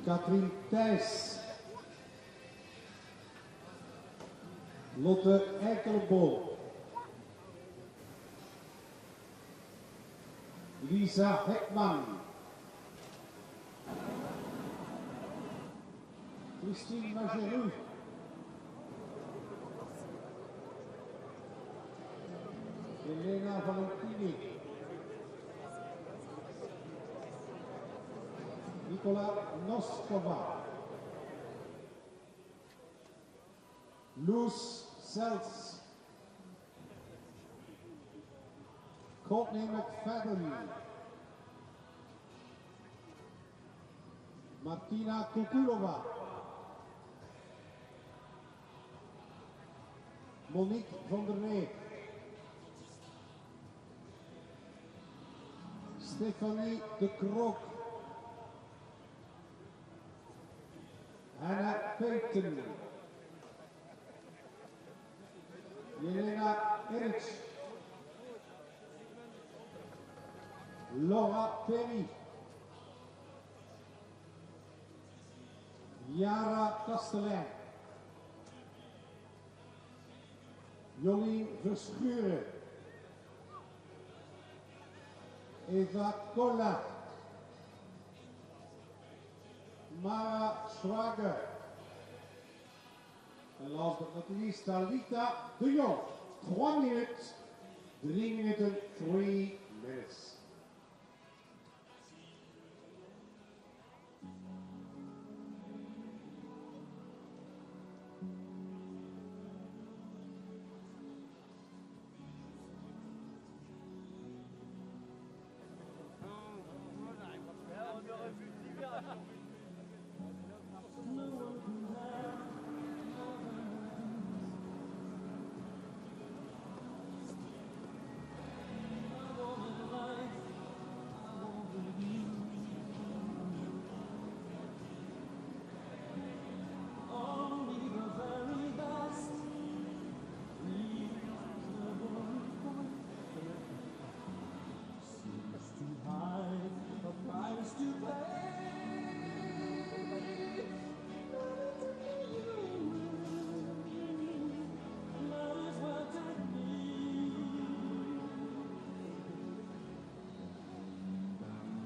Katrien Thijs, Lotte Eikelboom, Lisa Hekman, Christine Mageru, Elena Valentini, Nicola Noskova, Loes Seltz, Courtney McFadden, Martina Kukulova, Monique van der Neek, Stefanie de Krook, Hannah Peyton, Jelena Erich, Laura Perry, Yara Kastelein, Jolien Verschuren, Eva Kolla, Mara Schwager, and last but not least, Talita de Jong. 3 minutes, 3 minutes, 3 minutes.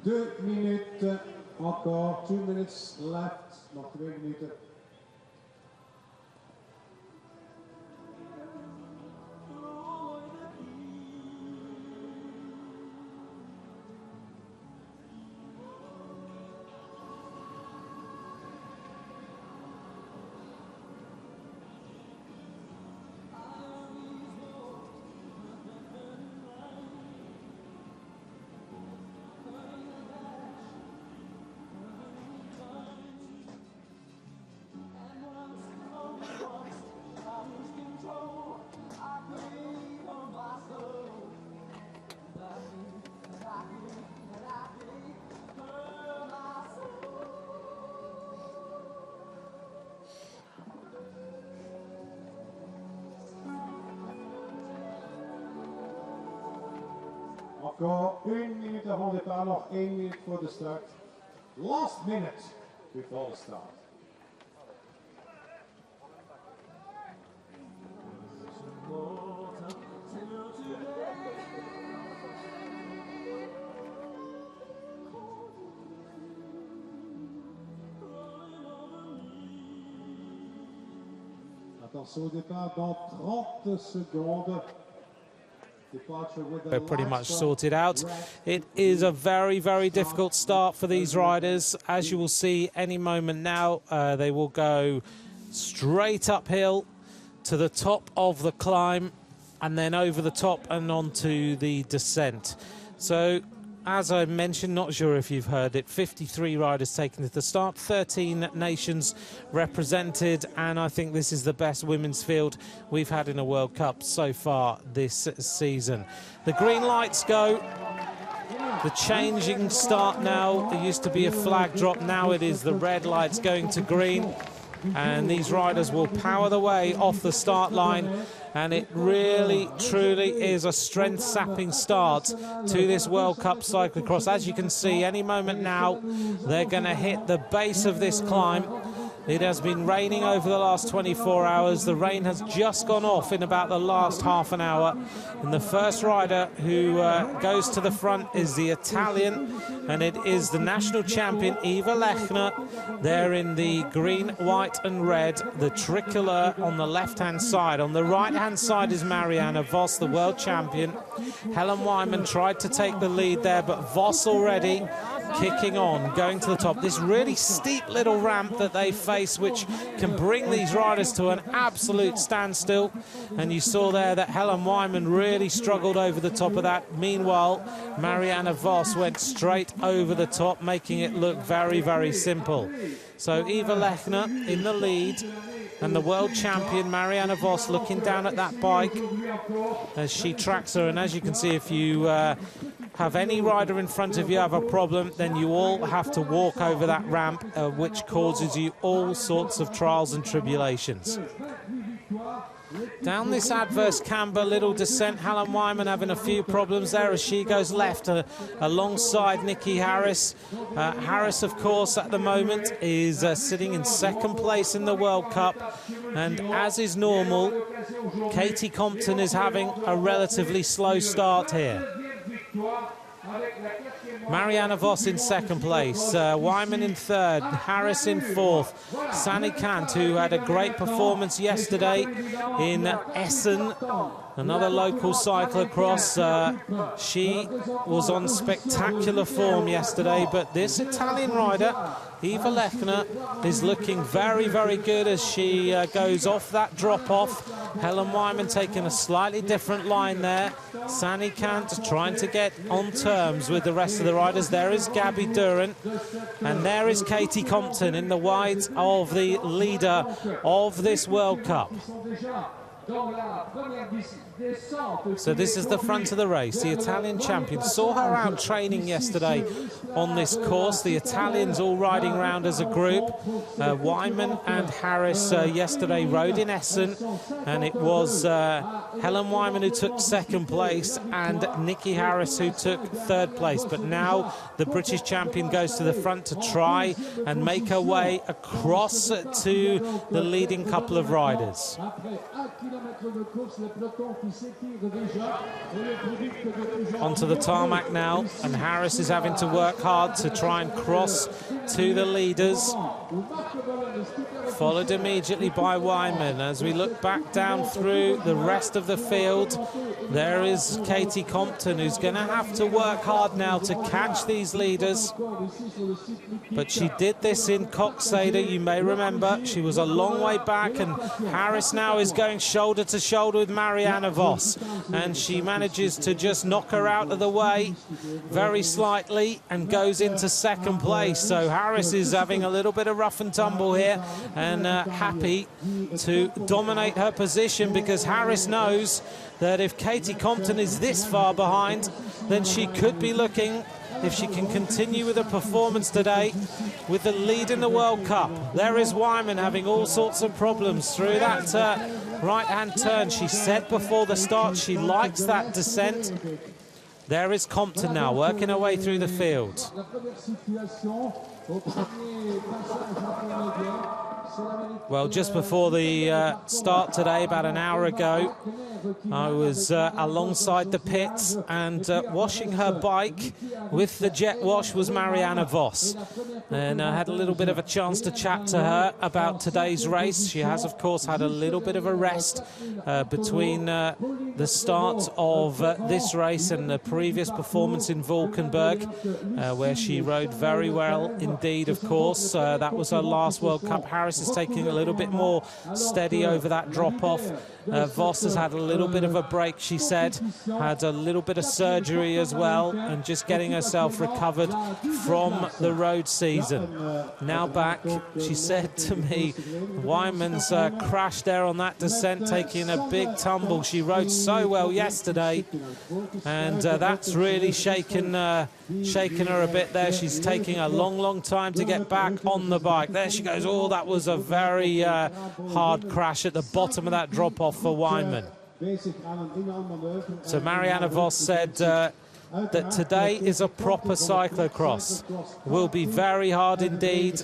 Deux minutes encore, 2 minutes left, nog 2 minuten. Encore 1 minute avant le départ, nog 1 minute voor de start. Last minute before the start. Attention au départ dans 30 secondes. They're pretty much sorted out. It is a very, very difficult start for these riders. As you will see any moment now, they will go straight uphill to the top of the climb and then over the top and onto the descent. So, as I mentioned, not sure if you've heard it, 53 riders taken to the start, 13 nations represented, and I think this is the best women's field we've had in a World Cup so far this season. The green lights go, the changing start now. There used to be a flag drop, now it is the red lights going to green. and these riders will power the way off the start line. And it really, truly is a strength-sapping start to this World Cup cyclocross. As you can see, any moment now, they're going to hit the base of this climb. It has been raining over the last 24 hours. The rain has just gone off in about the last half an hour. And the first rider who goes to the front is the Italian, and it is the national champion, Eva Lechner. They're in the green, white and red, the tricolour on the left-hand side. On the right-hand side is Marianne Vos, the world champion. Helen Wyman tried to take the lead there, but Vos already kicking on, going to the top. This really steep little ramp that they face, which can bring these riders to an absolute standstill. And you saw there that Helen Wyman really struggled over the top of that. Meanwhile, Marianne Vos went straight over the top, making it look very, very simple. So Eva Lechner in the lead, and the world champion Marianne Vos looking down at that bike as she tracks her. And as you can see, if you have any rider in front of you have a problem, then you all have to walk over that ramp, which causes you all sorts of trials and tribulations. Down this adverse camber, little descent, Helen Wyman having a few problems there as she goes left alongside Nikki Harris. Harris, of course, at the moment is sitting in second place in the World Cup. And as is normal, Katie Compton is having a relatively slow start here. Marianne Vos in second place, Wyman in third, Harris in fourth, Sani Kant, who had a great performance yesterday in Essen, another local cyclocross. She was on spectacular form yesterday, but this Italian rider, Eva Lechner, is looking very, very good as she goes off that drop-off. Helen Wyman taking a slightly different line there. Sani Kant trying to get on terms with the rest of the riders. There is Gabby Durant, and there is Katie Compton in the white of the leader of this World Cup. So this is the front of the race. The Italian champion saw her out training yesterday on this course. The Italians all riding around as a group. Wyman and Harris yesterday rode in Essen, and it was Helen Wyman who took second place and Nikki Harris who took third place. But now the British champion goes to the front to try and make her way across to the leading couple of riders. Onto the tarmac now, and Harris is having to work hard to try and cross to the leaders. Followed immediately by Wyman. As we look back down through the rest of the field, there is Katie Compton, who's going to have to work hard now to catch these leaders. But she did this in Coxader, you may remember. She was a long way back, and Harris now is going shoulder to shoulder with Marianne Vos, and she manages to just knock her out of the way very slightly and goes into second place. So Harris is having a little bit of rough and tumble here, and happy to dominate her position, because Harris knows that if Katie Compton is this far behind, then she could be looking, if she can continue with her performance today, with the lead in the World Cup. There is Wyman having all sorts of problems through that right-hand turn. She said before the start she likes that descent. There is Compton now working her way through the field. Well, just before the start today, about an hour ago, I was alongside the pits, and washing her bike with the jet wash was Marianne Vos. And I had a little bit of a chance to chat to her about today's race. She has, of course, had a little bit of a rest between the start of this race and the previous performance in Valkenburg, where she rode very well indeed, of course. That was her last World Cup. Harris is taking a little bit more steady over that drop-off. Vos has had a little bit of a break, she said, had a little bit of surgery as well, and just getting herself recovered from the road season. Now back, she said to me, Weinmann's crashed there on that descent, taking a big tumble. She rode so well yesterday, and that's really shaken her a bit there. She's taking a long time to get back on the bike. There she goes. Oh, that was a very hard crash at the bottom of that drop-off for Weinmann. So Marianne Vos said that today is a proper cyclocross. Will be very hard indeed,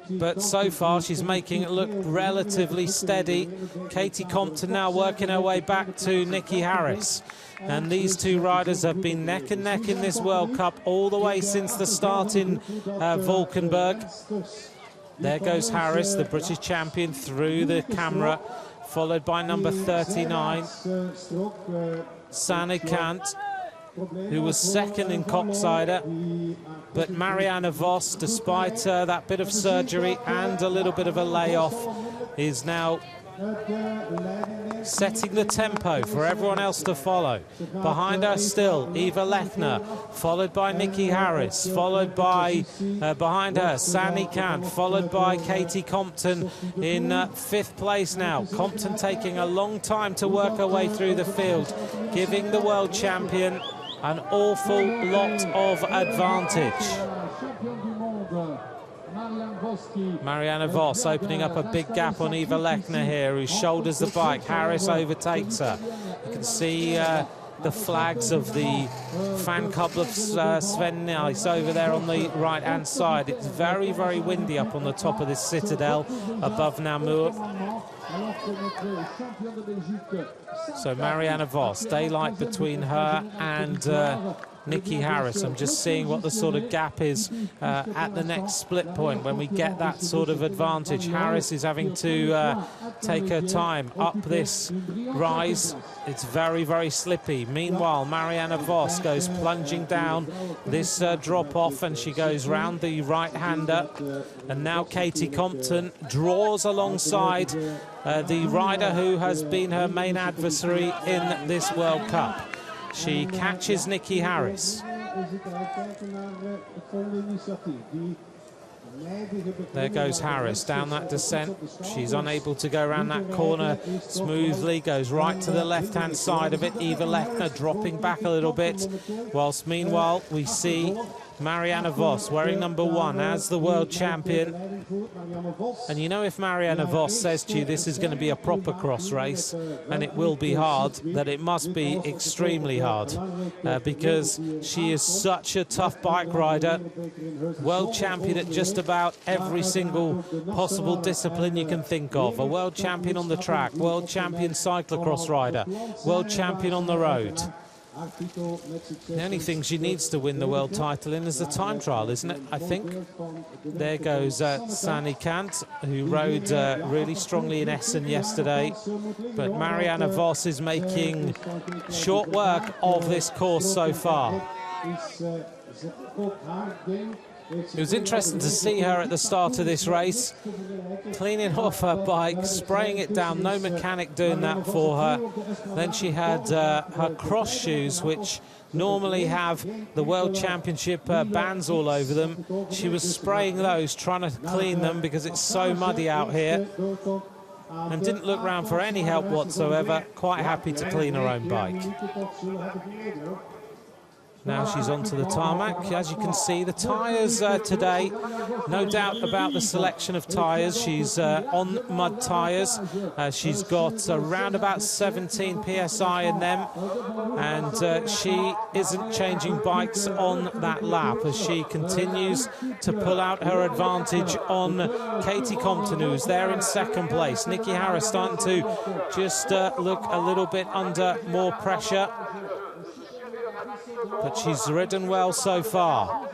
but so far she's making it look relatively steady. Katie Compton now working her way back to Nikki Harris. And these two riders have been neck and neck in this World Cup all the way since the start in Valkenburg. There goes Harris, the British champion, through the camera, followed by number 39, Sanne Kant, who was second in Coxsider. But Marianne Vos, despite that bit of surgery and a little bit of a layoff, is now setting the tempo for everyone else to follow. Behind her still, Eva Lechner, followed by Nikki Harris, followed by, behind her, Sanne Kant, followed by Katie Compton in 5th place now. Compton taking a long time to work her way through the field, giving the world champion an awful lot of advantage. Marianne Vos opening up a big gap on Eva Lechner here, who shoulders the bike. Harris overtakes her. You can see the flags of the fan club of Sven Nys over there on the right-hand side. It's very windy up on the top of this citadel above Namur. So Marianne Vos, daylight between her and Nikki Harris. I'm just seeing what the sort of gap is at the next split point when we get that sort of advantage. Harris is having to take her time up this rise. It's very slippy. Meanwhile, Marianne Vos goes plunging down this drop-off, and she goes round the right-hander. And now Katie Compton draws alongside the rider who has been her main adversary in this World Cup. She catches Nikki Harris. There goes Harris down that descent. She's unable to go around that corner smoothly, goes right to the left-hand side of it. Eva Lechner dropping back a little bit, whilst meanwhile we see Marianne Vos wearing number 1 as the world champion. And you know, if Marianne Vos says to you this is going to be a proper cross race, and it will be hard, that it must be extremely hard, because she is such a tough bike rider, world champion at just about every single possible discipline you can think of. A world champion on the track, world champion cyclocross rider, world champion on the road. The only thing she needs to win the world title in is the time trial, isn't it, I think? There goes Sanne Kant, who rode really strongly in Essen yesterday. But Marianne Vos is making short work of this course so far. It was interesting to see her at the start of this race, cleaning off her bike, spraying it down, no mechanic doing that for her. Then she had her cross shoes, which normally have the World Championship bands all over them. She was spraying those, trying to clean them because it's so muddy out here, and didn't look round for any help whatsoever, quite happy to clean her own bike. Now she's onto the tarmac. As you can see, the tyres today, no doubt about the selection of tyres. She's on mud tyres. She's got around about 17 PSI in them, and she isn't changing bikes on that lap as she continues to pull out her advantage on Katie Compton, who's there in 2nd place. Nikki Harris starting to just look a little bit under more pressure, but she's ridden well so far.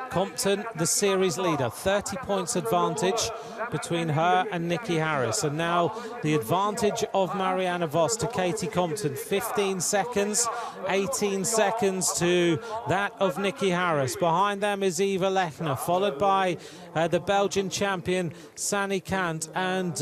Compton, the series leader, 30 points advantage between her and Nikki Harris. And now the advantage of Marianne Vos to Katie Compton, 15 seconds, 18 seconds to that of Nikki Harris. Behind them is Eva Lechner, followed by the Belgian champion, Sanne Kant, and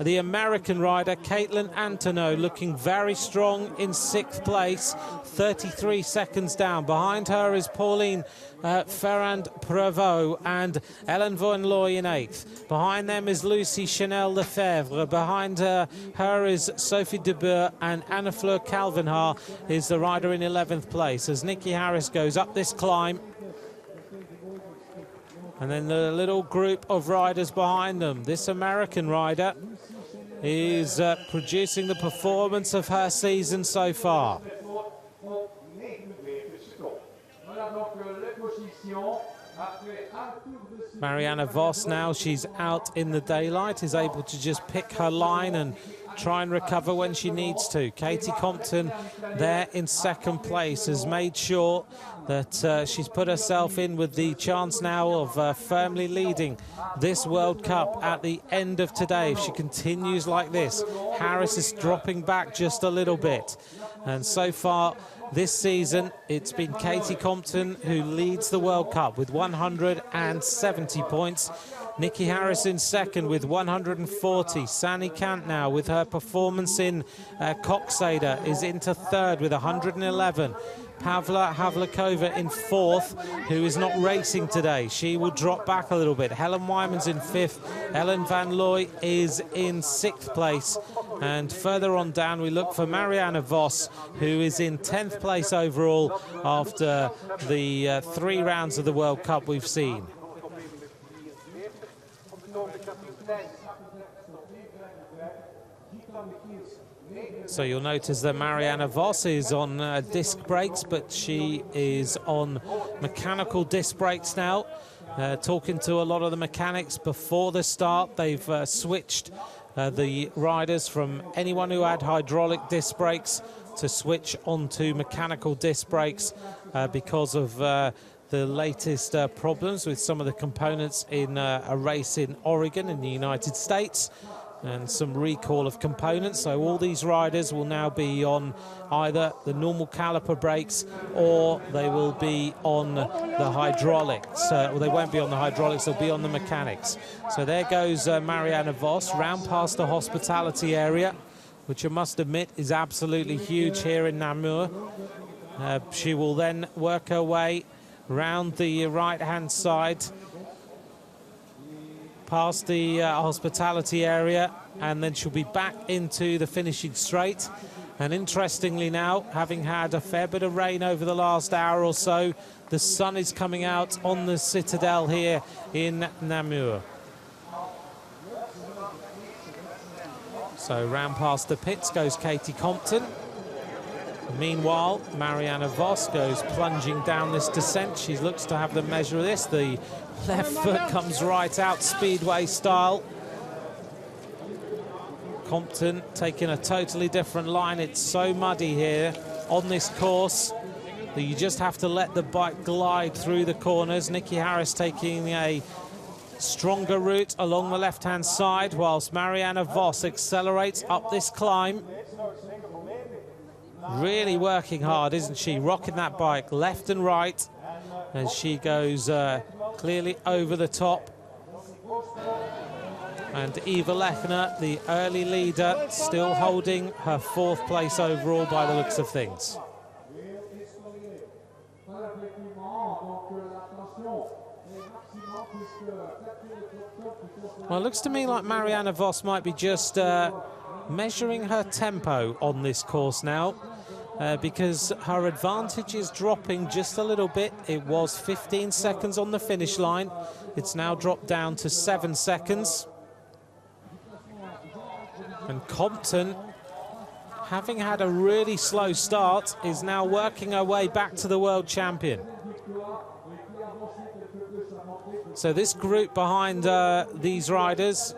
the American rider, Caitlin Antoneau, looking very strong in 6th place, 33 seconds down. Behind her is Pauline Ferrand-Prevot and Ellen Van Looy in 8th. Behind them is Lucy Chanel Lefebvre. Behind her is Sophie de Boer, and Anna Fleur Calvinhar is the rider in 11th place as Nikki Harris goes up this climb. And then the little group of riders behind them. This American rider is producing the performance of her season so far. Marianne Vos now, she's out in the daylight, is able to just pick her line and try and recover when she needs to. Katie Compton there in 2nd place has made sure that she's put herself in with the chance now of firmly leading this World Cup at the end of today. If she continues like this, Harris is dropping back just a little bit. And so far this season, it's been Katie Compton who leads the World Cup with 170 points. Nikki Harris in 2nd with 140. Sani Kant now with her performance in Coxader is into 3rd with 111. Pavla Havlikova in 4th, who is not racing today. She will drop back a little bit. Helen Wyman's in 5th. Ellen Van Looy is in 6th place. And further on down, we look for Marianne Vos, who is in 10th place overall after the 3 rounds of the World Cup we've seen. So you'll notice that Marianne Vos is on disc brakes, but she is on mechanical disc brakes now. Talking to a lot of the mechanics before the start, they've switched the riders from anyone who had hydraulic disc brakes to switch onto mechanical disc brakes because of the latest problems with some of the components in a race in Oregon in the United States, and some recall of components. So all these riders will now be on either the normal caliper brakes or they will be on the hydraulics. Well, they won't be on the hydraulics, they'll be on the mechanics. So there goes Marianne Vos round past the hospitality area, which I must admit is absolutely huge here in Namur. She will then work her way round the right-hand side past the hospitality area, and then she'll be back into the finishing straight. And interestingly now, having had a fair bit of rain over the last hour or so, the sun is coming out on the Citadel here in Namur. So round past the pits goes Katie Compton. Meanwhile, Marianne Vos goes plunging down this descent. She looks to have the measure of this. The left foot comes right out, speedway style. Compton taking a totally different line. It's so muddy here on this course that you just have to let the bike glide through the corners. Nikki Harris taking a stronger route along the left-hand side, whilst Marianne Vos accelerates up this climb. Really working hard, isn't she? Rocking that bike left and right as she goes clearly over the top. And Eva Lechner, the early leader, still holding her 4th place overall by the looks of things. Well, it looks to me like Marianne Vos might be just measuring her tempo on this course now, because her advantage is dropping just a little bit. It was 15 seconds on the finish line. It's now dropped down to 7 seconds. And Compton, having had a really slow start, is now working her way back to the world champion. So this group behind these riders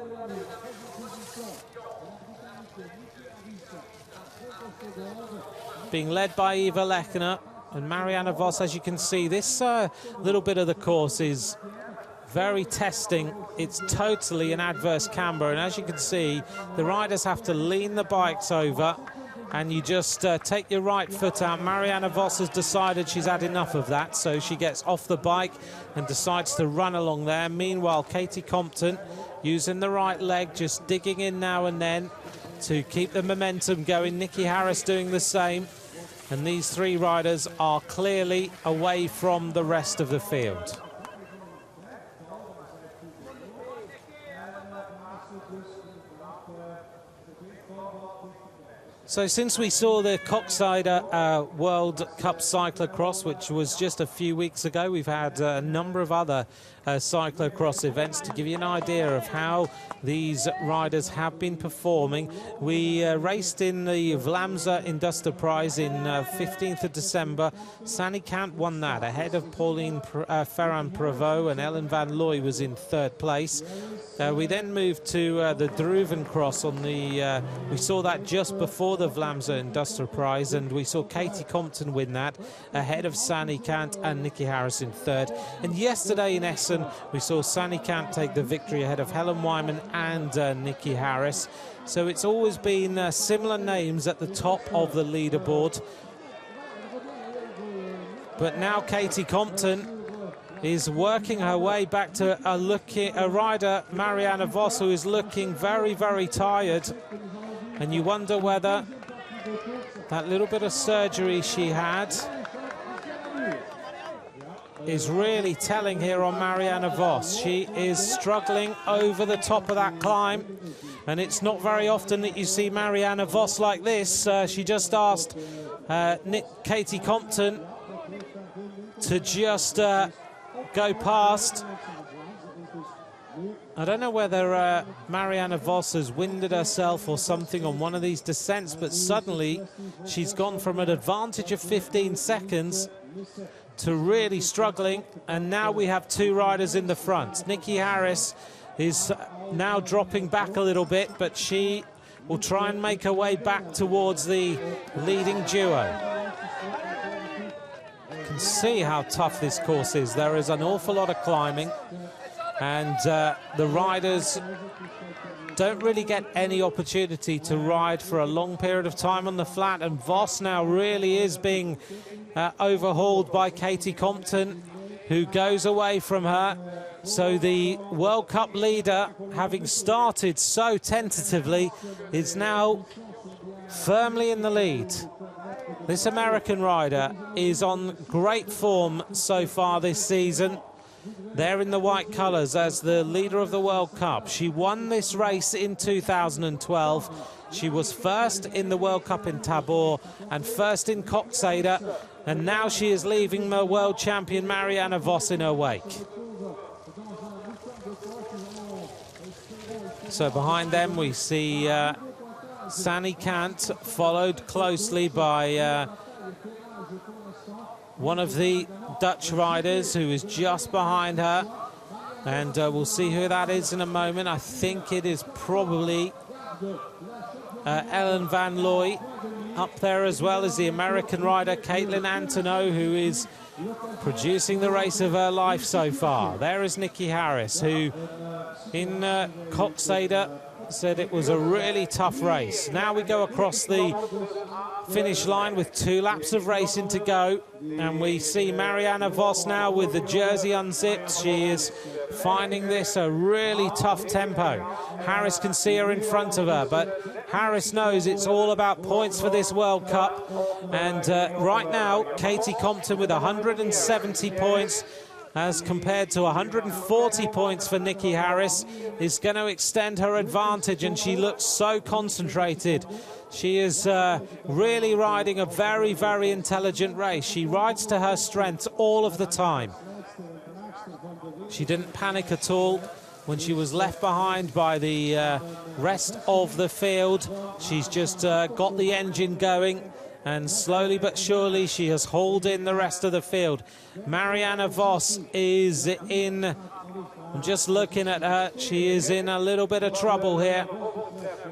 being led by Eva Lechner and Marianne Vos. As you can see, this little bit of the course is very testing. It's totally an adverse camber, and as you can see, the riders have to lean the bikes over and you just take your right foot out. Marianne Vos has decided she's had enough of that, so she gets off the bike and decides to run along there. Meanwhile, Katie Compton using the right leg, just digging in now and then to keep the momentum going. Nikki Harris doing the same. And these three riders are clearly away from the rest of the field. So since we saw the Coxsider World Cup Cyclo-Cross, which was just a few weeks ago, we've had a number of other cyclo-cross events. To give you an idea of how these riders have been performing, we raced in the Vlaamse Industrieprys in 15th of December. Sanne Cant won that ahead of Pauline Ferrand-Prévot, and Ellen Van Looy was in third place. We then moved to the Druivencross on the we saw that just before the Vlaamse Industrieprys, and we saw Katie Compton win that ahead of Sanne Cant and Nikki Harris in third. And yesterday in Essen we saw Sanne Cant take the victory ahead of Helen Wyman and Nikki Harris. So it's always been similar names at the top of the leaderboard. But now Katie Compton is working her way back to a rider, Marianne Vos, who is looking very, very tired. And you wonder whether that little bit of surgery she had is really telling here on Marianne Vos. She is struggling over the top of that climb, and it's not very often that you see Marianne Vos like this. She just asked Katie Compton to just go past. I don't know whether Marianne Vos has winded herself or something on one of these descents, but suddenly she's gone from an advantage of 15 seconds to really struggling, and now we have two riders in the front. Nikki Harris is now dropping back a little bit, but she will try and make her way back towards the leading duo. You can see how tough this course is. There is an awful lot of climbing, and the riders don't really get any opportunity to ride for a long period of time on the flat, and Vos now really is being overhauled by Katie Compton, who goes away from her. So the World Cup leader, having started so tentatively, is now firmly in the lead. This American rider is on great form so far this season. They're in the white colours as the leader of the World Cup. She won this race in 2012. She was first in the World Cup in Tabor and first in Coxsider, and now she is leaving the world champion Marianne Vos in her wake. So behind them we see Sanne Cant, followed closely by one of the Dutch riders who is just behind her, and we'll see who that is in a moment. I think it is probably Ellen Van Looy. Up there as well as the American rider Caitlin Antonou, who is producing the race of her life so far. There is Nikki Harris, who in Coxsider said it was a really tough race. Now we go across the finish line with 2 laps of racing to go, and we see Marianne Vos now with the jersey unzipped. She is finding this a really tough tempo. Harris can see her in front of her, but Harris knows it's all about points for this World Cup, and right now Katie Compton with 170 points as compared to 140 points for Nikki Harris is going to extend her advantage, and she looks so concentrated. She is really riding a very, very intelligent race. She rides to her strengths all of the time. She didn't panic at all when she was left behind by the rest of the field. She's just got the engine going, and slowly but surely she has hauled in the rest of the field. Marianne Vos is in, I'm just looking at her, she is in a little bit of trouble here.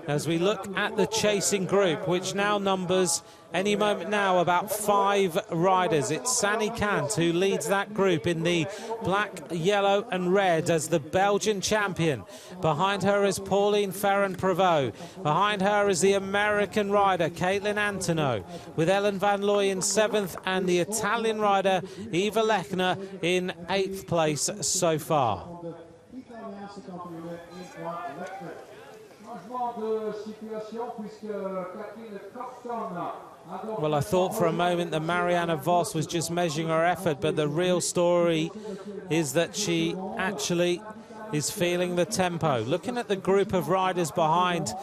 as we look at the chasing group, which now numbers any moment now about 5 riders. It's Sani Kant who leads that group in the black, yellow and red as the Belgian champion. Behind her is Pauline Ferrand-Prévot. Behind her is the American rider Caitlin Antonou, with Ellen Van Looy in 7th and the Italian rider Eva Lechner in 8th place so far. Well, I thought for a moment that Marianne Vos was just measuring her effort, but the real story is that she actually is feeling the tempo. Looking at the group of riders behind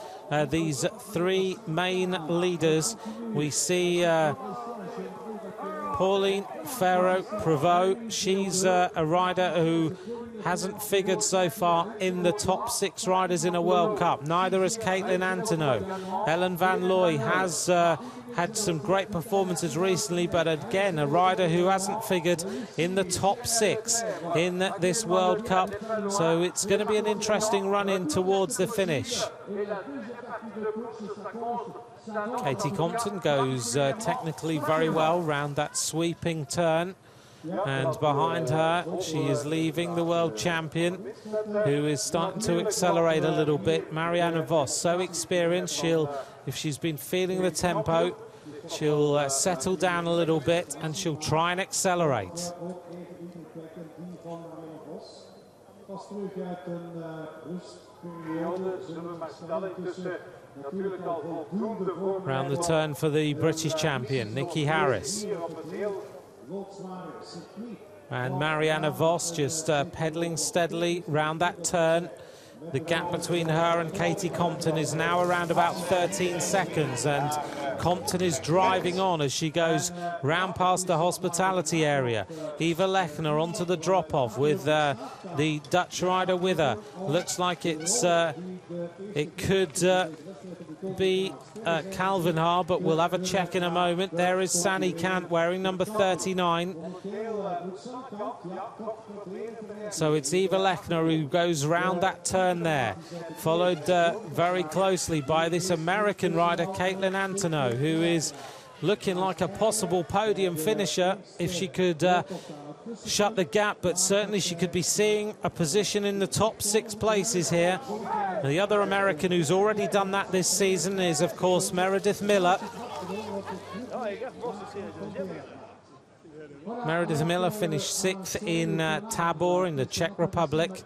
these 3 main leaders, we see Pauline Ferrand-Prévot. She's a rider who hasn't figured so far in the top 6 riders in a World Cup. Neither has Caitlin Antonou. Ellen Van Looy has had some great performances recently, but again, a rider who hasn't figured in the top 6 in this World Cup. So it's going to be an interesting run-in towards the finish. Katie Compton goes technically very well round that sweeping turn. And behind her, she is leaving the world champion, who is starting to accelerate a little bit. Marianne Vos, so experienced, if she's been feeling the tempo, she'll settle down a little bit and she'll try and accelerate. Round the turn for the British champion, Nikki Harris. And Marianne Vos just pedalling steadily round that turn. The gap between her and Katie Compton is now around about 13 seconds, and Compton is driving on as she goes round past the hospitality area. Eva Lechner onto the drop-off with the Dutch rider with her. Looks like it could be Vander Haar, but we'll have a check in a moment. There is Sani Kant wearing number 39. So it's Eva Lechner who goes round that turn there, followed very closely by this American rider Caitlin Antonou, who is looking like a possible podium finisher if she could shut the gap, but certainly she could be seeing a position in the top 6 places here. The other American who's already done that this season is, of course, Meredith Miller. Meredith Miller finished 6th in Tabor in the Czech Republic.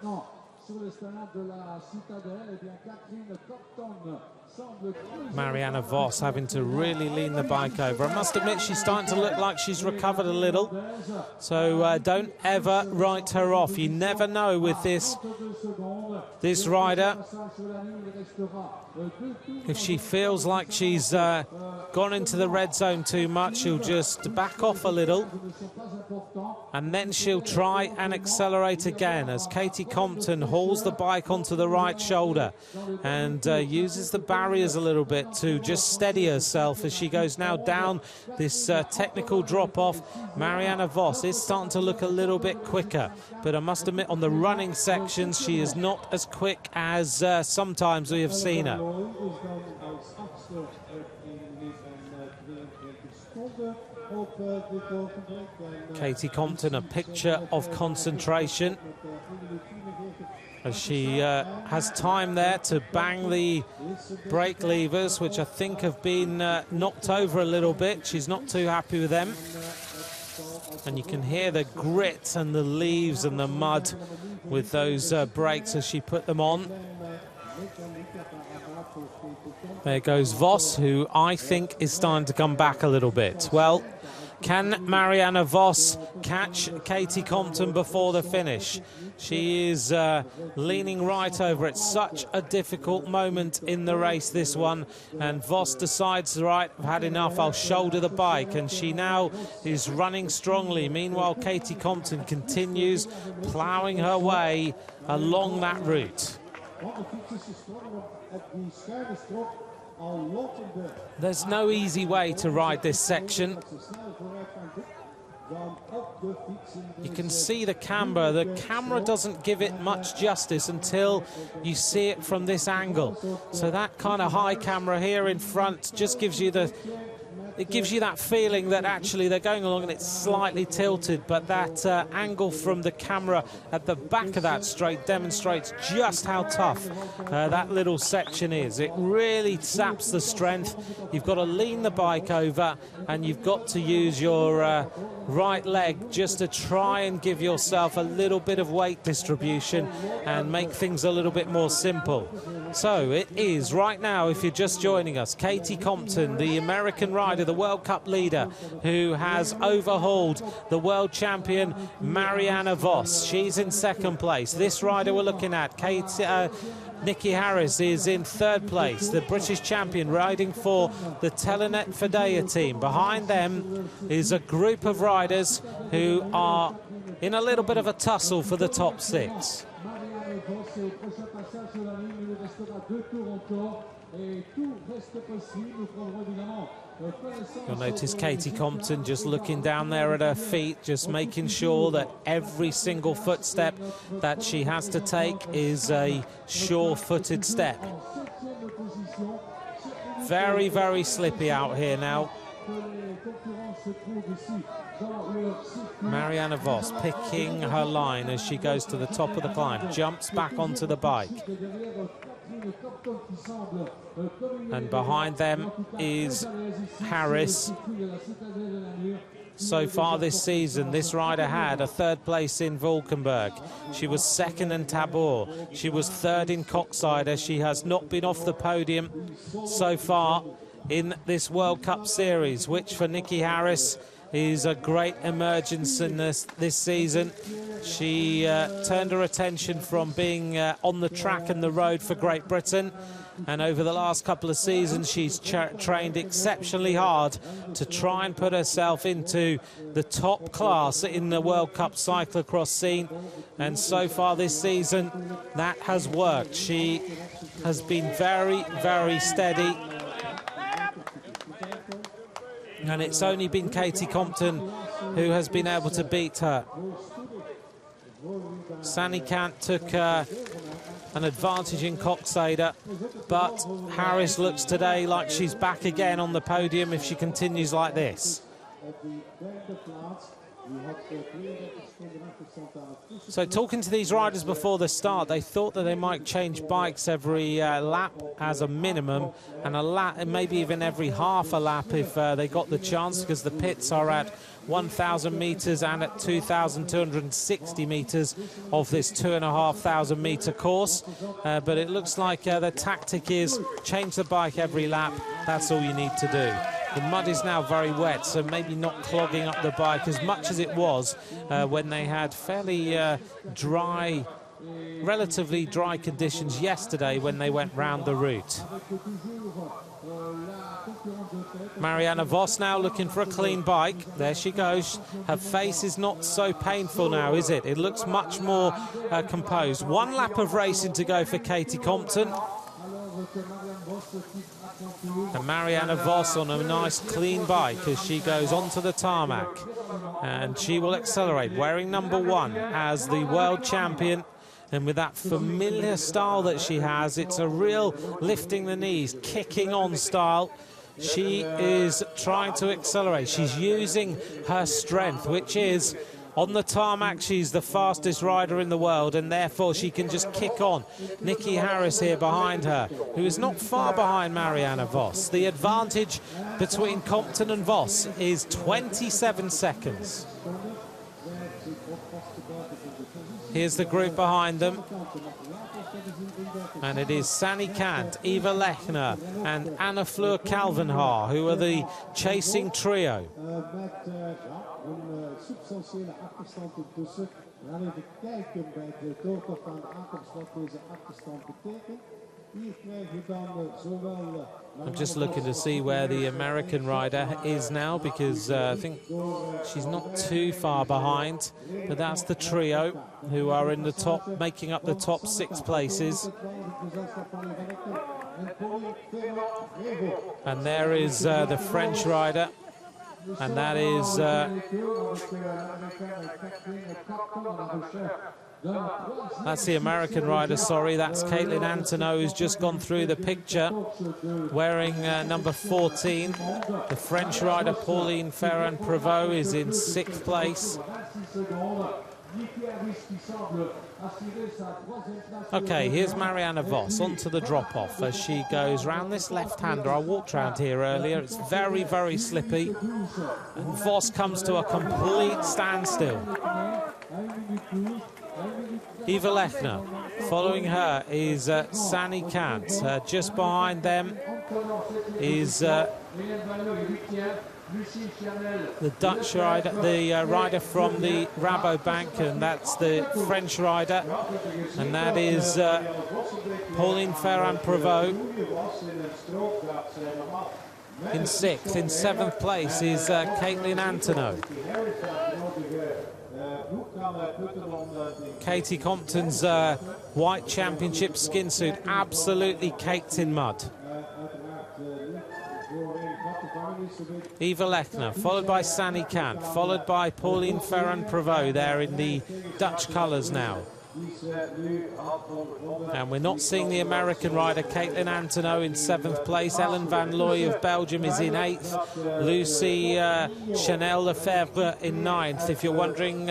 Marianne Vos having to really lean the bike over. I must admit, she's starting to look like she's recovered a little. So don't ever write her off. You never know with this rider. If she feels like she's gone into the red zone too much, she'll just back off a little. And then she'll try and accelerate again as Katie Compton hauls the bike onto the right shoulder and uses the barriers a little bit to just steady herself as she goes now down this technical drop-off. Marianne Vos is starting to look a little bit quicker, but I must admit on the running sections she is not as quick as sometimes we have seen her. Katie Compton, a picture of concentration as she has time there to bang the brake levers, which I think have been knocked over a little bit. She's not too happy with them. And you can hear the grit and the leaves and the mud with those brakes as she put them on. There goes Vos, who I think is starting to come back a little bit. Well, can Marianne Vos catch Katie Compton before the finish? She is leaning right over. It's such a difficult moment in the race, this one. And Vos decides, right, I've had enough, I'll shoulder the bike. And she now is running strongly. Meanwhile, Katie Compton continues ploughing her way along that route. There's no easy way to ride this section. You can see the camera. The camera doesn't give it much justice until you see it from this angle. So that kind of high camera here in front just gives you it gives you that feeling that actually they're going along and it's slightly tilted, but that angle from the camera at the back of that straight demonstrates just how tough that little section is. It really saps the strength. You've got to lean the bike over and you've got to use your right leg just to try and give yourself a little bit of weight distribution and make things a little bit more simple. So it is right now, if you're just joining us, Katie Compton, the American rider, the World Cup leader, who has overhauled the world champion Marianne Vos. She's in second place. This rider we're looking at, Nikki Harris, is in third place, the British champion riding for the Telenet Fidea team. Behind them is a group of riders who are in a little bit of a tussle for the top six. You'll notice Katie Compton just looking down there at her feet, just making sure that every single footstep that she has to take is a sure-footed step. Very, very slippy out here now. Marianne Vos picking her line as she goes to the top of the climb, jumps back onto the bike. And behind them is Harris. So far this season, this rider had a third place in Valkenburg. She was second in Tabor. She was third in Coxside. She has not been off the podium so far in this World Cup series, which for Nikki Harris is a great emergence in this season. She turned her attention from being on the track and the road for Great Britain, and over the last couple of seasons she's trained exceptionally hard to try and put herself into the top class in the World Cup cyclocross scene, and so far this season that has worked. She has been very, very steady, and it's only been Katie Compton who has been able to beat her. Sani Kant took an advantage in Coxsade, but Harris looks today like she's back again on the podium if she continues like this. So talking to these riders before the start, they thought that they might change bikes every lap as a minimum, and a lap, and maybe even every half a lap if they got the chance, because the pits are at 1,000 meters and at 2,260 meters of this 2,500 meter course. But it looks like the tactic is change the bike every lap. That's all you need to do. The mud is now very wet, so maybe not clogging up the bike as much as it was when they had fairly dry, relatively dry conditions yesterday when they went round the route. Marianne Vos now looking for a clean bike. There she goes. Her face is not so painful now, is it? It looks much more composed. One lap of racing to go for Katie Compton. And Marianne Vos on a nice clean bike as she goes onto the tarmac, and she will accelerate, wearing number 1 as the world champion. And with that familiar style that she has, it's a real lifting the knees, kicking on style. She is trying to accelerate. She's using her strength, which is on the tarmac. She's the fastest rider in the world, and therefore she can just kick on. Nikki Harris here behind her, who is not far behind Marianne Vos. The advantage between Compton and Vos is 27 seconds. Here's the group behind them. And it is Sani Kant, Eva Lechner and Anna Fleur Calvenhaar who are the chasing trio. I'm just looking to see where the American rider is now, because I think she's not too far behind, but that's the trio who are in the top, making up the top 6 places. And there is the French rider, And that is that's the American rider, sorry. That's Caitlin Antoneau, who's just gone through the picture, wearing number 14. The French rider, Pauline Ferrand-Prévot, is in 6th place. Okay, here's Marianne Vos onto the drop-off as she goes round this left-hander. I walked round here earlier. It's very, very slippy. And Vos comes to a complete standstill. Eva Lechner. Following her is Sani Kant. Just behind them is the Dutch rider, the rider from the Rabobank, and that's the French rider, and that is Pauline Ferrand-Prévot in 6th. In 7th place is Caitlin Antoneau. Katie Compton's white championship skin suit absolutely caked in mud. Eva Lechner, followed by Sani Kant, followed by Pauline Ferrand-Prévot there in the Dutch colours now. And we're not seeing the American rider, Caitlin Antoneau, in 7th place. Ellen Van Looy of Belgium is in 8th. Lucy Chanel Lefebvre in 9th. If you're wondering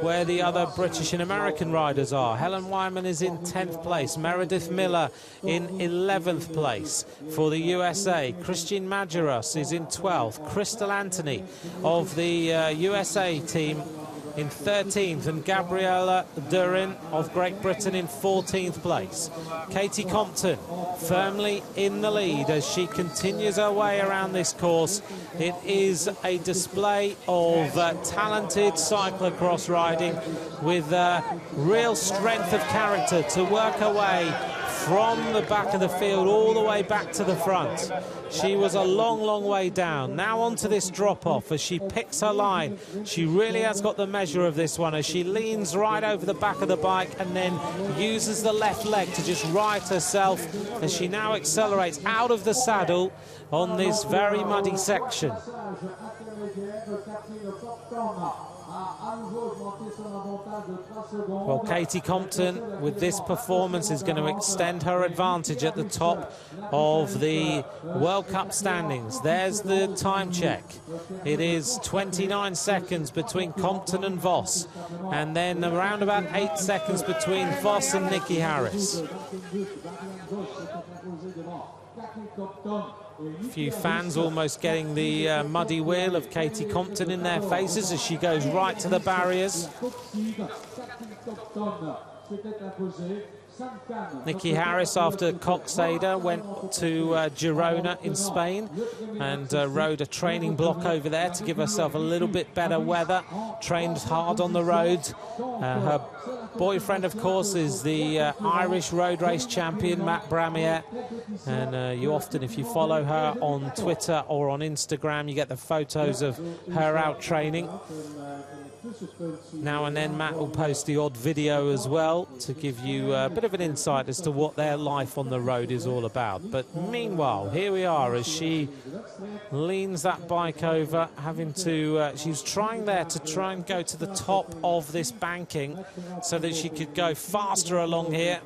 where the other British and American riders are, Helen Wyman is in 10th place. Meredith Miller in 11th place. For the USA, Christian Majerus is in 12th. Crystal Anthony of the USA team in 13th, and Gabriella Durin of Great Britain in 14th place. Katie Compton firmly in the lead as she continues her way around this course. It is a display of talented cyclocross riding with real strength of character to work her way from the back of the field all the way back to the front. She was a long, long way down. Now onto this drop-off as she picks her line. She really has got the measure of this one as she leans right over the back of the bike and then uses the left leg to just right herself as she now accelerates out of the saddle on this very muddy section. Well, Katie Compton, with this performance, is going to extend her advantage at the top of the World Cup standings. There's the time check. It is 29 seconds between Compton and Vos, and then around about 8 seconds between Vos and Nikki Harris. A few fans almost getting the muddy wheel of Katie Compton in their faces as she goes right to the barriers. Nikki Harris, after Coxada, went to Girona in Spain and rode a training block over there to give herself a little bit better weather, trained hard on the road. Her boyfriend, of course, is the Irish road race champion, Matt Bramier, and you often, if you follow her on Twitter or on Instagram, you get the photos of her out training. Now and then Matt will post the odd video as well to give you a bit of an insight as to what their life on the road is all about. But meanwhile, here we are as she leans that bike over, having to she's trying there to try and go to the top of this banking so that she could go faster along here.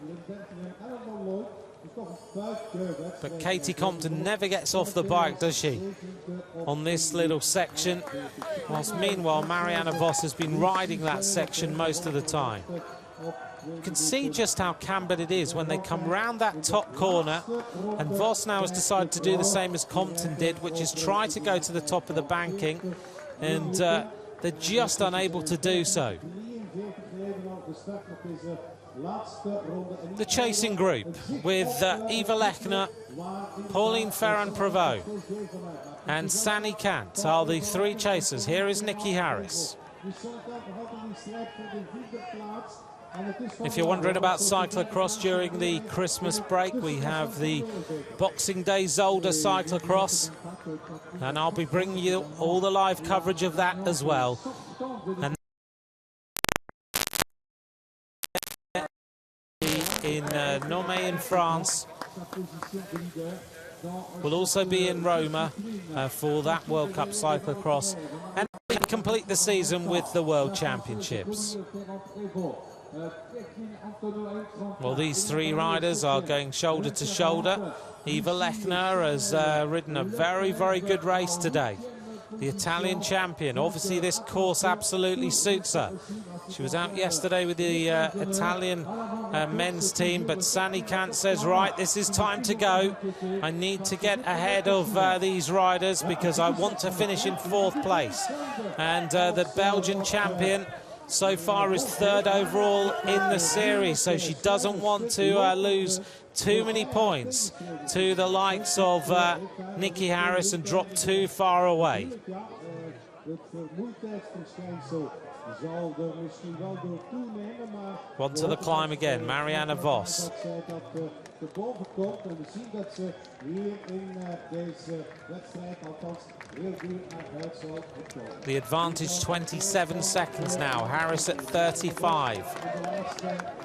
But Katie Compton never gets off the bike, does she, on this little section? Whilst meanwhile, Marianne Vos has been riding that section most of the time. You can see just how cambered it is when they come round that top corner, and Vos now has decided to do the same as Compton did, which is try to go to the top of the banking, and they're just unable to do so. The chasing group with Eva Lechner, Pauline Ferrand-Prévot and Sani Kant are the three chasers. Here is Nikki Harris. If you're wondering about cyclocross during the Christmas break, we have the Boxing Day Zolder Cyclocross, and I'll be bringing you all the live coverage of that as well. And in Namur in France, will also be in Roma for that World Cup cyclocross and complete the season with the World Championships. Well, these three riders are going shoulder to shoulder. Eva Lechner has ridden a very, very good race today. The Italian champion. Obviously, this course absolutely suits her. She was out yesterday with the Italian men's team, but Sani Kant says, right, this is time to go. I need to get ahead of these riders because I want to finish in 4th place. And the Belgian champion so far is 3rd overall in the series, so she doesn't want to lose too many points to the likes of Nikki Harris and drop too far away. On to the climb again, Marianne Vos. The advantage 27 seconds now, Harris at 35.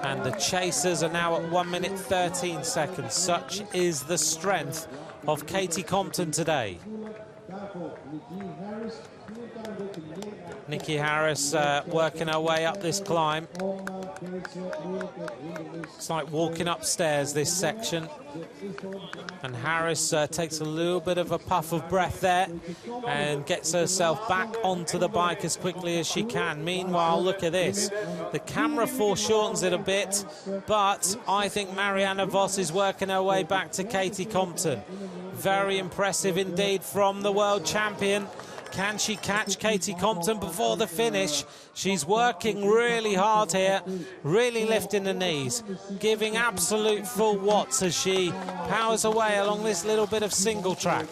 And the chasers are now at 1 minute 13 seconds. Such is the strength of Katie Compton today. Nikki Harris working her way up this climb. It's like walking upstairs, this section. And Harris takes a little bit of a puff of breath there and gets herself back onto the bike as quickly as she can. Meanwhile, look at this. The camera foreshortens it a bit, but I think Marianne Vos is working her way back to Katie Compton. Very impressive indeed from the world champion. Can she catch Katie Compton before the finish? She's working really hard here, really lifting the knees, giving absolute full watts as she powers away along this little bit of single track.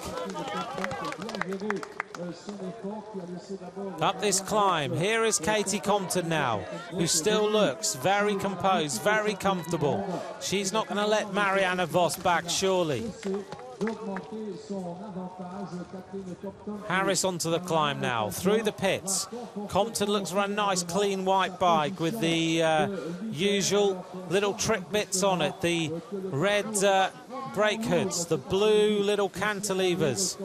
Up this climb, here is Katie Compton now, who still looks very composed, very comfortable. She's not going to let Marianne Vos back, surely. Harris onto the climb now, through the pits. Compton looks for a nice clean white bike with the usual little trick bits on it, the red brake hoods, the blue little cantilevers.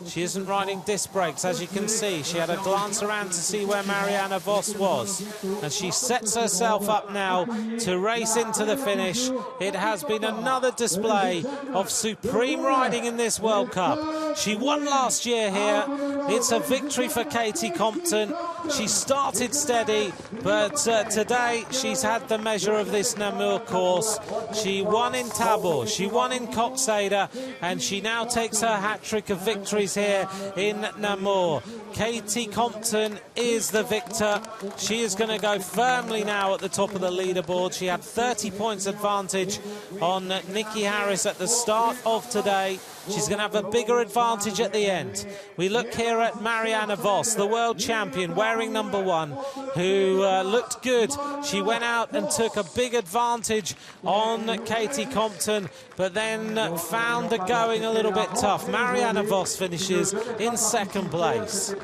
She isn't riding disc brakes, as you can see. She had a glance around to see where Marianne Vos was, and she sets herself up now to race into the finish. It has been another display of supreme riding in this World Cup. She won last year here. It's a victory for Katie Compton. She started steady, but today she's had the measure of this Namur course. She won in Tabor, she won in Coxada, and she now takes her hat-trick of victories here in Namur. Katie Compton is the victor. She is going to go firmly now at the top of the leaderboard. She had 30 points advantage on Nikki Harris at the start of today. She's going to have a bigger advantage at the end. We look here at Marianne Vos, the world champion, wearing number 1, who looked good. She went out and took a big advantage on Katie Compton, but then found the going a little bit tough. Marianne Vos finishes in 2nd place.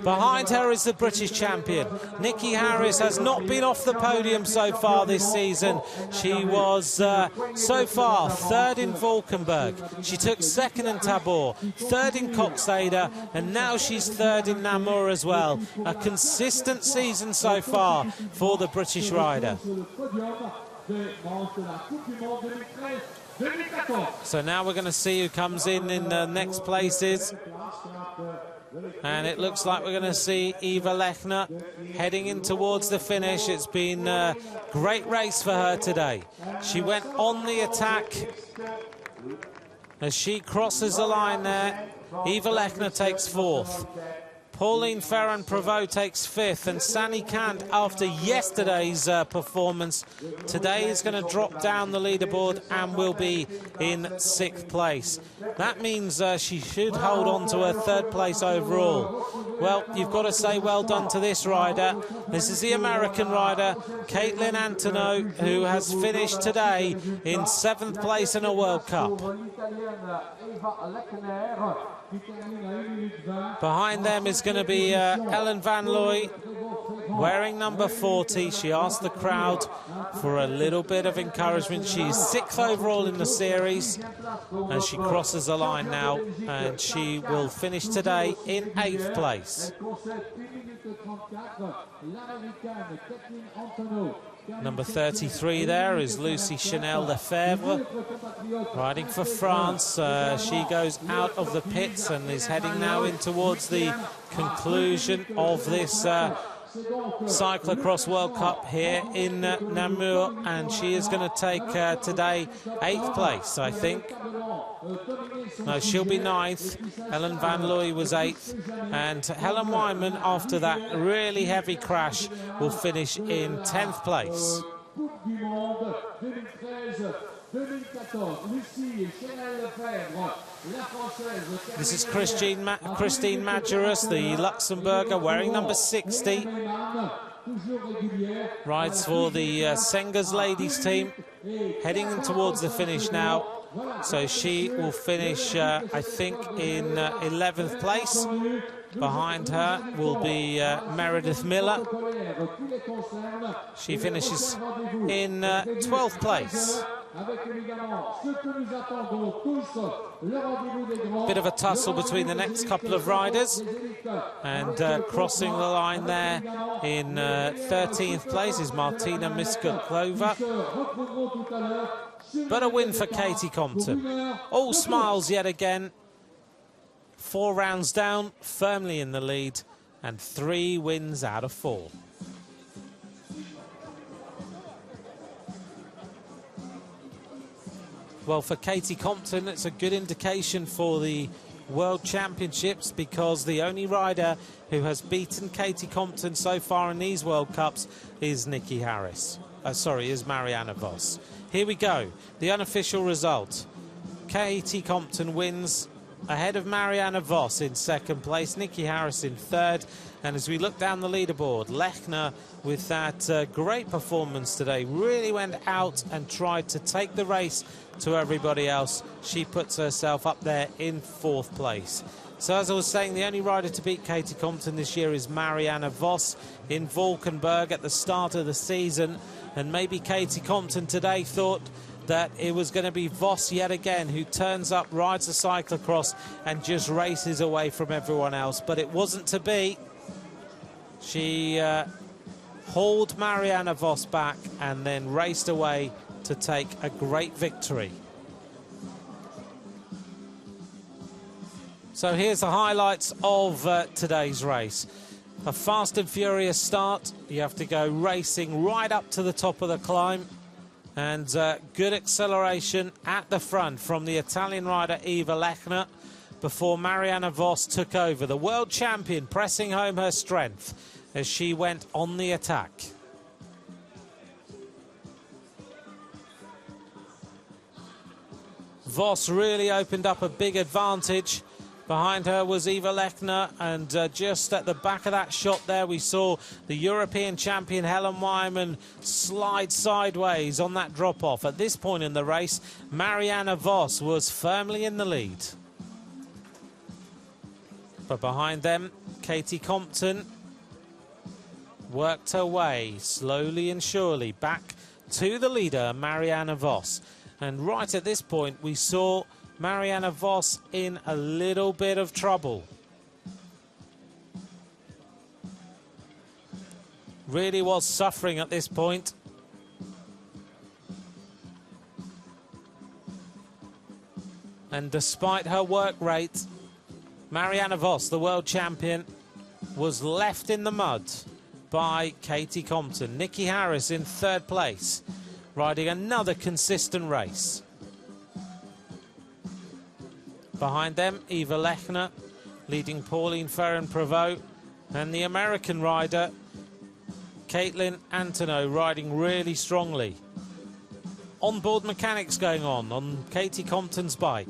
Behind her is the British champion. Nikki Harris has not been off the podium so far this season. She was so far 3rd in Valkenburg. She took 2nd in Tabor, 3rd in Coxada, and now she's 3rd in Namur as well. A consistent season so far for the British rider. So now we're going to see who comes in the next places. And it looks like we're going to see Eva Lechner heading in towards the finish. It's been a great race for her today. She went on the attack. As she crosses the line there, Eva Lechner takes 4th. Pauline Ferrand-Prévot takes 5th, and Sani Kant, after yesterday's performance, today is going to drop down the leaderboard and will be in 6th place. That means she should hold on to her 3rd place overall. Well, you've got to say well done to this rider. This is the American rider, Caitlin Antonou, who has finished today in 7th place in a World Cup. Behind them is going to be Ellen Van Looy, wearing number 40. She asked the crowd for a little bit of encouragement. She's 6th overall in the series, and she crosses the line now, and she will finish today in 8th place. Number 33 there is Lucy Chanel Lefebvre, riding for France. She goes out of the pits and is heading now in towards the conclusion of this Cyclo-Cross World Cup here in Namur, and she is going to take today 8th place, I think. No, she'll be 9th. Helen Van Looy was 8th, and Helen Wyman, after that really heavy crash, will finish in 10th place. This is Christine Majerus, the Luxembourger, wearing number 60. Rides for the Sengers ladies team, heading in towards the finish now. So she will finish, I think, in 11th place. Behind her will be Meredith Miller. She finishes in 12th place. Bit of a tussle between the next couple of riders, and crossing the line there in 13th place is Martina Miskakova. But a win for Katie Compton. All smiles yet again. 4 rounds down, firmly in the lead, and 3 wins out of 4. Well, for Katie Compton, it's a good indication for the World Championships, because the only rider who has beaten Katie Compton so far in these World Cups is Nikki Harris. Is Marianne Vos. Here we go, the unofficial result. Katie Compton wins ahead of Marianne Vos in 2nd place, Nikki Harris in 3rd. And as we look down the leaderboard, Lechner, with that great performance today, really went out and tried to take the race to everybody else. She puts herself up there in 4th place. So as I was saying, the only rider to beat Katie Compton this year is Marianne Vos in Valkenburg at the start of the season. And maybe Katie Compton today thought that it was going to be Vos yet again, who turns up, rides the cyclocross and just races away from everyone else. But it wasn't to be. She hauled Marianne Vos back and then raced away to take a great victory. So here's the highlights of today's race. A fast and furious start. You have to go racing right up to the top of the climb. And good acceleration at the front from the Italian rider Eva Lechner before Marianne Vos took over. The world champion pressing home her strength as she went on the attack. Vos really opened up a big advantage. Behind her was Eva Lechner, and just at the back of that shot there, we saw the European champion Helen Wyman slide sideways on that drop-off. At this point in the race, Marianne Vos was firmly in the lead. But behind them, Katie Compton worked her way slowly and surely back to the leader, Marianne Vos. And right at this point, we saw Marianne Vos in a little bit of trouble. Really was suffering at this point. And despite her work rate, Marianne Vos, the world champion, was left in the mud by Katie Compton. Nikki Harris in 3rd place, riding another consistent race. Behind them, Eva Lechner, leading Pauline Ferrin-Prevot, and the American rider, Caitlin Antonow, riding really strongly. Onboard mechanics going on Katie Compton's bike.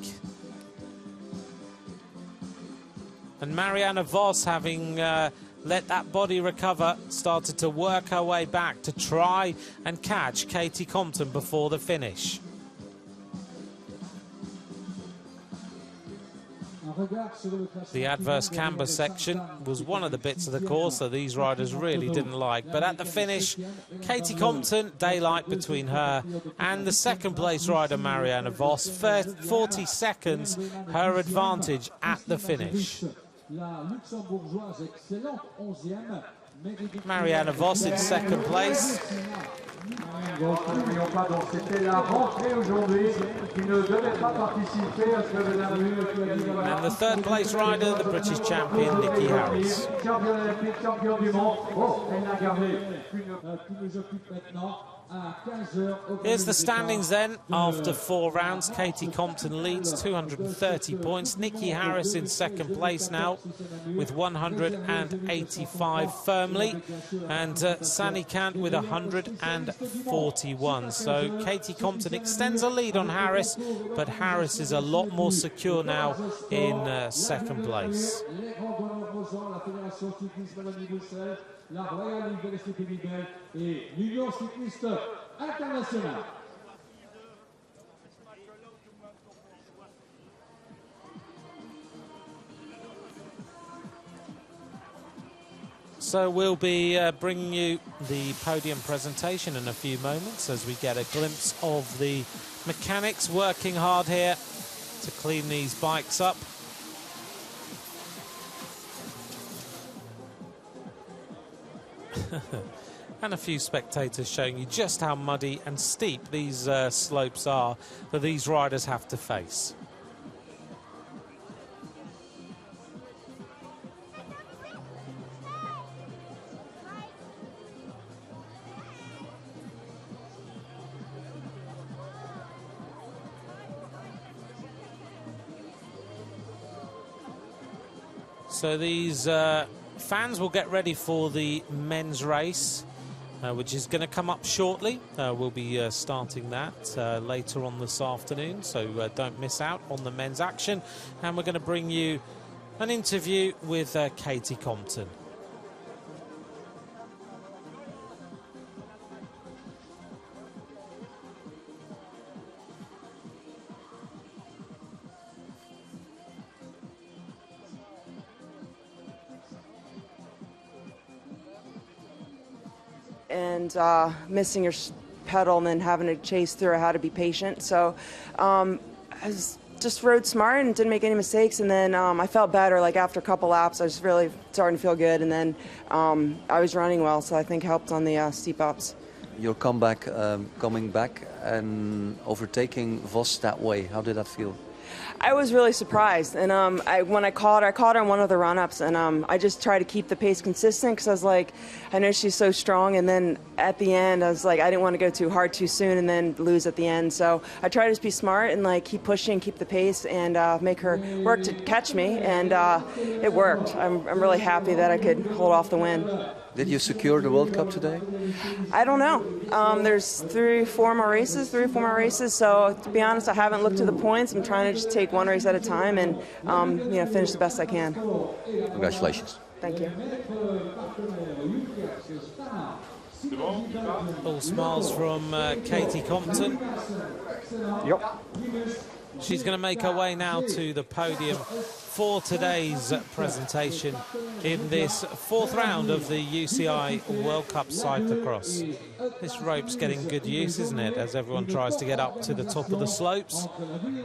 And Marianne Vos, having let that body recover, started to work her way back to try and catch Katie Compton before the finish. The adverse camber section was one of the bits of the course that these riders really didn't like. But at the finish, Katie Compton, daylight between her and the second place rider Marianne Vos, 40 seconds her advantage at the finish. Marianne Vos in second place. And the third place rider, the British champion, Nikki Harris. Here's the standings then. After 4 rounds, Katie Compton leads 230 points. Nikki Harris in second place now with 185 firmly. And Sani Kant with 141. So Katie Compton extends a lead on Harris, but Harris is a lot more secure now in second place. La Royale Université Libelle et l'Union Cycliste Internationale. So we'll be bringing you the podium presentation in a few moments as we get a glimpse of the mechanics working hard here to clean these bikes up. And a few spectators showing you just how muddy and steep these slopes are that these riders have to face. So these fans will get ready for the men's race, which is going to come up shortly. We'll be starting that later on this afternoon, so don't miss out on the men's action. And we're going to bring you an interview with Katie Compton. And missing your pedal and then having to chase through, I had to be patient. So I just rode smart and didn't make any mistakes. And then I felt better. Like after a couple laps, I was really starting to feel good. And then I was running well, so I think helped on the steep ups. Your comeback, coming back and overtaking Vos that way, how did that feel? I was really surprised, and when I caught her on one of the run-ups, and I just tried to keep the pace consistent because I was like, I know she's so strong, and then at the end I was like, I didn't want to go too hard too soon and then lose at the end, so I tried to be smart and like keep pushing, keep the pace, and make her work to catch me, and it worked. I'm really happy that I could hold off the win. Did you secure the World Cup today? I don't know. There's 3 or 4 more races, so to be honest, I haven't looked at the points. I'm trying to just take one race at a time and finish the best I can. Congratulations. Thank you. All smiles from Katie Compton. Yep. She's going to make her way now to the podium for today's presentation in this 4th round of the UCI World Cup Cyclo-Cross. This rope's getting good use, isn't it, as everyone tries to get up to the top of the slopes.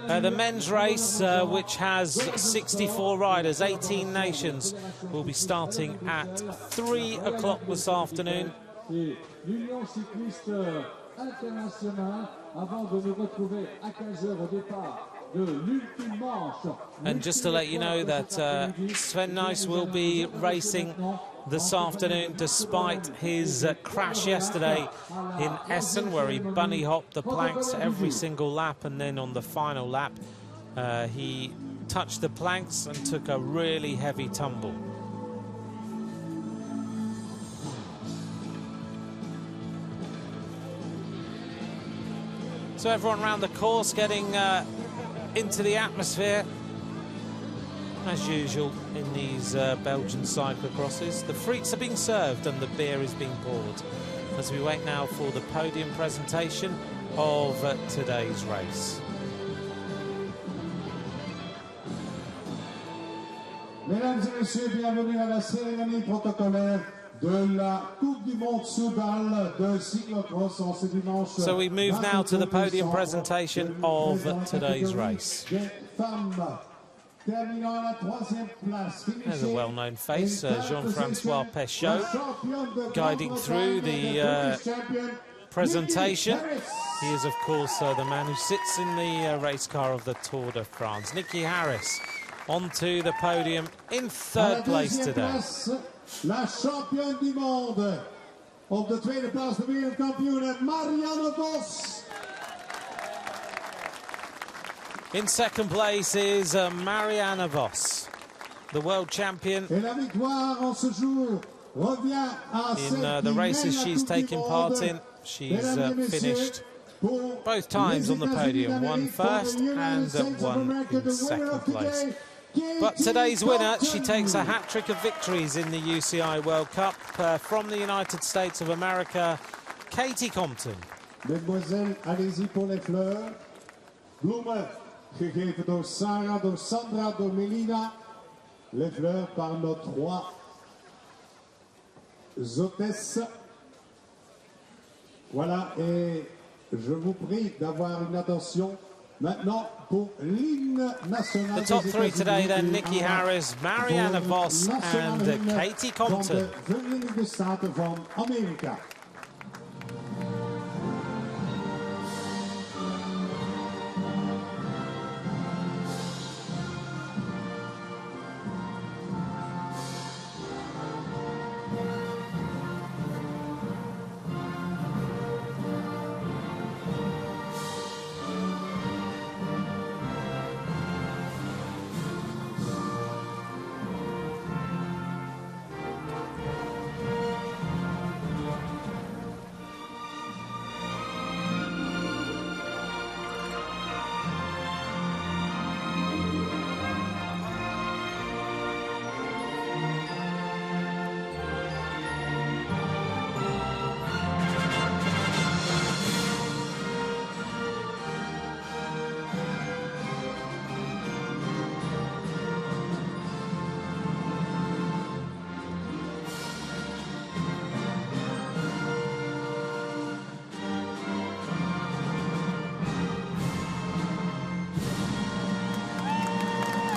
The men's race, which has 64 riders, 18 nations, will be starting at 3 o'clock this afternoon. And just to let you know that Sven Nys will be racing this afternoon despite his crash yesterday in Essen, where he bunny hopped the planks every single lap, and then on the final lap he touched the planks and took a really heavy tumble. So everyone around the course getting into the atmosphere, as usual in these Belgian cyclocrosses. The fruits are being served and the beer is being poured as we wait now for the podium presentation of today's race. Mesdames et messieurs, bienvenue à la cérémonie protocolaire de la Coupe du Monde Soudal de cyclo-cross en ce dimanche. So we move now to the podium presentation of today's race. There's a well-known face, Jean-Francois Pechot, guiding through the presentation. He is, of course, the man who sits in the race car of the Tour de France. Nicky Harris onto the podium in third place today. La championne du monde. Op de tweede plaats de wereldkampioen Marianne Vos. In second place is Marianne Vos, the world champion. Et la victoire en ce jour revient à in the races she's taken part in. She's finished both times on the podium, one first and one in second place. But today's winner, she takes a hat-trick of victories in the UCI World Cup from the United States of America, Katie Compton. Mesdemoiselles, allez-y pour les fleurs. Bloemen, gegeven door Sarah, door Sandra, door Melina. Les fleurs par nos trois hôtesses. Voilà, et je vous prie d'avoir une attention. Maintenant, pour l'hymne national. The top three today then, Nicky Harris, Marianne Vos and Katie Compton. Van de Verenigde Staten van Amerika.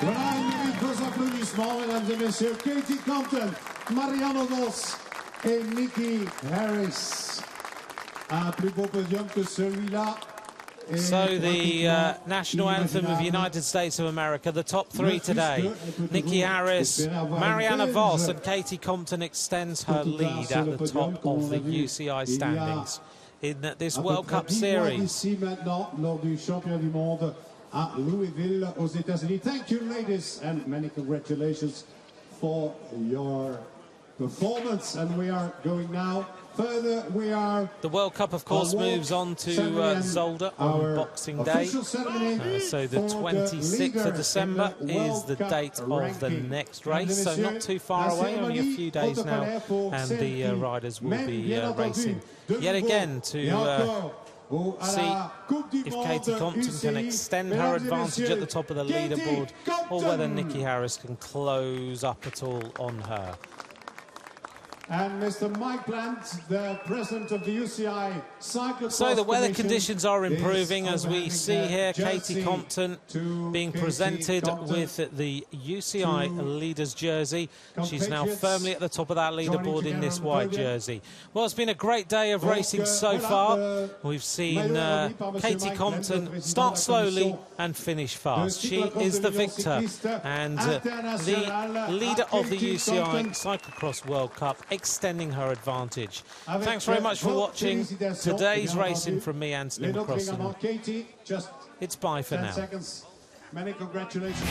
Voilà, il mérite vos applaudissements, mesdames et messieurs. Katie Compton, Marianne Vos et Nicky Harris. Un plus beau podium que celui-là. So the national anthem of the United States of America, the top three today, Nicky Harris, Marianne Vos and Katie Compton extends her lead at the top of the UCI standings in this World Cup series. Ici maintenant, lors du championnat du monde à Louisville, aux États-Unis. Thank you, ladies, and many congratulations for your performance. And we are going now further. We are the World Cup, of course, moves on to Zolder on Boxing Day. So the 26th of December is the date of the next race. So not too far away, only a few days now, and the riders will be racing yet again to see if Katie Compton can extend her advantage at the top of the leaderboard, or whether Nicky Harris can close up at all on her. And Mr. Mike Plant, the president of the UCI Cyclo-Cross. So the weather conditions are improving as we see here. Katie Compton being presented with the UCI leaders jersey. She's now firmly at the top of that leaderboard in this white jersey. Well, it's been a great day of racing so far. We've seen Katie Compton start slowly and finish fast. She is the victor and the leader of the UCI Cyclo-Cross World Cup, extending her advantage. Thanks very much for watching today's racing from me, Anthony McCrossan. It's bye for now. Many congratulations.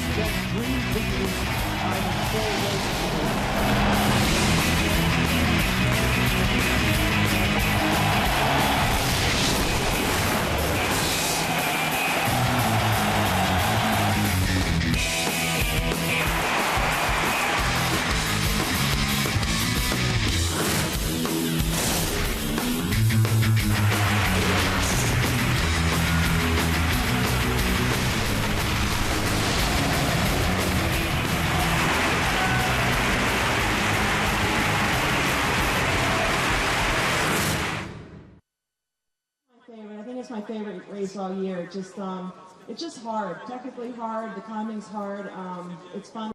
Favorite. I think it's my favorite race all year. It's just hard, technically hard. The climbing's hard. It's fun.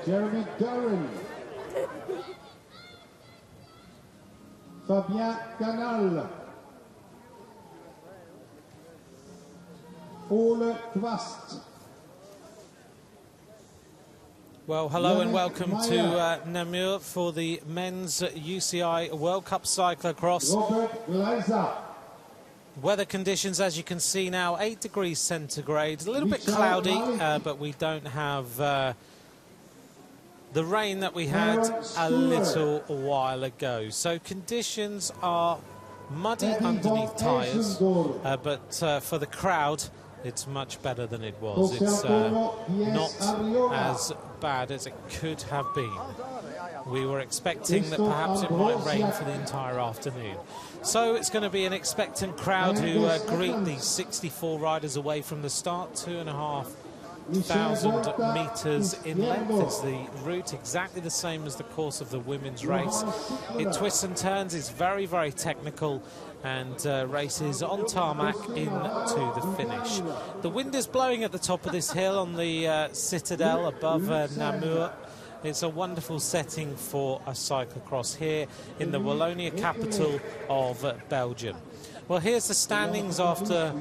Jeremy Duran. Fabien Canal. Ole Kvast. Well, hello and welcome to Namur for the men's UCI World Cup cyclocross. Robert Leiza. Weather conditions, as you can see now, 8 degrees centigrade. A little bit cloudy, but we don't have the rain that we had a little while ago. So conditions are muddy underneath tyres, but for the crowd, it's much better than it was. It's not as bad as it could have been. We were expecting that perhaps it might rain for the entire afternoon. So it's going to be an expectant crowd who greet these 64 riders away from the start. 2,500 metres in length is the route, exactly the same as the course of the women's race. It twists and turns, is very, very technical, and races on tarmac into the finish. The wind is blowing at the top of this hill on the citadel above Namur. It's a wonderful setting for a cyclocross here in the Wallonia capital of Belgium. Well, here's the standings after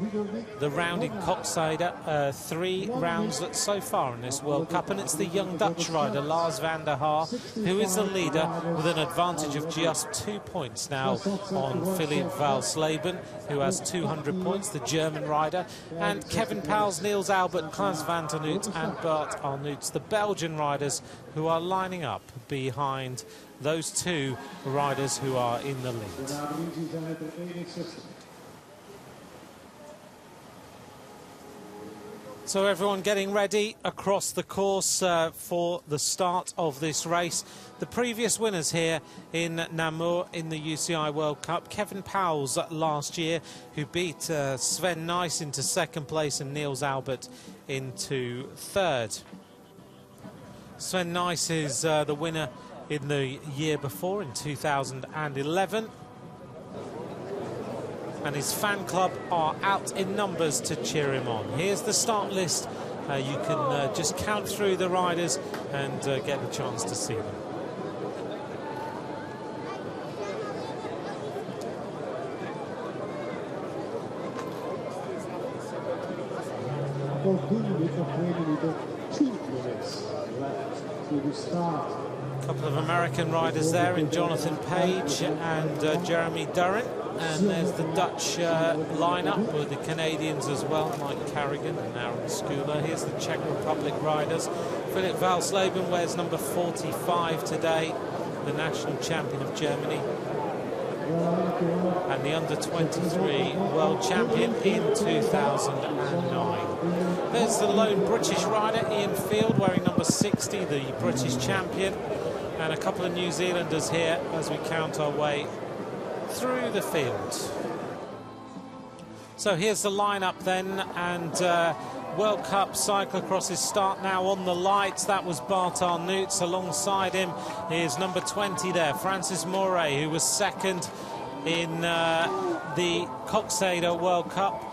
the round in Kokzijde. 3 rounds so far in this World Cup, and it's the young Dutch rider Lars Vander Haar who is the leader with an advantage of just 2 points now on Philip Valsleben, who has 200 points, the German rider, and Kevin Pauwels, Niels Albert, Klaas van der Noot and Bart Arnouts, the Belgian riders, who are lining up behind those 2 riders who are in the lead. So everyone getting ready across the course for the start of this race. The previous winners here in Namur in the UCI World Cup, Kevin Pauwels last year, who beat Sven Nys into 2nd place and Niels Albert into 3rd. Sven Nys is the winner in the year before, in 2011. And his fan club are out in numbers to cheer him on. Here's the start list. You can just count through the riders and get a chance to see them. A couple of American riders there in Jonathan Page and Jeremy Duran. And there's the Dutch lineup with the Canadians as well, Mike Carrigan and Aaron Skula. Here's the Czech Republic riders. Philip Valsleben wears number 45 today, the national champion of Germany. And the under-23 world champion in 2009. There's the lone British rider, Ian Field, wearing number 60, the British champion. And a couple of New Zealanders here as we count our way through the field. So here's the lineup then, and World Cup cyclocrosses start now on the lights. That was Bart Arnouts. Alongside him is number 20 there, Francis Moret, who was 2nd in the Kokzijde World Cup.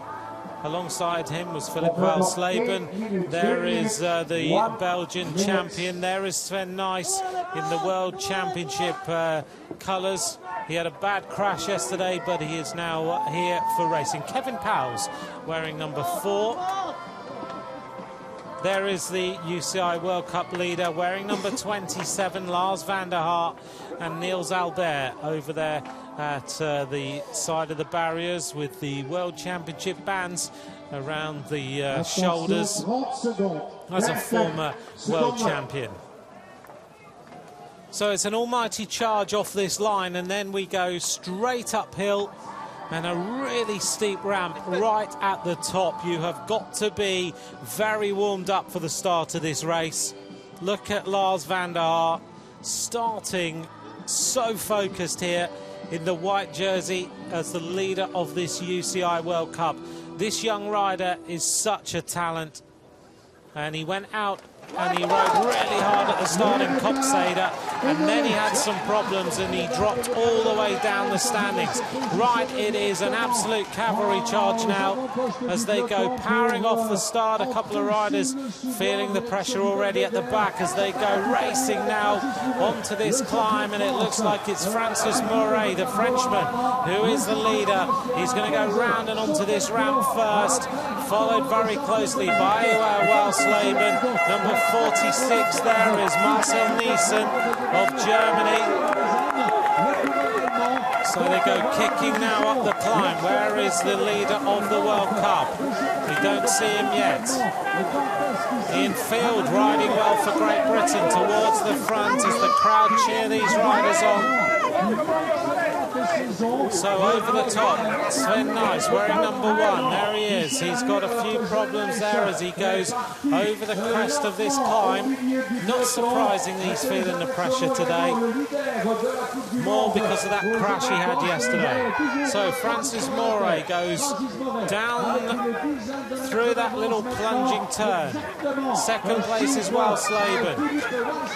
Alongside him was Philip Valsleben. There is the Belgian champion. There is Sven Nys in the World Championship colours. He had a bad crash yesterday, but he is now here for racing. Kevin Pauwels wearing number 4. There is the UCI World Cup leader wearing number 27, Lars Vander Haar, and Niels Albert over there at the side of the barriers with the World Championship bands around the shoulders as a former world champion. So it's an almighty charge off this line, and then we go straight uphill and a really steep ramp right at the top. You have got to be very warmed up for the start of this race. Look at Lars Vander Haar starting so focused here in the white jersey as the leader of this UCI World Cup. This young rider is such a talent, and he went out and he rode really hard at the start in Kokzijde, and then he had some problems and he dropped all the way down the standings. Right, it is an absolute cavalry charge now as they go powering off the start. A couple of riders feeling the pressure already at the back as they go racing now onto this climb, and it looks like it's Francis Mouret, the Frenchman, who is the leader. He's going to go round and onto this ramp first, followed very closely by Walsleben. Number 46 there is Marcel Niesen of Germany. So they go kicking now up the climb. Where is the leader of the World Cup? We don't see him yet. Ian Field riding well for Great Britain towards the front as the crowd cheer these riders on. So over the top, Sven Nys wearing number 1. There he is. He's got a few problems there as he goes over the crest of this climb. Not surprising he's feeling the pressure today. More because of that crash he had yesterday. So Francis Mouret goes down through that little plunging turn. Second place is Walsleben.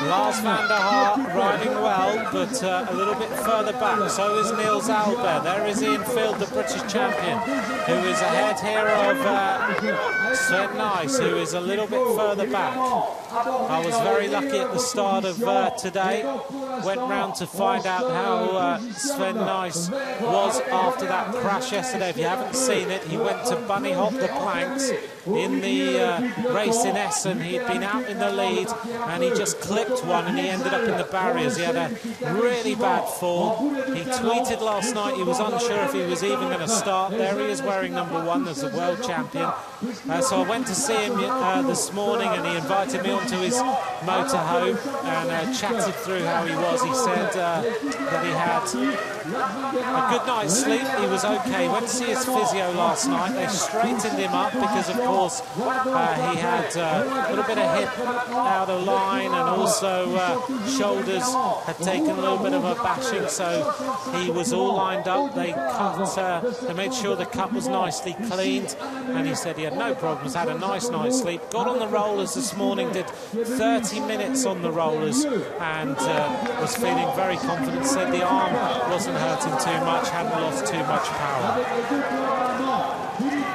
Lars Vander Haar riding well, but a little bit further back. So is Niels Albert. There is Ian Field, the British champion, who is ahead here of Sven Nys, who is a little bit further back. I was very lucky at the start of today. Went round to find out how Sven Nys was after that crash yesterday. If you haven't seen it, he went to bunny hop the planks in the race in Essen. He'd been out in the lead and he just clipped one and he ended up in the barriers. He had a really bad fall. He tweeted last night he was unsure if he was even going to start. There he is wearing number 1 as the world champion. So I went to see him this morning and he invited me onto his motorhome and chatted through how he was. He said that he had a good night's sleep. He was okay. Went to see his physio last night. They straightened him up because, of course, he had a little bit of hip out of line and also shoulders had taken a little bit of a bashing, so he was all lined up. They they made sure the cut was nicely cleaned, and he said he had no problems, had a nice night's sleep. Got on the rollers this morning, did 30 minutes on the rollers, and was feeling very confident. Said the arm wasn't hurting too much, hadn't lost too much power.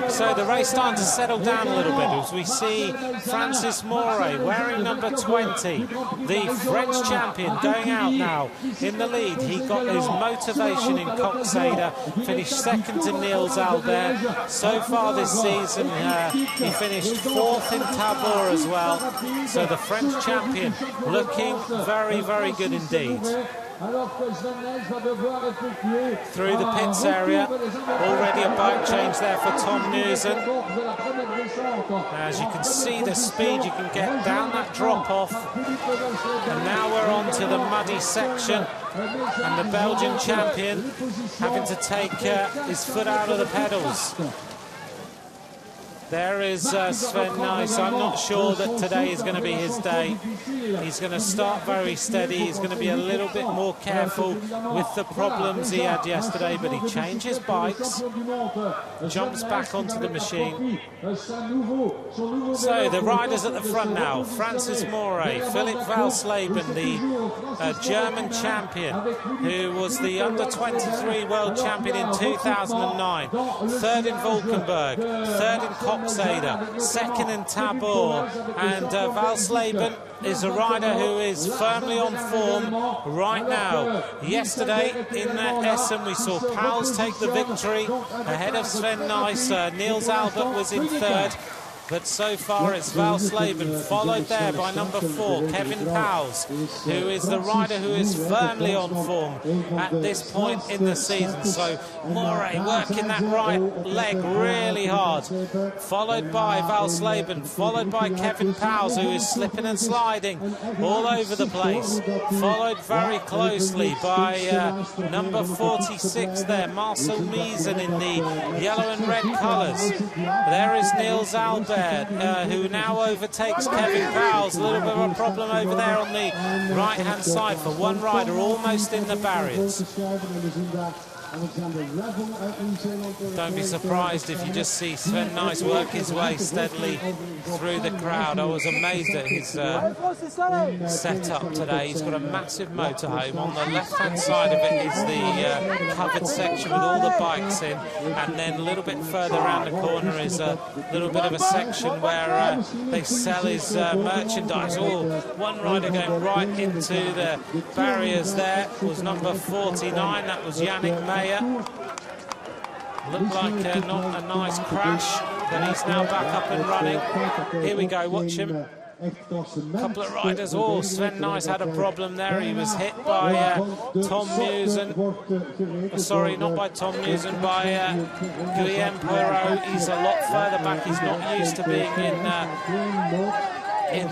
So the race starting to settle down a little bit as we see Francis Mouret wearing number 20, the French champion, going out now in the lead. He got his motivation in Coxada, finished second to Niels Albert. So far this season he finished 4th in Tabor as well. So the French champion looking very, very good indeed. Through the pits area, already a bike change there for Tom Newson. As you can see the speed you can get down that drop off, and now we're on to the muddy section, and the Belgian champion having to take his foot out of the pedals. There is Sven Nys. I'm not sure that today is going to be his day. He's going to start very steady. He's going to be a little bit more careful with the problems he had yesterday, but he changes bikes, jumps back onto the machine. So the riders at the front now. Francis Mouret, Philipp Walsleben, the German champion, who was the under-23 world champion in 2009. 3rd in Valkenburg, 3rd in Coxada, 2nd in Tabor, and Walsleben is a rider who is firmly on form right now. Yesterday in Essen we saw Pauls take the victory ahead of Sven Nys. Niels Albert was in 3rd. But so far it's Walsleben, followed there by number 4, Kevin Pauls, who is the rider who is firmly on form at this point in the season. So Mouret working that right leg really hard, followed by Walsleben, followed by Kevin Pauls, who is slipping and sliding all over the place, followed very closely by number 46 there, Marcel Niesen in the yellow and red colours. There is Niels Albert, who now overtakes Kevin Pauls. A little bit of a problem over there on the right-hand side for one rider, almost in the barriers. Don't be surprised if you just see Sven Nys work his way steadily through the crowd. I was amazed at his setup today. He's got a massive motorhome. On the left-hand side of it is the covered section with all the bikes in, and then a little bit further around the corner is a little bit of a section where they sell his merchandise. Oh, one rider going right into the barriers there was number 49. That was Yannick Meyer. Looked like not a nice crash, but he's now back up and running. Here we go, watch him. Couple of riders. Oh, Sven Nys had a problem there. He was hit by Tom Musen. Sorry, not by Tom Musen, by Guillaume Poirot. He's a lot further back. He's not used to being in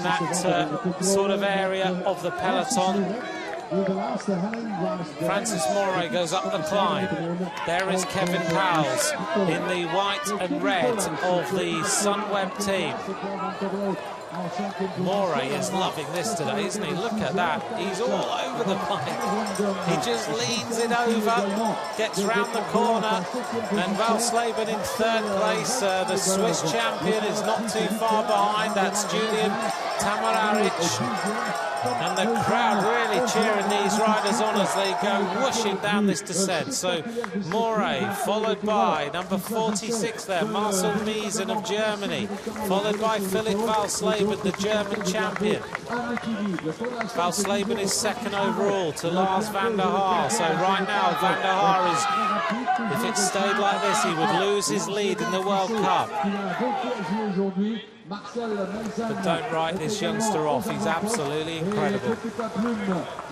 that sort of area of the peloton. Francis Moray goes up the climb. There is Kevin Powles in the white and red of the Sunweb team. Moray is loving this today, isn't he? Look at that. He's all over the bike. He just leans it over, gets round the corner, and Valsleben in third place. The Swiss champion is not too far behind. That's Julian Tamararic. And the crowd really cheering these riders on as they go whooshing down this descent. So Moray, followed by number 46 there, Marcel Miesen of Germany, followed by Philipp Valsleben, the German champion. Valsleben is second overall to Lars Vander Haar. So right now Vander Haar is, if it stayed like this, he would lose his lead in the World Cup. But don't write this youngster off, he's absolutely incredible.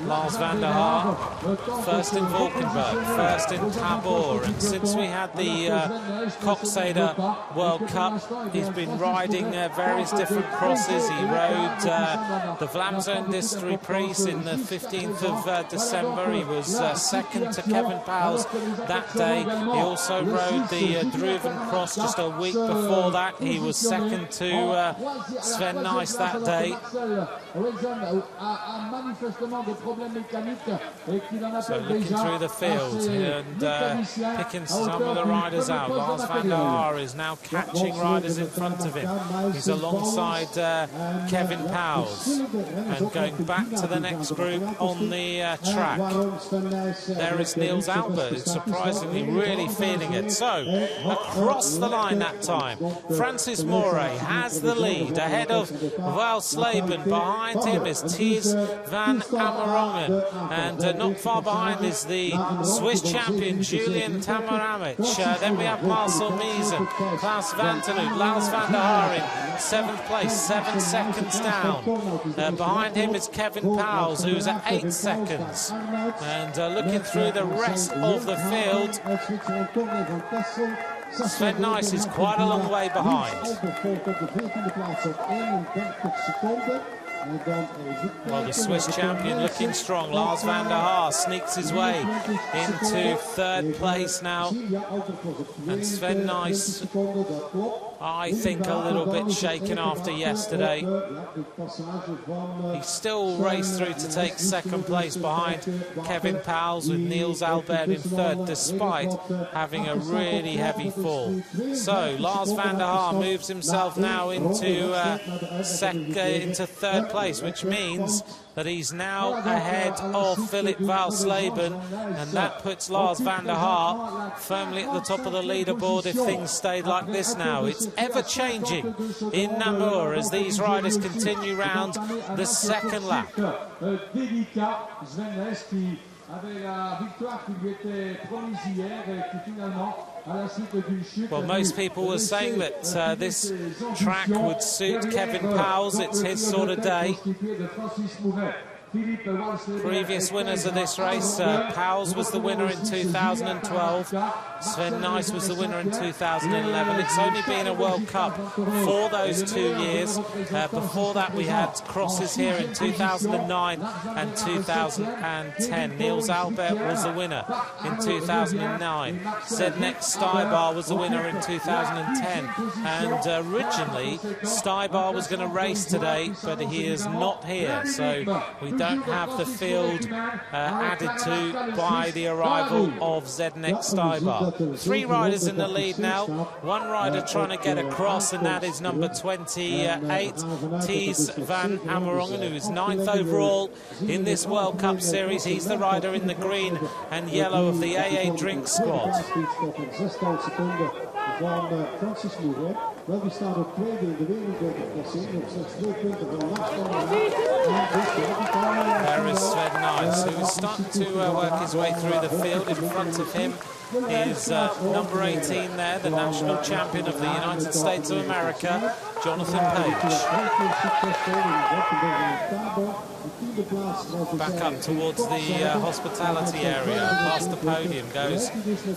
Lars Vander Haar, first in Valkenburg, first in Tabor, and since we had the Coxeder World Cup, he's been riding various different crosses. He rode the Vlaamse Industrie Prijs in the 15th of December. He was second to Kevin Powles that day. He also rode the Druven Cross just a week before that. He was second to Sven Nys that day. So looking through the field and picking some of the riders out. Lars Vander Haar is now catching riders in front of him. He's alongside Kevin Powles and going back to the next group on the track. There is Niels Albert, who's surprisingly really feeling it. So across the line that time, Francis Moray has the lead ahead of Valsleben. Behind him is Thies van Amerongen, and not far behind is the Swiss champion Julian Tamaramic. Then we have Marcel Miesen, Klaus Vanterloop, Lars Vander Haar in 7th place, 7 seconds down. Behind him is Kevin Powles, who's at 8 seconds. And looking through the rest of the field, Sven Nys is quite a long way behind. Well, the Swiss champion looking strong. Lars Vander Haar sneaks his way into 3rd place now. And Sven Nys, I think, a little bit shaken after yesterday. He still raced through to take 2nd place behind Kevin Powles, with Niels Albert in 3rd, despite having a really heavy fall. So Lars Vander Haar moves himself now into 3rd place, which means that he's now ahead of Philipp Valsleben, and that puts Lars Vander Haar firmly at the top of the leaderboard if things stayed like this now. It's ever-changing in Namur as these riders continue round the 2nd lap. Well, most people were saying that this track would suit Kevin Powles. It's his sort of day. Previous winners of this race, Powles was the winner in 2012, Sven Nys was the winner in 2011. It's only been a World Cup for those 2 years. Before that we had crosses here in 2009 and 2010. Niels Albert was the winner in 2009. Zdeněk Stybar was the winner in 2010. And originally Stybar was going to race today, but he is not here, so we don't don't have the field added to by the arrival of Zdeněk Stybar. 3 riders in the lead now. 1 rider trying to get across, and that is number 28, Thies van Amerongen, who is 9th overall in this World Cup series. He's the rider in the green and yellow of the AA Drink squad. Wel, die staat op tweede in de wereldbekerklassering op slechts 2 punten van Max van der Haar. There is Sven Nys, who is starting to work his way through the field. In front of him is number 18 there, the national champion of the United States of America, Jonathan Page. Back up towards the hospitality area, past the podium goes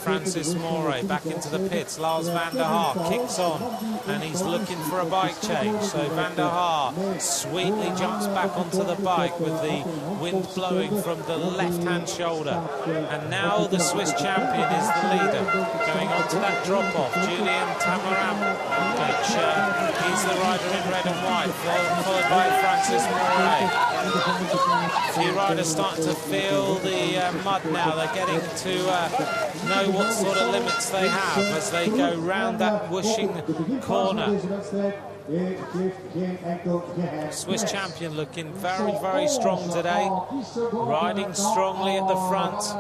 Francis Moray, back into the pits. Lars Vander Haar kicks on, and he's looking for a bike change. So Vander Haar sweetly jumps back onto the bike with the wind blowing from the left-hand shoulder. And now the Swiss champion is the leader, going on to that drop-off. Julian Tamaram, he's the rider in red and white, followed by Francis Moray. A few riders starting to feel the mud now. They're getting to know what sort of limits they have as they go round that whooshing corner. Swiss champion looking very, very strong today, riding strongly at the front.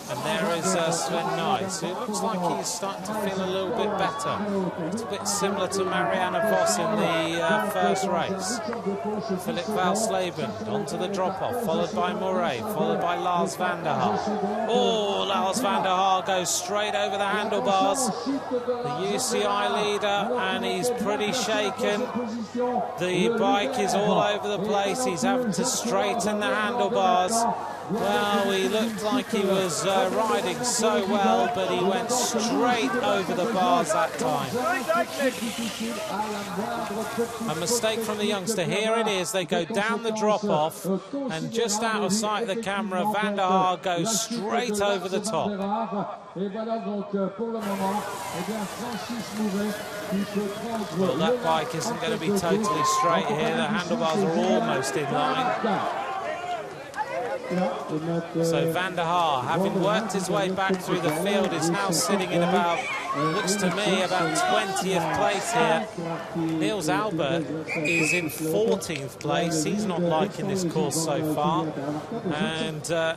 And there is Sven Nys, who looks like he's starting to feel a little bit better. A little bit similar to Marianne Vos in the first race. Philip Valsleben onto the drop-off, followed by Moray, followed by Lars Vander Haar. Oh, Lars Vander Haar goes straight over the handlebars. The UCI leader, and he's pretty shaken. The bike is all over the place. He's having to straighten the handlebars. Well, he looked like he was riding so well, but he went straight over the bars that time. A mistake from the youngster. Here it is. They go down the drop-off, and just out of sight of the camera, Vander Haar goes straight over the top. Well, that bike isn't going to be totally straight here. The handlebars are almost in line. So Vander Haar, having worked his way back through the field, is now sitting in about, looks to me, about 20th place here. Niels Albert is in 14th place. He's not liking this course so far. And Tara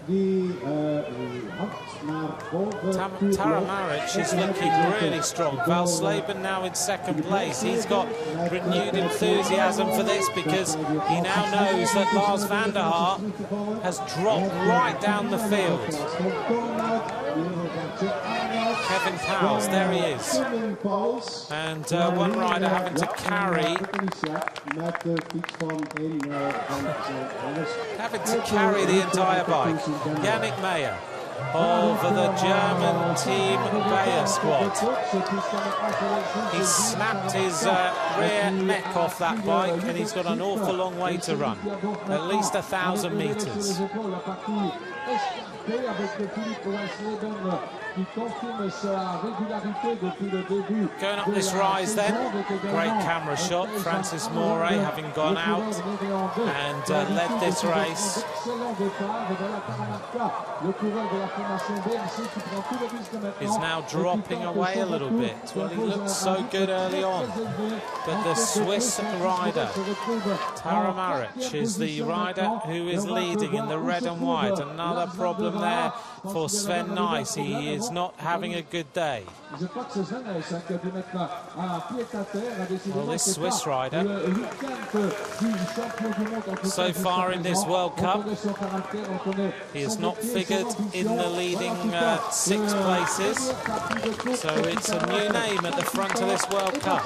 Maric is looking really strong. Valsleben now in 2nd place. He's got renewed enthusiasm for this because he now knows that Lars Vander Haar has dropped right down the field. Kevin Powles, there he is. And one rider having to carry the entire bike. Yannick Meyer of the German Team Bayer squad. He snapped his rear neck off that bike, and he's got an awful long way to run, at least 1,000 meters. Going up this rise then, great camera shot. Francis Moray having gone out and led this race. Is now dropping away a little bit. Well, he looked so good early on, but the Swiss rider, Tara Maric, is the rider who is leading in the red and white. Another problem there for Sven Nys. He is not having a good day. Well, this Swiss rider, so far in this World Cup, he has not figured in the leading 6 places. So it's a new name at the front of this World Cup.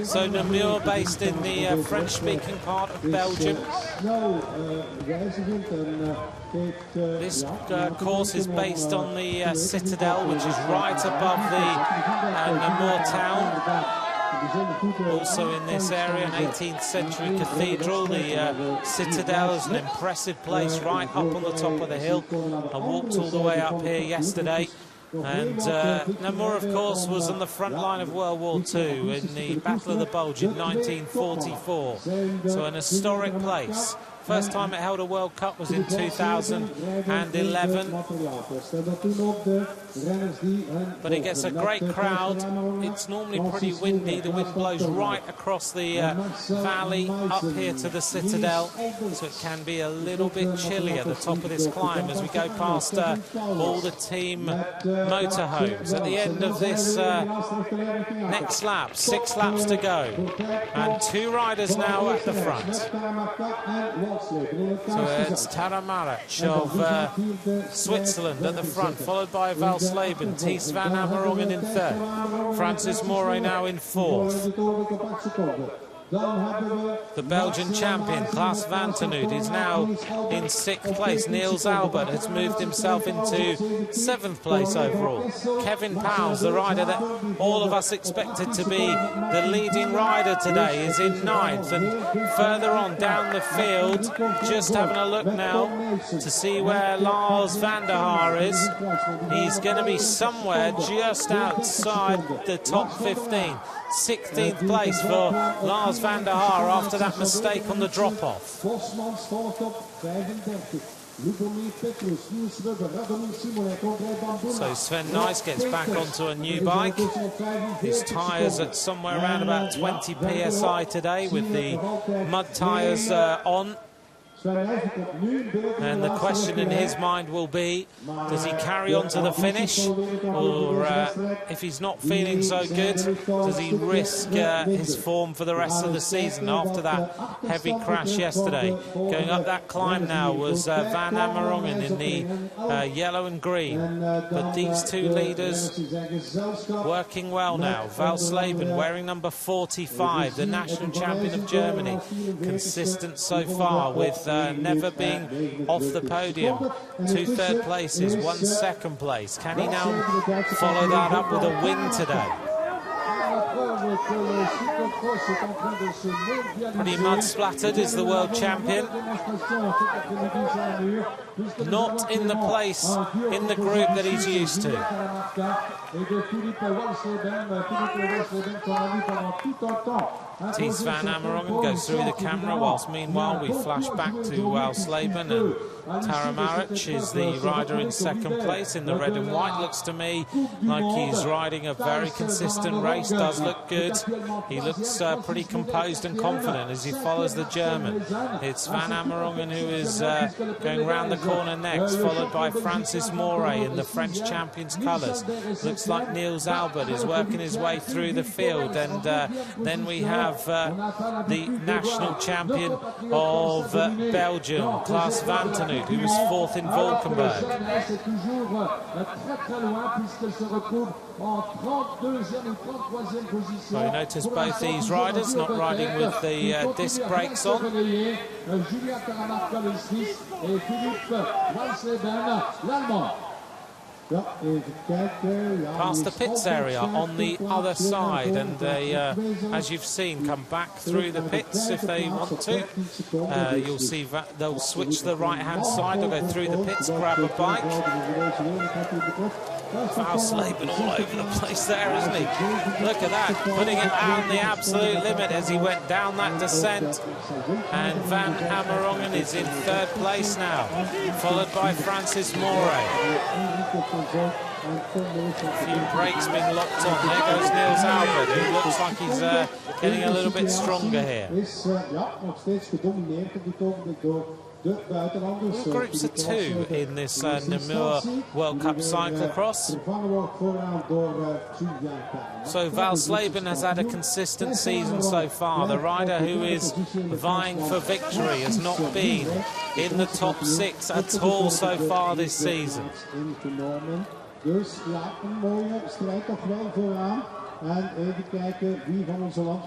So Namur, based in the French-speaking part of Belgium. This course is based on the Citadel, which is right above the Namur town. Also in this area, an 18th century cathedral. The Citadel is an impressive place right up on the top of the hill. I walked all the way up here yesterday. And Namur, of course, was on the front line of World War II in the Battle of the Bulge in 1944. So an historic place. First time it held a World Cup was in 2011. But it gets a great crowd. It's normally pretty windy. The wind blows right across the valley up here to the Citadel. So it can be a little bit chilly at the top of this climb as we go past all the team motorhomes. At the end of this next lap, 6 laps to go. And 2 riders now at the front. So it's Tara Marach of Switzerland at the front, followed by Valsleben, Thies van Amerongen in 3rd, Francis Moray now in 4th. The Belgian champion, Klaas Vanternoot, is now in 6th place. Niels Albert has moved himself into 7th place overall. Kevin Powles, the rider that all of us expected to be the leading rider today, is in 9th. And further on down the field, just having a look now to see where Lars Vander Haar is. He's going to be somewhere just outside the top 15. 16th place for Lars Vander Haar after that mistake on the drop-off. So Sven Nys gets back onto a new bike. His tyres at somewhere around about 20 psi today with the mud tyres on. And the question in his mind will be, does he carry on to the finish? Or if he's not feeling so good, does he risk his form for the rest of the season after that heavy crash yesterday? Going up that climb now was Van Amerongen in the yellow and green. But these 2 leaders working well now. Valsleben wearing number 45, the national champion of Germany. Consistent so far with never being off the podium. 2 third places, 1 second place. Can he now follow that up with a win today? Pretty mud splattered is the world champion. Not in the place in the group that he's used to. Thies van Amerongen goes through the camera, whilst meanwhile we flash back to Valsleben, and Tara Marach is the rider in 2nd place in the red and white. Looks to me like he's riding a very consistent race, does look good. He looks pretty composed and confident as he follows the German. It's Van Amerongen who is going round the corner next, followed by Francis Moray in the French champion's colours. Looks like Niels Albert is working his way through the field, and then we have the national champion of Belgium, Klaas Vanternoot, who was 4th in Valkenburg. So you notice both these riders not riding with the disc brakes on. Past the pits area on the other side, and they, as you've seen, come back through the pits if they want to. You'll see they'll switch to the right-hand side, they'll go through the pits, grab a bike. Valsleben all over the place there, isn't he? Look at that, putting it on the absolute limit as he went down that descent. And Van Amerongen is in 3rd place now, followed by Francis Moray. A few brakes being locked on. There goes Niels Albert, who looks like he's getting a little bit stronger here. All groups of 2 in this Namur World Cup cyclocross. So Valsleben has had a consistent season so far. The rider who is vying for victory has not been in the top 6 at all so far this season. The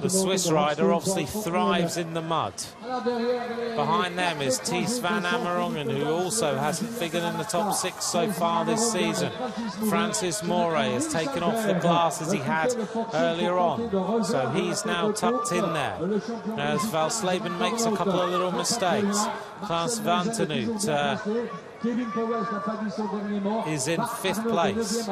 Swiss rider obviously thrives in the mud. Behind them is Thies van Amerongen, who also hasn't figured in the top 6 so far this season. Francis Moray has taken off the glass as he had earlier on, so he's now tucked in there as Valsleben makes a couple of little mistakes. Klaas Vanternoot is in 5th place.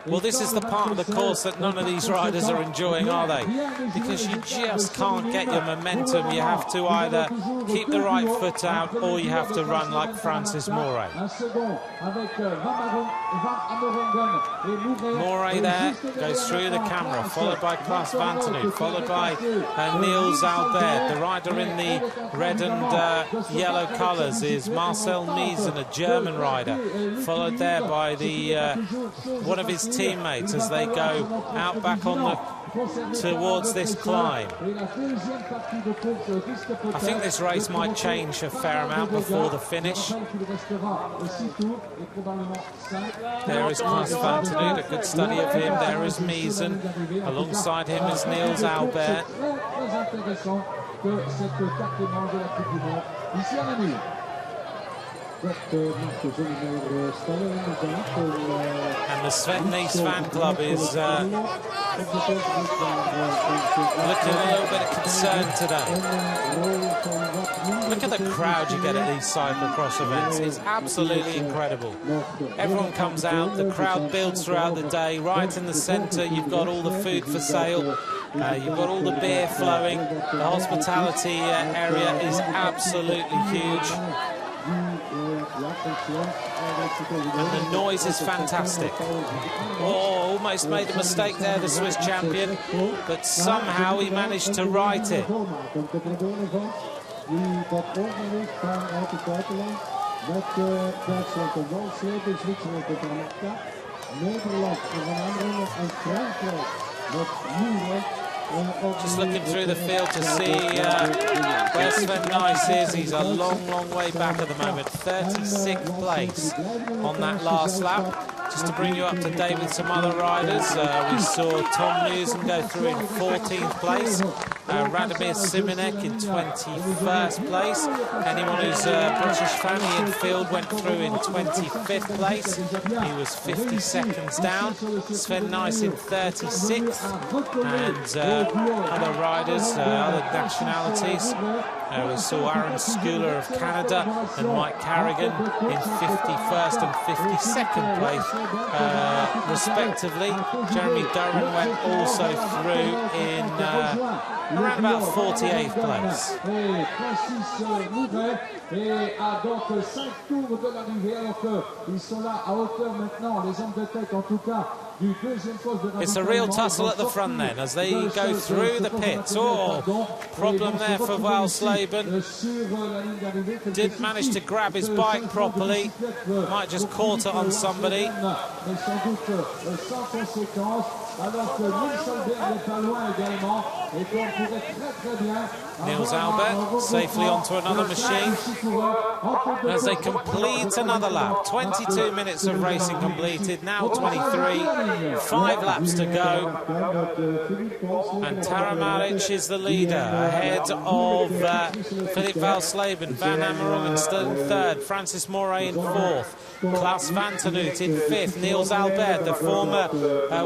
Well, this is the part of the course that none of these riders are enjoying, are they? Because you just can't get your momentum. You have to either keep the right foot out or you have to run like Francis Moret. Moret there goes through the camera, followed by Klaas Vantenhout, followed by Niels Albert. The rider in the red and yellow colours is Marcel Miesen, a German rider, followed there by the one of his teammates as they go out back on the towards this climb. I think this race might change a fair amount before the finish. There is Klaas Vantenhout, a good study of him. There is Miesen. Alongside him is Niels Albert. And the Sven Nys fan club is looking a little bit concerned today. Look at the crowd you get at these cyclocross events. It's absolutely incredible. Everyone comes out, the crowd builds throughout the day. Right in the centre, you've got all the food for sale. You've got all the beer flowing. The hospitality area is absolutely huge. And the noise is fantastic. Oh, almost made a mistake there, the Swiss champion, but somehow he managed to right it. Just looking through the field to see where Sven Nys is. He's a long, long way back at the moment. 36th place on that last lap. Just to bring you up to date with some other riders, we saw Tom Musen go through in 14th place. Radomir Simonek in 21st place. Anyone who's a British fan, Ian Field went through in 25th place. He was 50 seconds down. Sven Nys in 36th. And other riders, other nationalities. We saw Aaron Schouler of Canada and Mike Carrigan in 51st and 52nd place, respectively. Jeremy Durran went also through in around about 48th place. It's a real tussle at the front then as they go through the pits. Oh, problem there for Walsleben. Didn't manage to grab his bike properly. Might just caught it on somebody. Niels Albert safely onto another machine as they complete another lap. 22 minutes of racing completed, now 23, 5 laps to go, and Tara Maric is the leader ahead of Philip Walsleben. Van Amerongen still in 3rd, Francis Moret in 4th, Klaas Vantenhout in 5th, Niels Albert, the former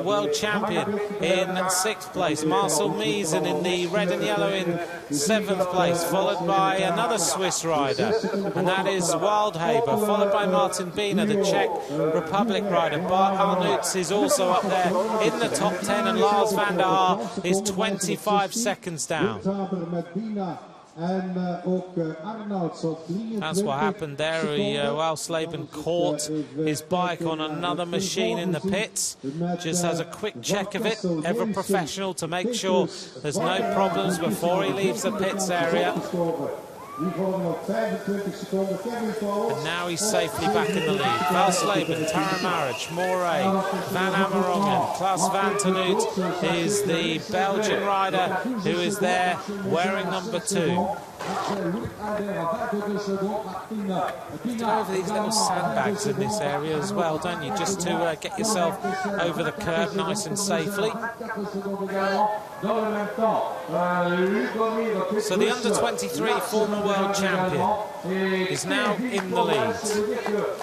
world champion, in 6th place, Marcel Miesen in the red and yellow in 7th place, followed by another Swiss rider, and that is Waldhaber, followed by Martin Biener, the Czech Republic rider. Bart Arnouts is also up there in the top 10, and Lars Vander Haar is 25 seconds down. That's what happened there. Walsleben caught his bike on another machine in the pits. Just has a quick check of it, ever professional, to make sure there's no problems before he leaves the pits area. And now he's safely back in the lead. Walsleben, Tara Maric, Moret, Van Amerongen, Klaas Vantenhout is the Belgian rider who is there wearing number 2. You over these little sandbags in this area as well, don't you? Just to get yourself over the curb nice and safely. So the under-23 former world champion is now in the lead.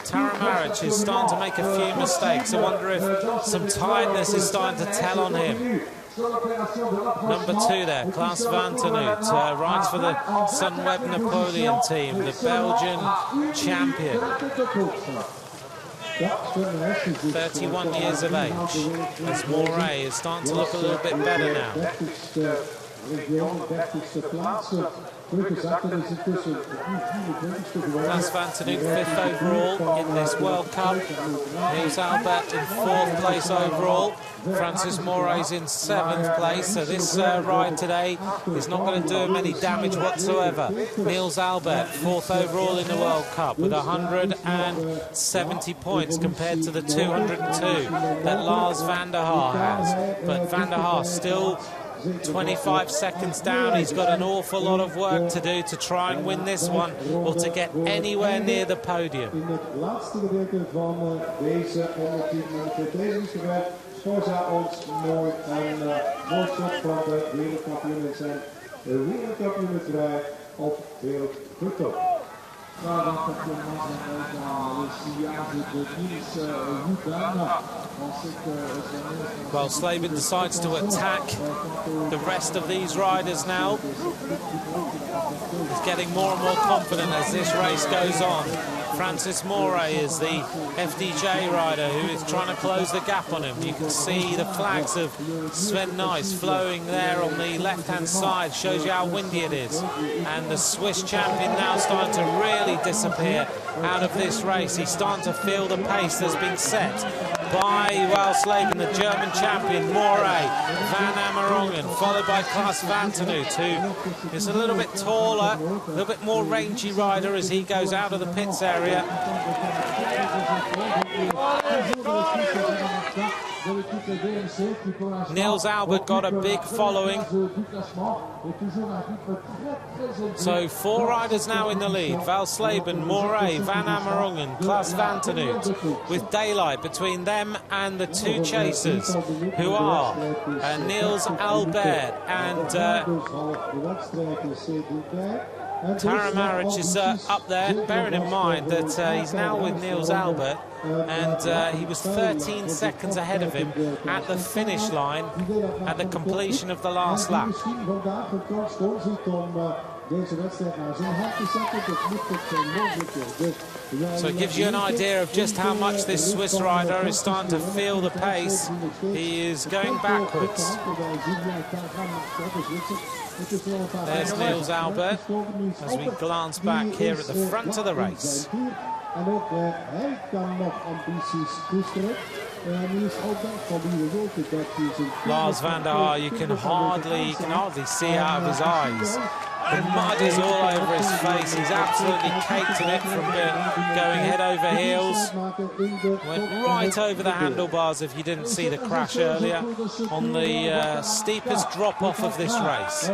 Tara Maric is starting to make a few mistakes. I wonder if some tiredness is starting to tell on him. Number 2 there, Klaas Vander Haar, rides for the Sunweb Napoleon team, the Belgian champion. 31 years of age, as Moray is starting to look a little bit better now. Klaas Vander Haar 5th overall in this World Cup. Niels Albert in 4th place overall. Francis Moray's in 7th place. So this ride today is not going to do him any damage whatsoever. Niels Albert 4th overall in the World Cup with 170 points compared to the 202 that Lars Vander Haar has. But Vander Haar still 25 seconds down. He's got an awful lot of work to do to try and win this one or to get anywhere near the podium. Well, Slaven decides to attack the rest of these riders now. He's getting more and more confident as this race goes on. Francis Moray is the FDJ rider who is trying to close the gap on him. You can see the flags of Sven Nys flowing there on the left-hand side. Shows you how windy it is. And the Swiss champion now starting to really disappear out of this race. He's starting to feel the pace that's been set by Walsleben, the German champion, Moray, Van Amerongen, followed by Klaas Vander Haar, who is a little bit taller, a little bit more rangy rider as he goes out of the pits area. Niels Albert got a big following. So 4 riders now in the lead. Walsleben, Moray, Van Amerongen, Klaas Vander Haar, with daylight between them and the 2 chasers, who are Niels Albert and Tara Maric is up there, bearing in mind that he's now with Niels Albert, and he was 13 seconds ahead of him at the finish line at the completion of the last lap. So it gives you an idea of just how much this Swiss rider is starting to feel the pace. He is going backwards. There's Niels Albert as we glance back here at the front of the race. Lars Vander Haar, you can hardly see out of his eyes. The mud is all over his face. He's absolutely caked in it from going head over heels. Went right over the handlebars, if you didn't see the crash earlier, on the steepest drop-off of this race.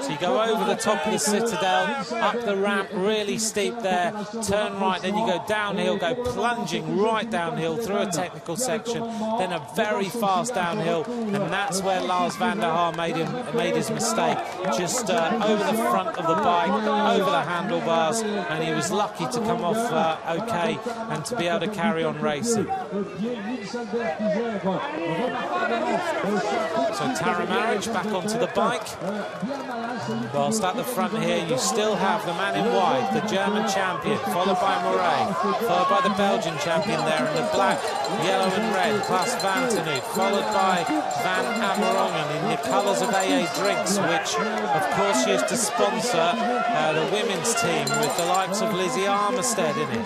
So you go over the top of the Citadel, up the ramp, really steep there, turn right, then you go downhill, go plunging right downhill through a technical section, then a very fast downhill, and that's where Lars Vander Haar made his mistake, just over the front of the bike, over the handlebars, and he was lucky to come off okay and to be able to carry on racing. So Tara Maric back onto the bike. Whilst at the front here you still have the man in white, the German champion, followed by Moray, followed by the Belgian champion there in the black, yellow and red, Klaas Vander Haar, followed by Van Amerongen in the colours of AA Drinks, which of course used to sponsor the women's team with the likes of Lizzie Armistead in it.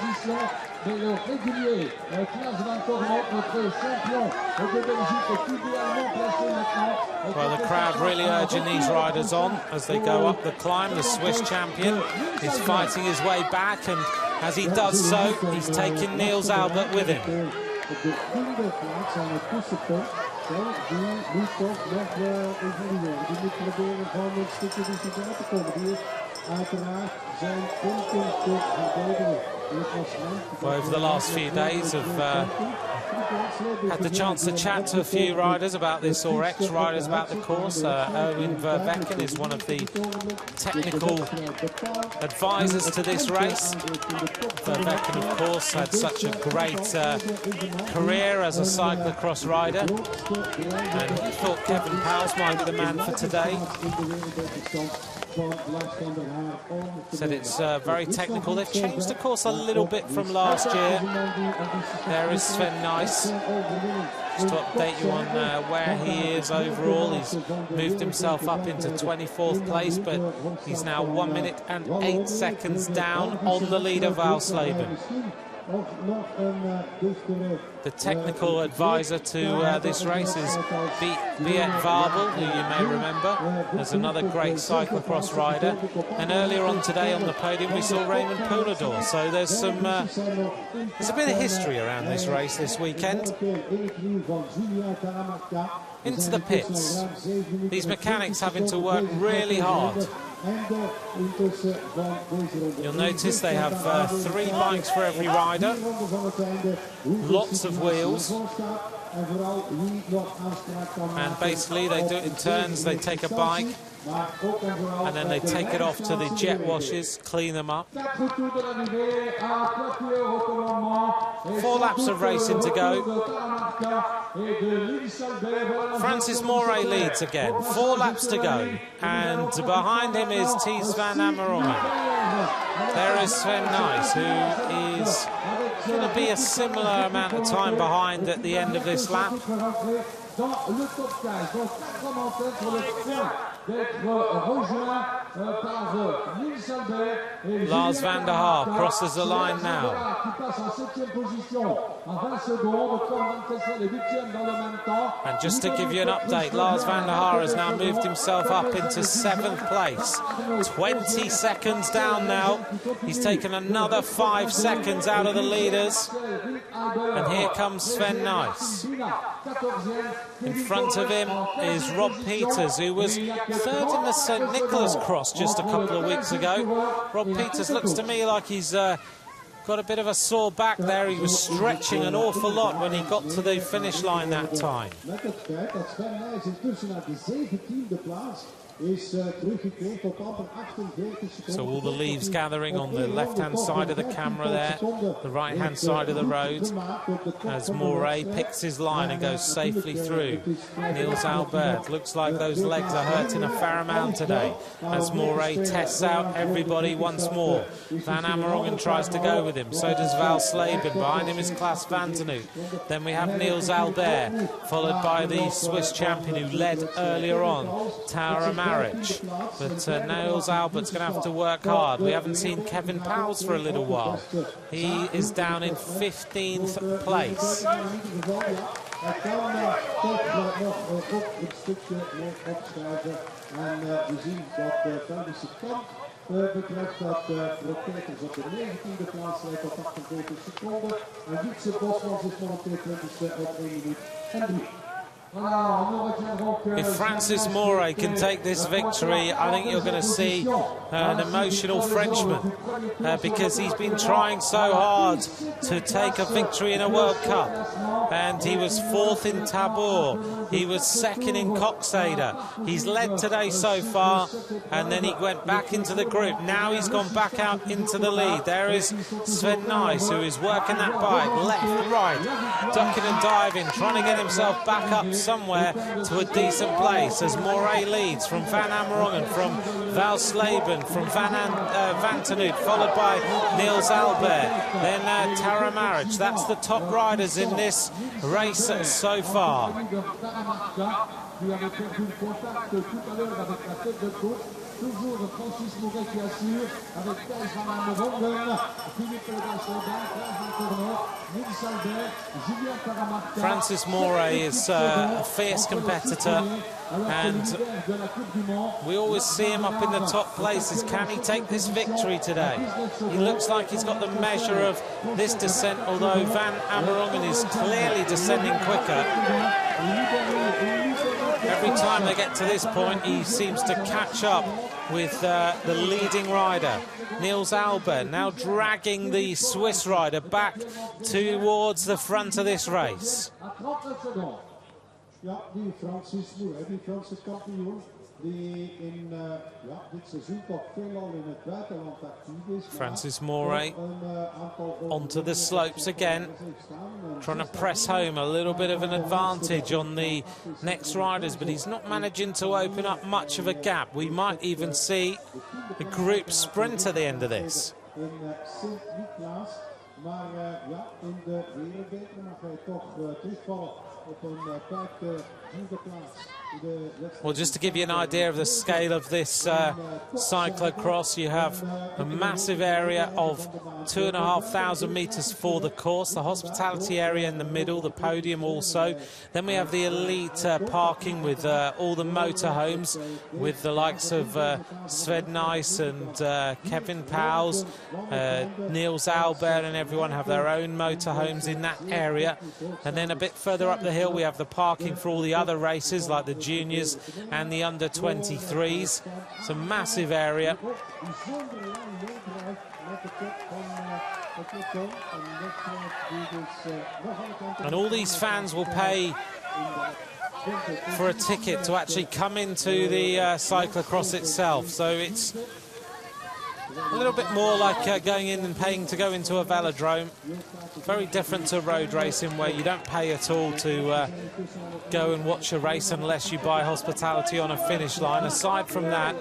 Well, the crowd really urging these riders on as they go up the climb. The Swiss champion is fighting his way back, and as he does so, he's taking Niels Albert with him. Uiteraard zijn punten te verbeteren. over the last few days have had the chance to chat to a few riders about this, or ex-riders about the course. Erwin Verbecken is one of the technical advisors to this race. Verbecken, of course, had such a great career as a cyclocross rider, and he thought Kevin Powles might be the man for today. Said it's very technical. They've changed the course a little bit from last year. There is Sven Nys. Just to update you on where he is overall. He's moved himself up into 24th place, but he's now 1 minute and 8 seconds down on the leader, Valsleben. The technical advisor to this race is Beat Wabel, who you may remember as another great cyclocross rider. And earlier on today on the podium we saw Raymond Poulidor. So there's a bit of history around this race this weekend. Into the pits. These mechanics having to work really hard. You'll notice they have 3 bikes for every rider, lots of wheels, and basically they do it in turns. They take a bike and then they take it off to the jet washers, clean them up. 4 laps of racing to go. Francis Moray leads again, 4 laps to go, and behind him is Thies van Amerongen. There is Sven Nys, who is going to be a similar amount of time behind at the end of this lap. Lars Vander Haar crosses the line now. And just to give you an update, Lars Vander Haar has now moved himself up into 7th place. 20 seconds down now. He's taken another 5 seconds out of the leaders. And here comes Sven Nys. In front of him is Rob Peters, who was 3rd in the St Nicholas Cross just a couple of weeks ago. Rob Peters looks to me like he's got a bit of a sore back there. He was stretching an awful lot when he got to the finish line that time. So all the leaves gathering on the left-hand side of the camera there, the right-hand side of the road, as Moray picks his line and goes safely through. Niels Albert, looks like those legs are hurting a fair amount today, as Moray tests out everybody once more. Van Amerongen tries to go with him, so does Valsleben. Behind him is Klaas Vantenhout. Then we have Niels Albert, followed by the Swiss champion who led earlier on, Tara Marich. But Niels Albert's going to have to work hard. We haven't seen Kevin Powles for a little while. He is down in 15th place. Betreft dat Rob Peters op de 19e plaats lijkt op 48 seconden. En Wietse Bosmans is momenteel 20e op 1 minuut en 3. If Francis Moray can take this victory, I think you're going to see an emotional Frenchman because he's been trying so hard to take a victory in a World Cup. And he was 4th in Tabor, he was 2nd in Coxader. He's led today so far, and then he went back into the group. Now he's gone back out into the lead. There is Sven Nys, who is working that bike left, right, ducking and diving, trying to get himself back up somewhere to a decent place as Moray leads from Van Amerongen, from Valsleben, from Vantenhout, followed by Niels Albert, then Tara Marich. That's the top riders in this race so far. Toujours Francis Moray qui assure avec Thies van Amerongen, Philippe Leganslodan, Francis Moray is a fierce competitor, and we always see him up in the top places. Can he take this victory today? He looks like he's got the measure of this descent, although Van Amerongen is clearly descending quicker. every time they get to this point, he seems to catch up with the leading rider. Niels Albert now dragging the Swiss rider back towards the front of this race. Ja, die Francis Moer, die Franse kampioen, die in dit seizoen toch veelal in het buitenland actief is. Francis Moray onto the slopes again, trying to press home a little bit of an advantage on the next riders, but he's not managing to open up much of a gap. We might even see a group sprint at the end of this. Maar ja, in de wereldbeker mag hij toch terugvallen op een vijfde plaats. Well, just to give you an idea of the scale of this cyclocross, you have a massive area of 2,500 meters for the course, the hospitality area in the middle, the podium also. Then we have the elite parking with all the motorhomes, with the likes of Sven Nys and Kevin Powles, Niels Albert, and everyone have their own motorhomes in that area. And then a bit further up the hill, we have the parking for all the other races, like the juniors and the under-23s. It's a massive area. And all these fans will pay for a ticket to actually come into the cyclocross itself. So it's a little bit more like going in and paying to go into a velodrome. Very different to road racing, where you don't pay at all to go and watch a race unless you buy hospitality on a finish line. Aside from that,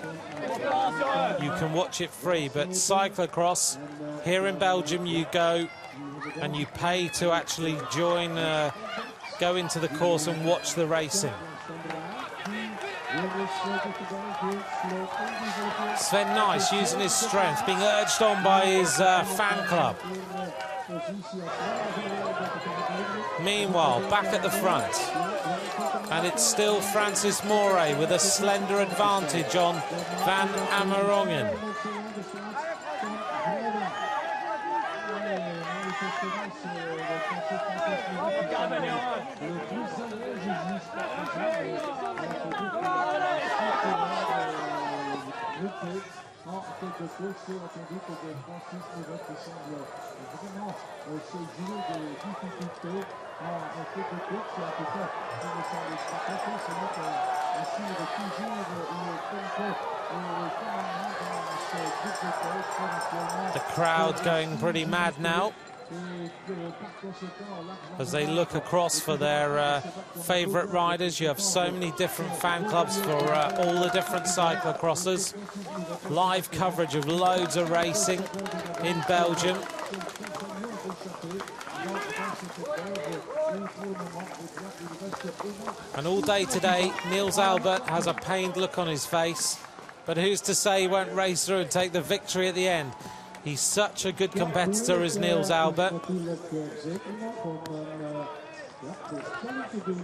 you can watch it free. But cyclocross, here in Belgium, you go and you pay to actually join, go into the course and watch the racing. Sven Nys using his strength, being urged on by his fan club. Meanwhile, back at the front, and it's still Francis Moray with a slender advantage on Van Amerongen. The crowd going pretty mad now as they look across for their favourite riders. You have so many different fan clubs for all the different cyclocrossers. Live coverage of loads of racing in Belgium. And all day today, Niels Albert has a pained look on his face, but who's to say he won't race through and take the victory at the end? He's such a good competitor as Niels Albert.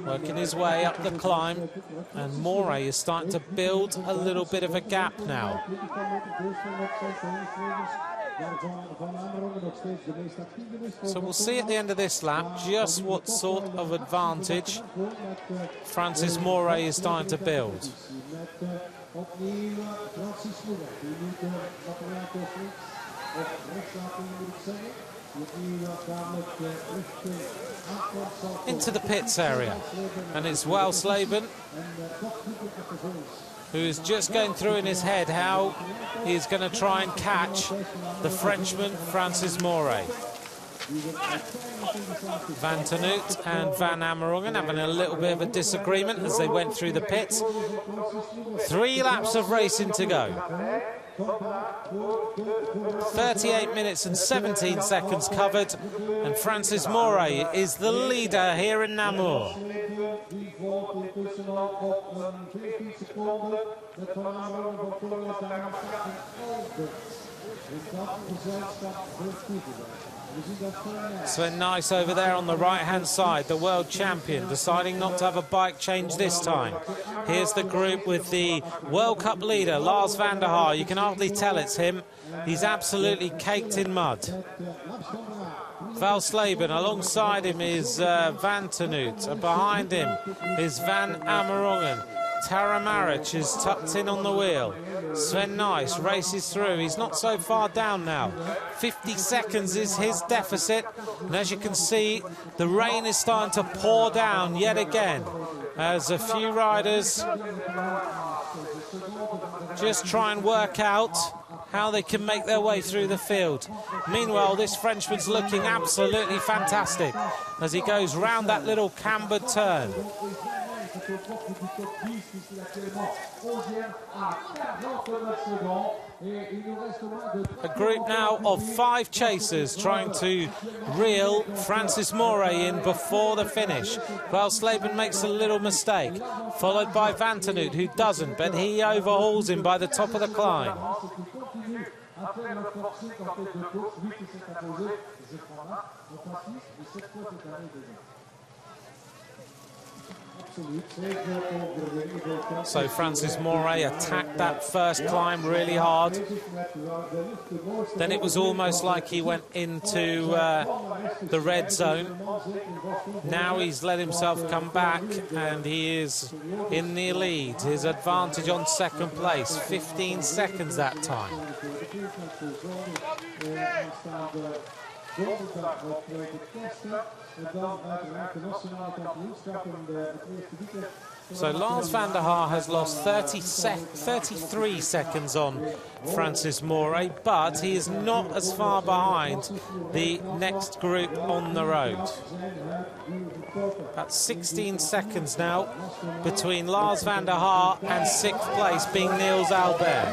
Working his way up the climb, and Moray is starting to build a little bit of a gap now. So we'll see at the end of this lap just what sort of advantage Francis Moray is starting to build. Into the pits area, and it's Welsleben who is just going through in his head how he's going to try and catch the Frenchman Francis Moray. Van Tenoot and Van Amerongen having a little bit of a disagreement as they went through the pits. 3 laps of racing to go. 38 minutes and 17 seconds covered, and Francis Moray is the leader here in Namur. Sven Nys over there on the right-hand side, the world champion, deciding not to have a bike change this time. Here's the group with the World Cup leader, Lars Vander Haar. You can hardly tell it's him. He's absolutely caked in mud. Welsleben, alongside him is Van Tenoot. Behind him is Van Amerongen. Tara Maric is tucked in on the wheel. Sven Nys races through. He's not so far down now. 50 seconds is his deficit. And as you can see, the rain is starting to pour down yet again, as a few riders just try and work out how they can make their way through the field. Meanwhile, this Frenchman's looking absolutely fantastic as he goes round that little cambered turn. A group now of 5 chasers trying to reel Francis Moray in before the finish. Sleben makes a little mistake, followed by Vanternoot, who doesn't, but he overhauls him by the top of the climb. So Francis Moray attacked that first climb really hard. Then it was almost like he went into the red zone. Now he's let himself come back and he is in the lead. His advantage on second place, 15 seconds that time. So Lars Vander Haar has lost 33 seconds on Francis Moray, but he is not as far behind the next group on the road. About 16 seconds now between Lars Vander Haar and 6th place being Niels Albert.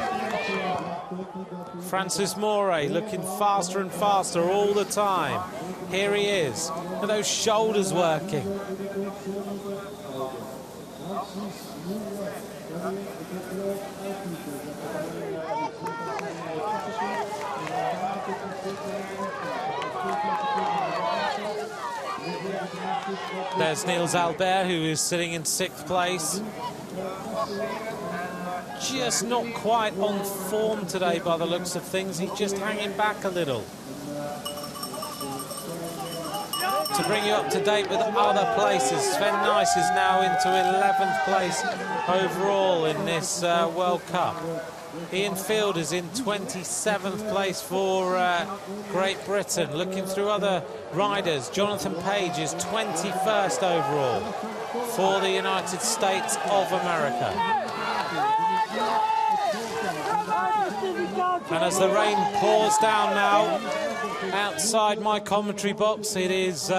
Francis Moray looking faster and faster all the time. Here he is, with those shoulders working. There's Niels Albert, who is sitting in 6th place. Just not quite on form today by the looks of things. He's just hanging back a little. To bring you up to date with other places, Sven Nys is now into 11th place overall in this World Cup. Ian Field is in 27th place for Great Britain. Looking through other riders, Jonathan Page is 21st overall for the United States of America. And as the rain pours down now outside my commentary box, it is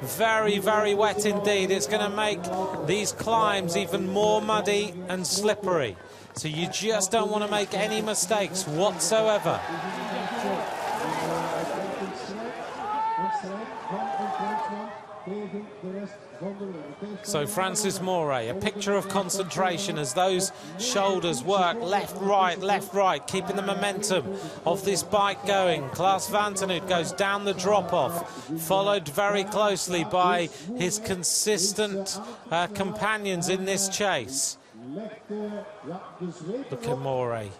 very, very wet indeed. It's going to make these climbs even more muddy and slippery. So you just don't want to make any mistakes whatsoever. So Francis Moray, a picture of concentration as those shoulders work left, right, keeping the momentum of this bike going. Klaas Vanternoot goes down the drop-off, followed very closely by his consistent companions in this chase. Look at Moray.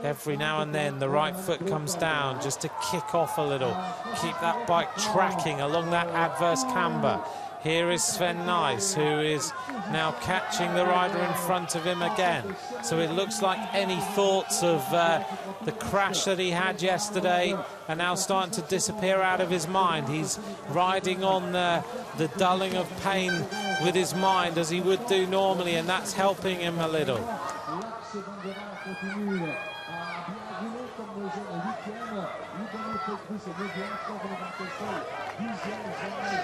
Every now and then the right foot comes down just to kick off a little, keep that bike tracking along that adverse camber. Here is Sven Nys, who is now catching the rider in front of him again. So it looks like any thoughts of the crash that he had yesterday are now starting to disappear out of his mind. He's riding on the dulling of pain with his mind as he would do normally, and that's helping him a little.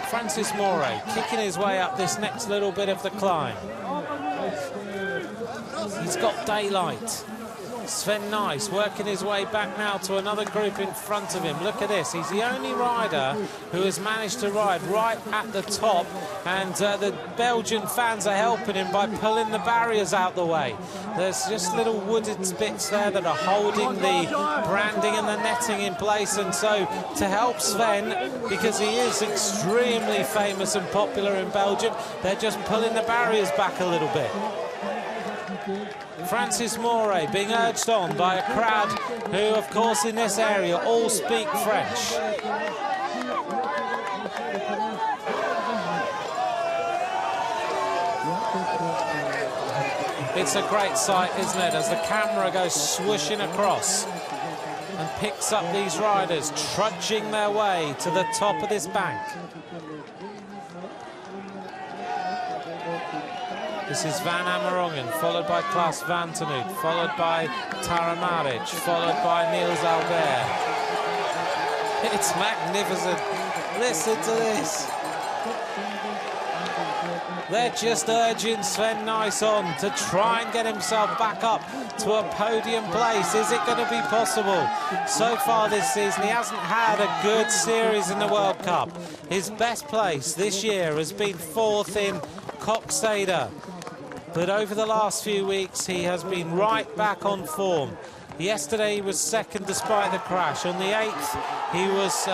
Francis Moray kicking his way up this next little bit of the climb. He's got daylight. Sven Nys working his way back now to another group in front of him. Look at this. He's the only rider who has managed to ride right at the top, and the Belgian fans are helping him by pulling the barriers out the way. There's just little wooded bits there that are holding the branding and the netting in place, and so to help Sven, because he is extremely famous and popular in Belgium, they're just pulling the barriers back a little bit. Francis Moray being urged on by a crowd who, of course, in this area all speak French. It's a great sight, isn't it, as the camera goes swooshing across and picks up these riders trudging their way to the top of this bank. This is Van Amerongen, followed by Klaas Vanternoot, followed by Tara Maric, followed by Niels Albert. It's magnificent. Listen to this. They're just urging Sven Nys on to try and get himself back up to a podium place. Is it going to be possible? So far this season, he hasn't had a good series in the World Cup. His best place this year has been 4th in Kokstede. But over the last few weeks, he has been right back on form. Yesterday, he was 2nd despite the crash. On the 8th, he was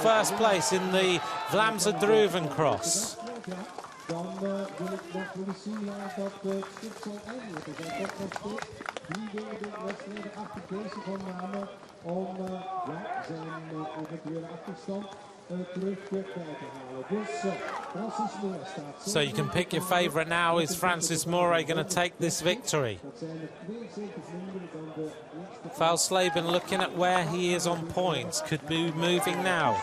1st place in the Vlaamse Druivencross. Dan wil ik nog willen zien dat de schip zal eindigen. Er zijn toch nog steeds 3 wedstrijden achter deze van Namur om zijn eventuele achterstand terug te halen. Dus Francis Moore staat. So you can pick your favourite now. Is Francis Moore going to take this victory? Valsleben looking at where he is on points, could be moving now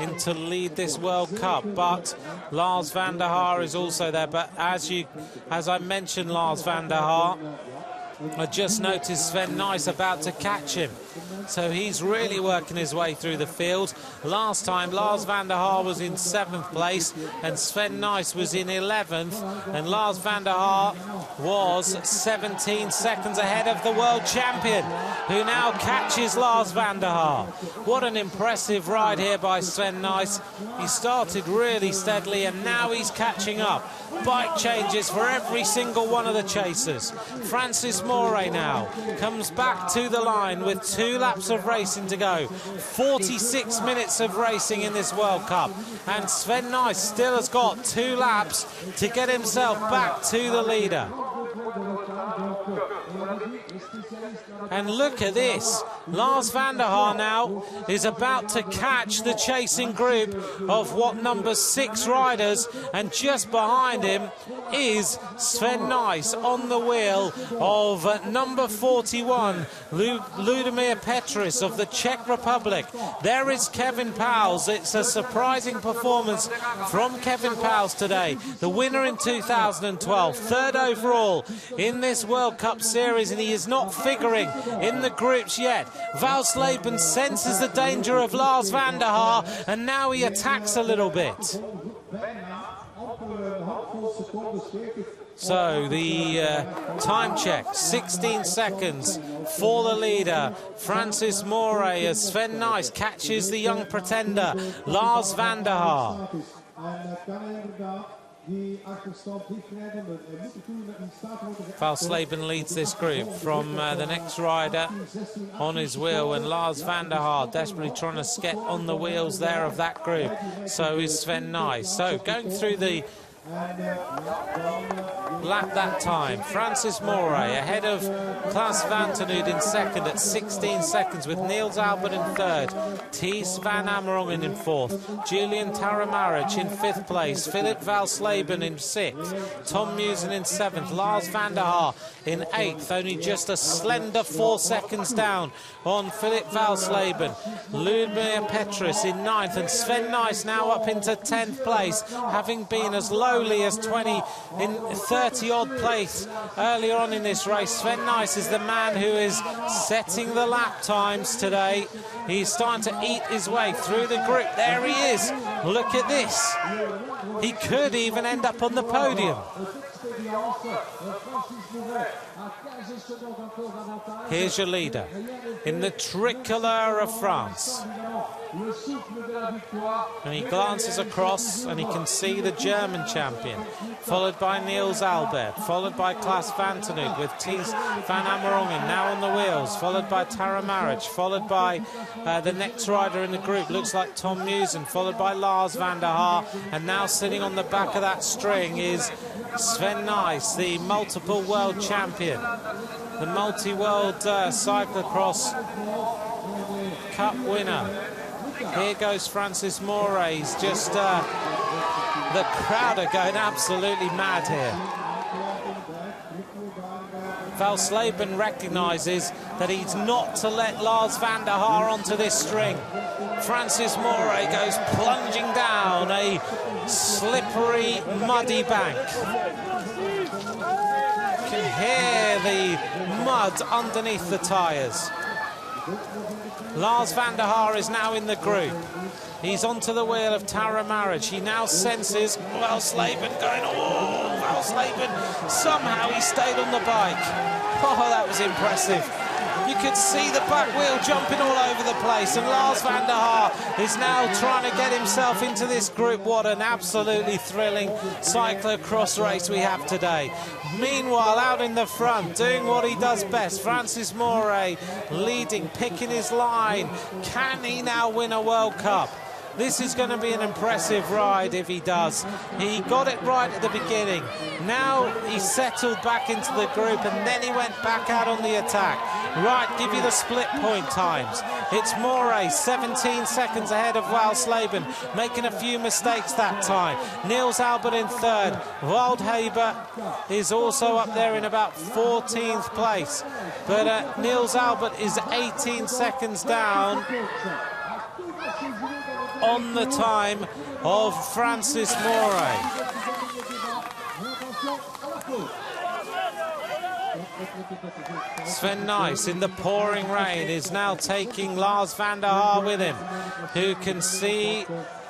in to lead this World Cup, but Lars Vander Haar is also there. But as I mentioned, Lars Vander Haar, I just noticed Sven Nys about to catch him. So he's really working his way through the field. Last time, Lars Vander Haar was in 7th place and Sven Nys was in 11th. And Lars Vander Haar was 17 seconds ahead of the world champion, who now catches Lars Vander Haar. What an impressive ride here by Sven Nys. He started really steadily and now he's catching up. Bike changes for every single one of the chasers. Francis Moore now comes back to the line with 2 laps of racing to go. 46 minutes of racing in this World Cup. And Sven Nys still has got 2 laps to get himself back to the leader. And look at this. Lars Vander Haar now is about to catch the chasing group of what numbers 6 riders, and just behind him is Sven Nys on the wheel of number 41, Ludmir Petris of the Czech Republic. There is Kevin Powles. It's a surprising performance from Kevin Powles today. The winner in 2012, 3rd overall in this World Cup series, and he is not figuring in the groups yet. Valsleben senses the danger of Lars Vander Haar, and now he attacks a little bit. So the time check, 16 seconds for the leader, Francis Moore, as Sven Nys catches the young pretender, Lars Vander Haar. Valsleben leads this group from the next rider on his wheel, and Lars Vander Haar desperately trying to get on the wheels there of that group. So is Sven Nys. So going through the lap that time, Francis Moore ahead of Klaas Vanternoot in 2nd at 16 seconds, with Niels Albert in 3rd, Thies Van Amerongen in 4th, Julian Taramaric in 5th place, Philip Valsleben in 6th, Tom Musen in 7th, Lars Vander Haar in 8th, only just a slender 4 seconds down on Philip Valsleben, Ludmir Petris in 9th, and Sven Nys now up into 10th place, having been as lowly as 30-odd place earlier on in this race. Sven Nys is the man who is setting the lap times today. He's starting to eat his way through the group. There he is. Look at this. He could even end up on the podium. Here's your leader in the tricolour of France. And he glances across and he can see the German champion, followed by Niels Albert, followed by Klaas Vanternoot with Thies Van Amerongen now on the wheels, followed by Taramaric, followed by the next rider in the group, looks like Tom Musen, followed by Lars Vander Haar, and now sitting on the back of that string is Sven Nys, the multiple world champion, the multi-world cyclo-cross cup winner. Here goes Francis Moore. He's just the crowd are going absolutely mad here. Valsleben recognises that he's not to let Lars Vander Haar onto this string. Francis Moray goes plunging down a slippery, muddy bank. You can hear the mud underneath the tyres. Lars Vander Haar is now in the group. He's onto the wheel of Tara Marriage. He now senses Valsleben going, oh, Valsleben. Somehow he stayed on the bike. Oh, that was impressive. You could see the back wheel jumping all over the place, and Lars Vander Haar is now trying to get himself into this group. What an absolutely thrilling cyclo-cross race we have today. Meanwhile, out in the front, doing what he does best, Francis Moray leading, picking his line. Can he now win a World Cup? This is going to be an impressive ride if he does. He got it right at the beginning. Now he settled back into the group, and then he went back out on the attack. Right, give you the split point times. It's Moray, 17 seconds ahead of Valsleben, making a few mistakes that time. Niels Albert in third. Waldhaber is also up there in about 14th place. But Niels Albert is 18 seconds down on the time of Francis Moray. Sven Nys in the pouring rain is now taking Lars Vander Haar with him, who can see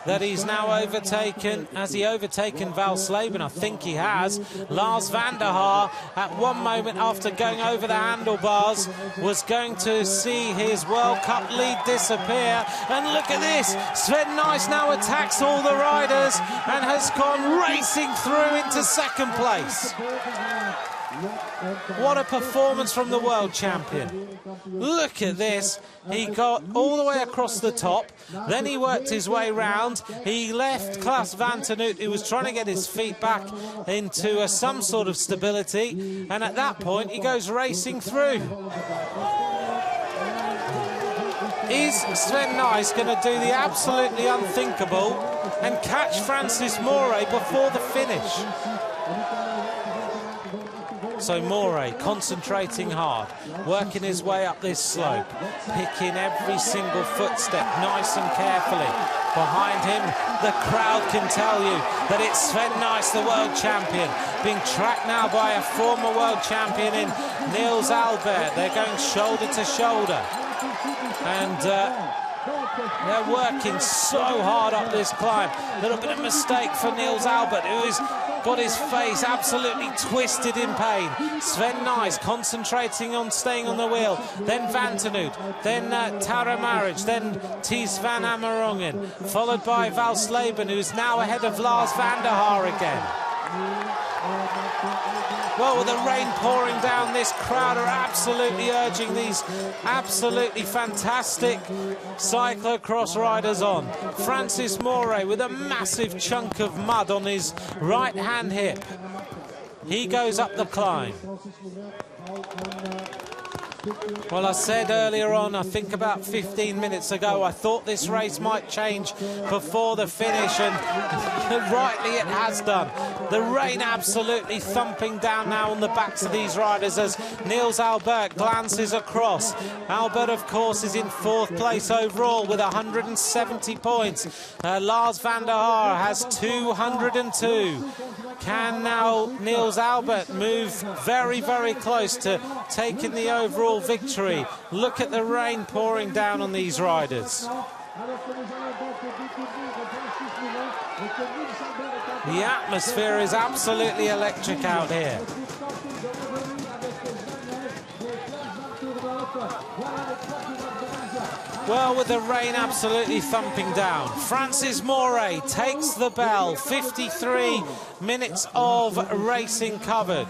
that he's now overtaken. Has he overtaken Valsleben? I think he has. Lars Vander Haar, at one moment after going over the handlebars, was going to see his World Cup lead disappear. And look at this. Sven Nys now attacks all the riders and has gone racing through into second place. What a performance from the world champion. Look at this. He got all the way across the top, then he worked his way round. He left Klaas Vanternoot, who was trying to get his feet back into some sort of stability, and at that point he goes racing through. Is Sven Nys going to do the absolutely unthinkable and catch Francis Moray before the finish? So Moray concentrating hard, working his way up this slope, picking every single footstep nice and carefully. Behind him, the crowd can tell you that it's Sven Nys, the world champion, being tracked now by a former world champion in Niels Albert. They're going shoulder to shoulder. And they're working so hard up this climb. A little bit of mistake for Niels Albert, who has got his face absolutely twisted in pain. Sven Nys concentrating on staying on the wheel. Then Vanternoot, then Tara Marriage, then Thies van Amerongen, followed by Valsleben, who's now ahead of Lars Vander Haar again. Well, with the rain pouring down, this crowd are absolutely urging these absolutely fantastic cyclo-cross riders on. Francis Moray with a massive chunk of mud on his right-hand hip. He goes up the climb. Well, I said earlier on, I think about 15 minutes ago, I thought this race might change before the finish, and rightly it has done. The rain absolutely thumping down now on the backs of these riders as Niels Albert glances across. Albert, of course, is in fourth place overall with 170 points. Lars Vander Haar has 202. Can now Niels Albert move very, very close to taking the overall victory? Look at the rain pouring down on these riders. The atmosphere is absolutely electric out here. Well, with the rain absolutely thumping down, Francis Moray takes the bell. 53 minutes of racing covered.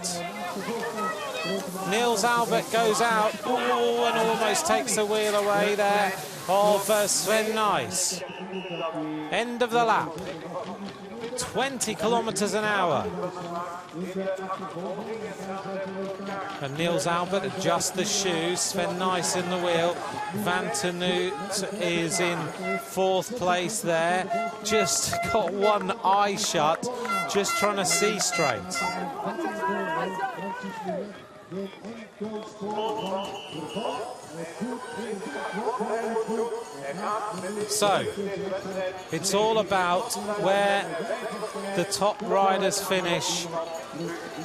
Niels Albert goes out, and almost takes the wheel away there of Sven Nys. End of the lap. 20 kilometers an hour. And Niels Albert adjusts the shoes. Sven Nys in the wheel. Vanternoot is in fourth place there. Just got one eye shut, just trying to see straight. So, it's all about where the top riders finish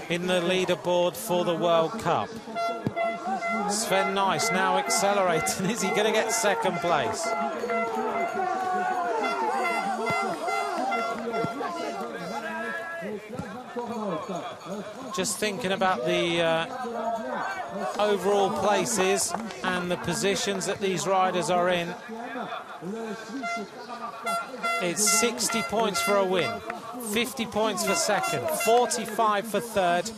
in the leaderboard for the World Cup. Sven Nys now accelerating. Is he going to get second place? Just thinking about the overall places and the positions that these riders are in. It's 60 points for a win, 50 points for second, 45 for third.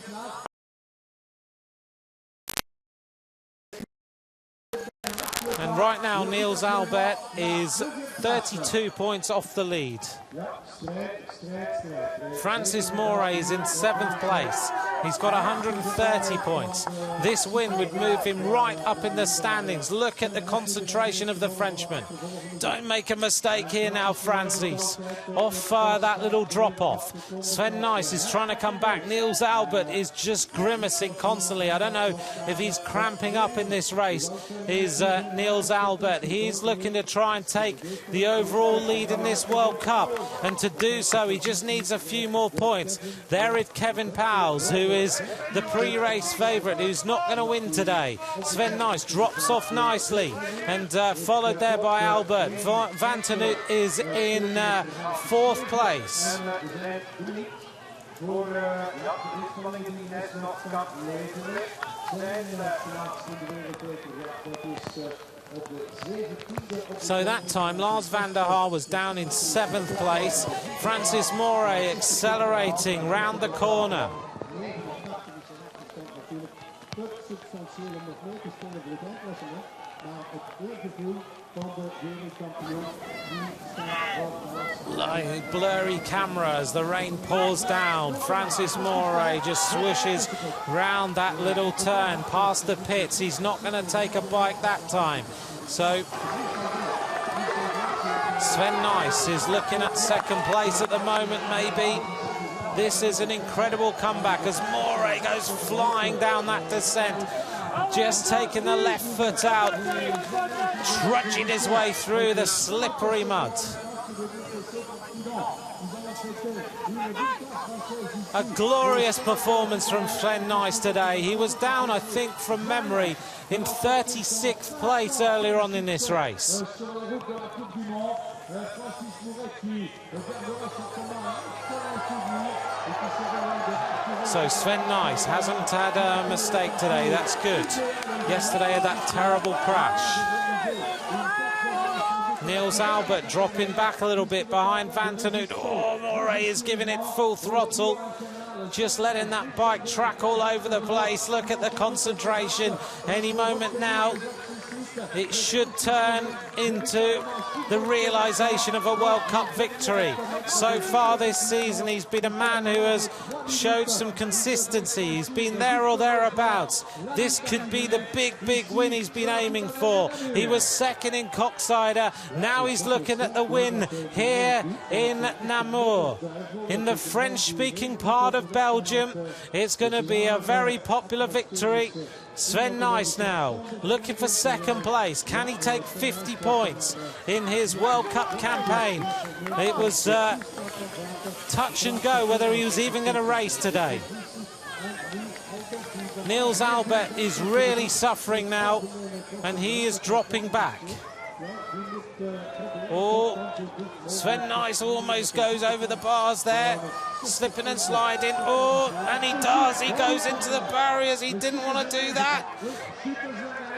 And right now, Niels Albert is 32 points off the lead. Francis Moray is in 7th place. He's got 130 points. This win would move him right up in the standings. Look at the concentration of the Frenchman. Don't make a mistake here now, Francis. Off that little drop-off. Sven Nys is trying to come back. Niels Albert is just grimacing constantly. I don't know if he's cramping up in this race. Is Niels Albert. He's looking to try and take the overall lead in this World Cup. And to do so, he just needs a few more points. There is Kevin Powles, who is the pre-race favourite, who's not going to win today. Sven Nys drops off nicely, and followed there by Albert. Vander Haar is in 4th place. So that time, Lars Vander Haar was down in 7th place. Francis Moray accelerating round the corner. Like blurry camera as the rain pours down. Francis Moray just swishes round that little turn past the pits. He's not going to take a bike that time. So Sven Nys is looking at 2nd place at the moment, maybe. This is an incredible comeback as Moray goes flying down that descent. Just taking the left foot out, trudging his way through the slippery mud. A glorious performance from Sven Nys today. He was down, I think, from memory, in 36th place earlier on in this race. So Sven Nys hasn't had a mistake today. That's good. Yesterday had that terrible crash. Niels Albert dropping back a little bit behind Vander Haar. Oh, Moray is giving it full throttle. Just letting that bike track all over the place. Look at the concentration. Any moment now, it should turn into the realisation of a World Cup victory. So far this season, he's been a man who has showed some consistency. He's been there or thereabouts. This could be the big, big win he's been aiming for. He was 2nd in Coxyder. Now he's looking at the win here in Namur, in the French-speaking part of Belgium. It's going to be a very popular victory. Sven Nys now looking for 2nd place. Can he take 50 points in his World Cup campaign? It was touch and go whether he was even going to race today. Niels Albert is really suffering now, and he is dropping back. Oh, Sven Nys almost goes over the bars there, slipping and sliding. Oh, and he does. He goes into the barriers. He didn't want to do that.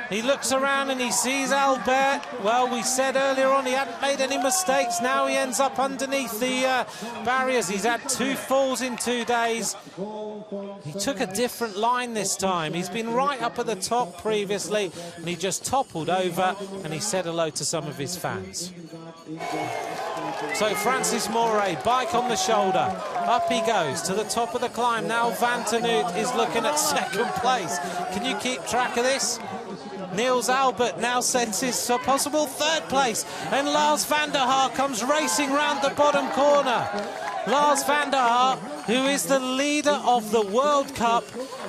He looks around and he sees Albert. Well, we said earlier on he hadn't made any mistakes. Now he ends up underneath the barriers. He's had 2 falls in 2 days. He took a different line this time. He's been right up at the top previously, and he just toppled over and he said hello to some of his fans. So Francis Moray, bike on the shoulder. Up he goes to the top of the climb. Now Vander Haar is looking at 2nd place. Can you keep track of this? Niels Albert now senses a possible 3rd place, and Lars Vander Haar comes racing round the bottom corner. Lars Vander Haar who is the leader of the World Cup,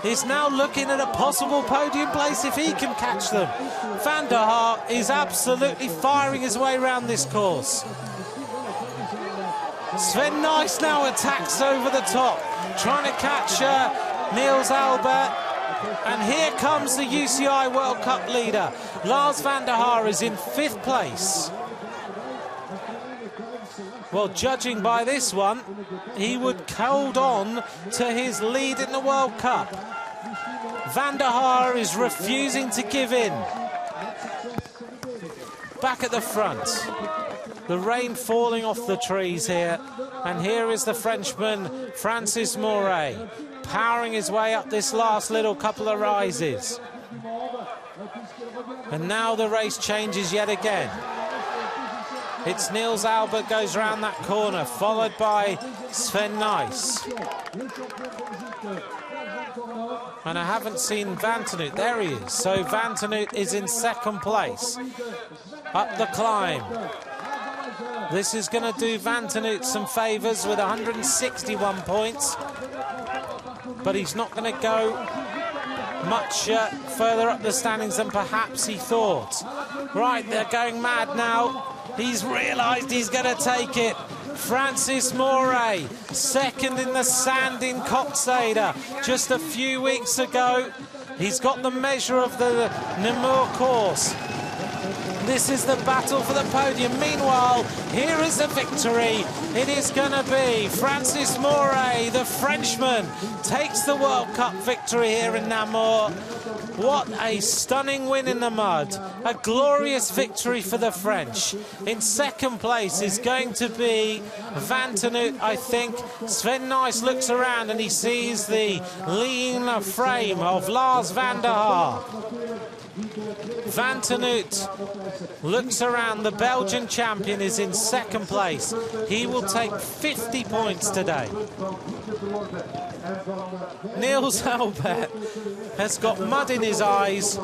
is now looking at a possible podium place if he can catch them. Vander Haar is absolutely firing his way around this course. Sven Nys now attacks over the top, trying to catch Niels Albert. And here comes the UCI World Cup leader. Lars Vander Haar is in 5th place. Well, judging by this one, he would hold on to his lead in the World Cup. Vander Haar is refusing to give in. Back at the front. The rain falling off the trees here. And here is the Frenchman, Francis Moret, powering his way up this last little couple of rises. And now the race changes yet again. It's Niels Albert goes round that corner, followed by Sven Nys. And I haven't seen Vander Haar. There he is. So Vander Haar is in 2nd place. Up the climb. This is going to do Vander Haar some favours with 161 points. But he's not going to go much further up the standings than perhaps he thought. Right, they're going mad now. He's realised he's going to take it. Francis Moret, 2nd in the sand in Kopstede. Just a few weeks ago, he's got the measure of the Namur course. This is the battle for the podium. Meanwhile, here is the victory. It is going to be Francis Moret, the Frenchman, takes the World Cup victory here in Namur. What a stunning win in the mud. A glorious victory for the French. In 2nd place is going to be Vander Haar, I think. Sven Nys looks around and he sees the lean frame of Lars Vander Haar. Vander Haar looks around. The Belgian champion is in 2nd place. He will take 50 points today. Niels Albert has got mud in his eyes.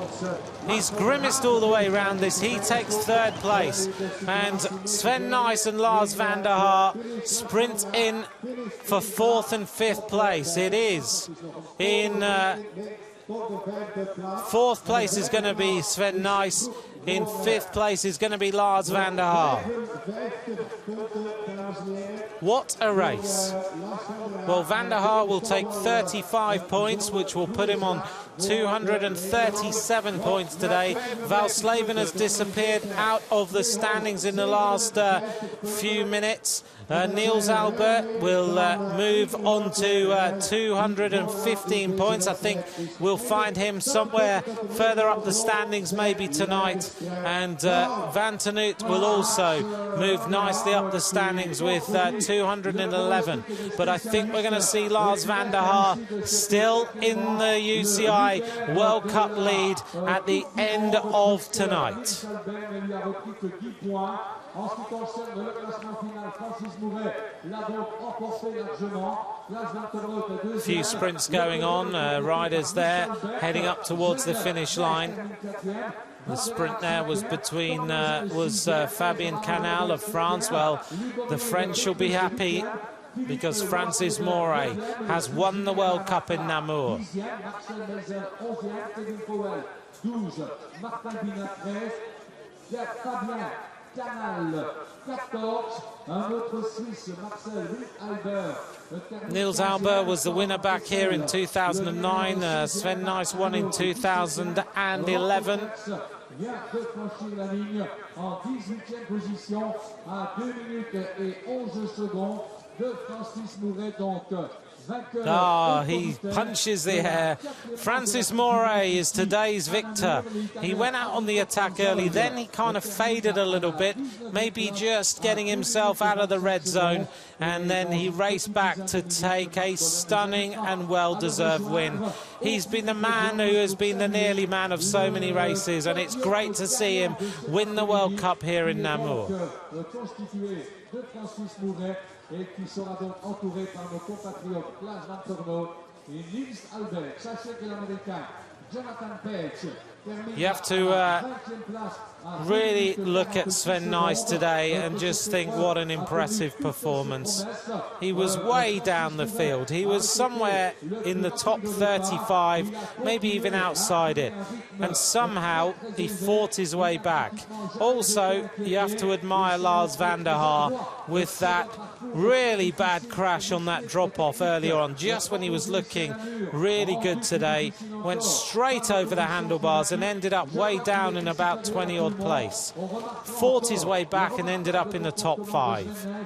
He's grimaced all the way around this. He takes 3rd place. And Sven Nys and Lars Vander Haar sprint in for 4th and 5th place. It is in 4th place is going to be Sven Nys. In 5th place is going to be Lars Vander Haar. What a race. Well, Vander Haar will take 35 points, which will put him on 237 points today. Valsleven has disappeared out of the standings in the last few minutes. Niels Albert will move on to 215 points. I think we'll find him somewhere further up the standings, maybe tonight. And Vander Haar will also move nicely up the standings with 211. But I think we're going to see Lars Vander Haar still in the UCI World Cup lead at the end of tonight. A few sprints going on, riders there heading up towards the finish line. The sprint there was between Fabien Canal of France. Well, the French will be happy because Francis Moret has won the World Cup in Namur. Niels Albert was the winner back here in 2009. Sven Nys won in 2011. He punches the air. Francis Moret is today's victor. He went out on the attack early, then he kind of faded a little bit, maybe just getting himself out of the red zone, and then he raced back to take a stunning and well-deserved win. He's been the man who has been the nearly man of so many races, and it's great to see him win the World Cup here in Namur. Et qui sera donc entouré par nos compatriotes Lars Vander Haar et Niels Albert. Sachez que l'Américain You have to really look at Sven Nys today and just think what an impressive performance. He was way down the field. He was somewhere in the top 35, maybe even outside it. And somehow he fought his way back. Also, you have to admire Lars Vander Haar with that really bad crash on that drop-off earlier on, just when he was looking really good today. Went straight over the handlebars and ended up way down in about 20-odd place. Fought his way back and ended up in the top 5.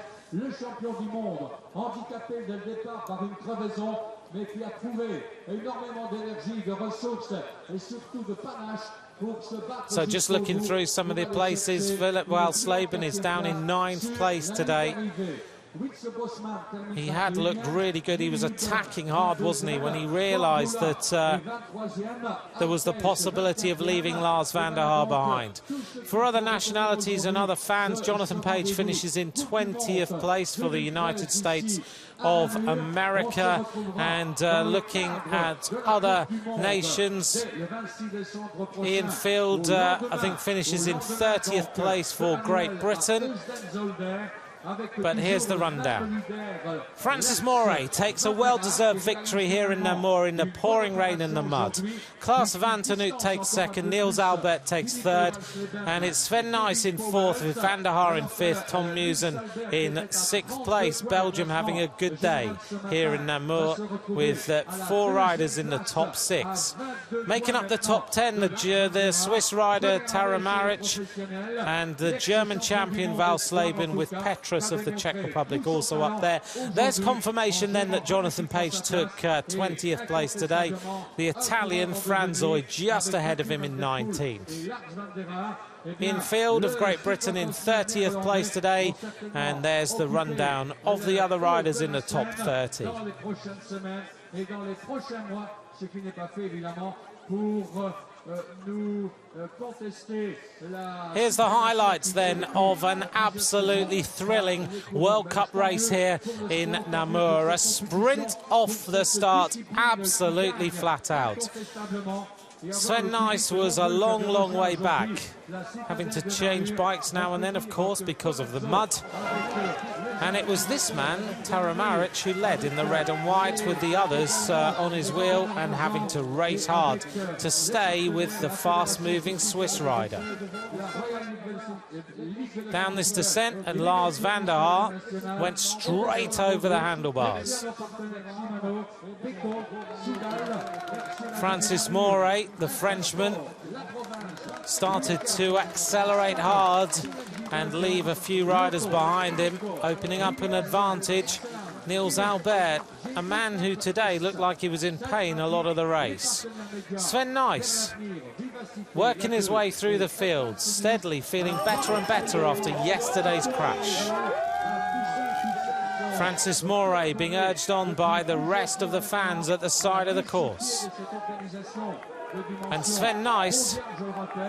So just looking through some of the places, Philip Walsleben is down in 9th place today. He had looked really good. He was attacking hard, wasn't he, when he realised that there was the possibility of leaving Lars Vander Haar behind. For other nationalities and other fans, Jonathan Page finishes in 20th place for the United States of America. And looking at other nations, Ian Field, I think, finishes in 30th place for Great Britain. But here's the rundown. Francis Moray takes a well-deserved victory here in Namur in the pouring rain and the mud. Klaas Vanternoot takes second, Niels Albert takes third, and it's Sven Nys in fourth with Vander Haar in fifth, Tom Musen in 6th place. Belgium having a good day here in Namur with 4 riders in the top 6. Making up the top 10, the Swiss rider Tara Maric and the German champion Walsleben with Petra of the Czech Republic also up there. There's confirmation then that Jonathan Page took 20th place today. The Italian Franzoy just ahead of him in 19th. In Field of Great Britain in 30th place today, and there's the rundown of the other riders in the top 30. Here's the highlights then of an absolutely thrilling World Cup race here in Namur. A sprint off the start, absolutely flat out. Sven Nys was a long, long way back, having to change bikes now and then, of course, because of the mud. And it was this man, Tara Maric, who led in the red and white with the others on his wheel and having to race hard to stay with the fast-moving Swiss rider. Down this descent, and Lars Vander Haar went straight over the handlebars. Francis Moray, the Frenchman, started to accelerate hard and leave a few riders behind him, opening up an advantage. Niels Albert, a man who today looked like he was in pain a lot of the race. Sven Nys, working his way through the field, steadily feeling better and better after yesterday's crash. Francis Moray being urged on by the rest of the fans at the side of the course. And Sven Nys,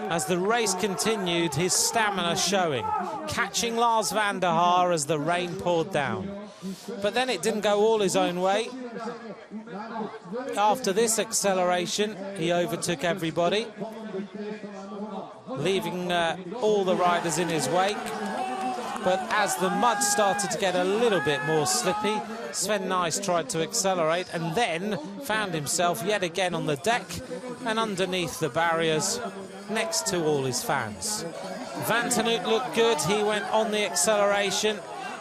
as the race continued, his stamina showing, catching Lars Vander Haar as the rain poured down. But then it didn't go all his own way. After this acceleration, he overtook everybody, leaving all the riders in his wake. But as the mud started to get a little bit more slippy, Sven Nys tried to accelerate and then found himself yet again on the deck and underneath the barriers next to all his fans. Vanternoot looked good, he went on the acceleration,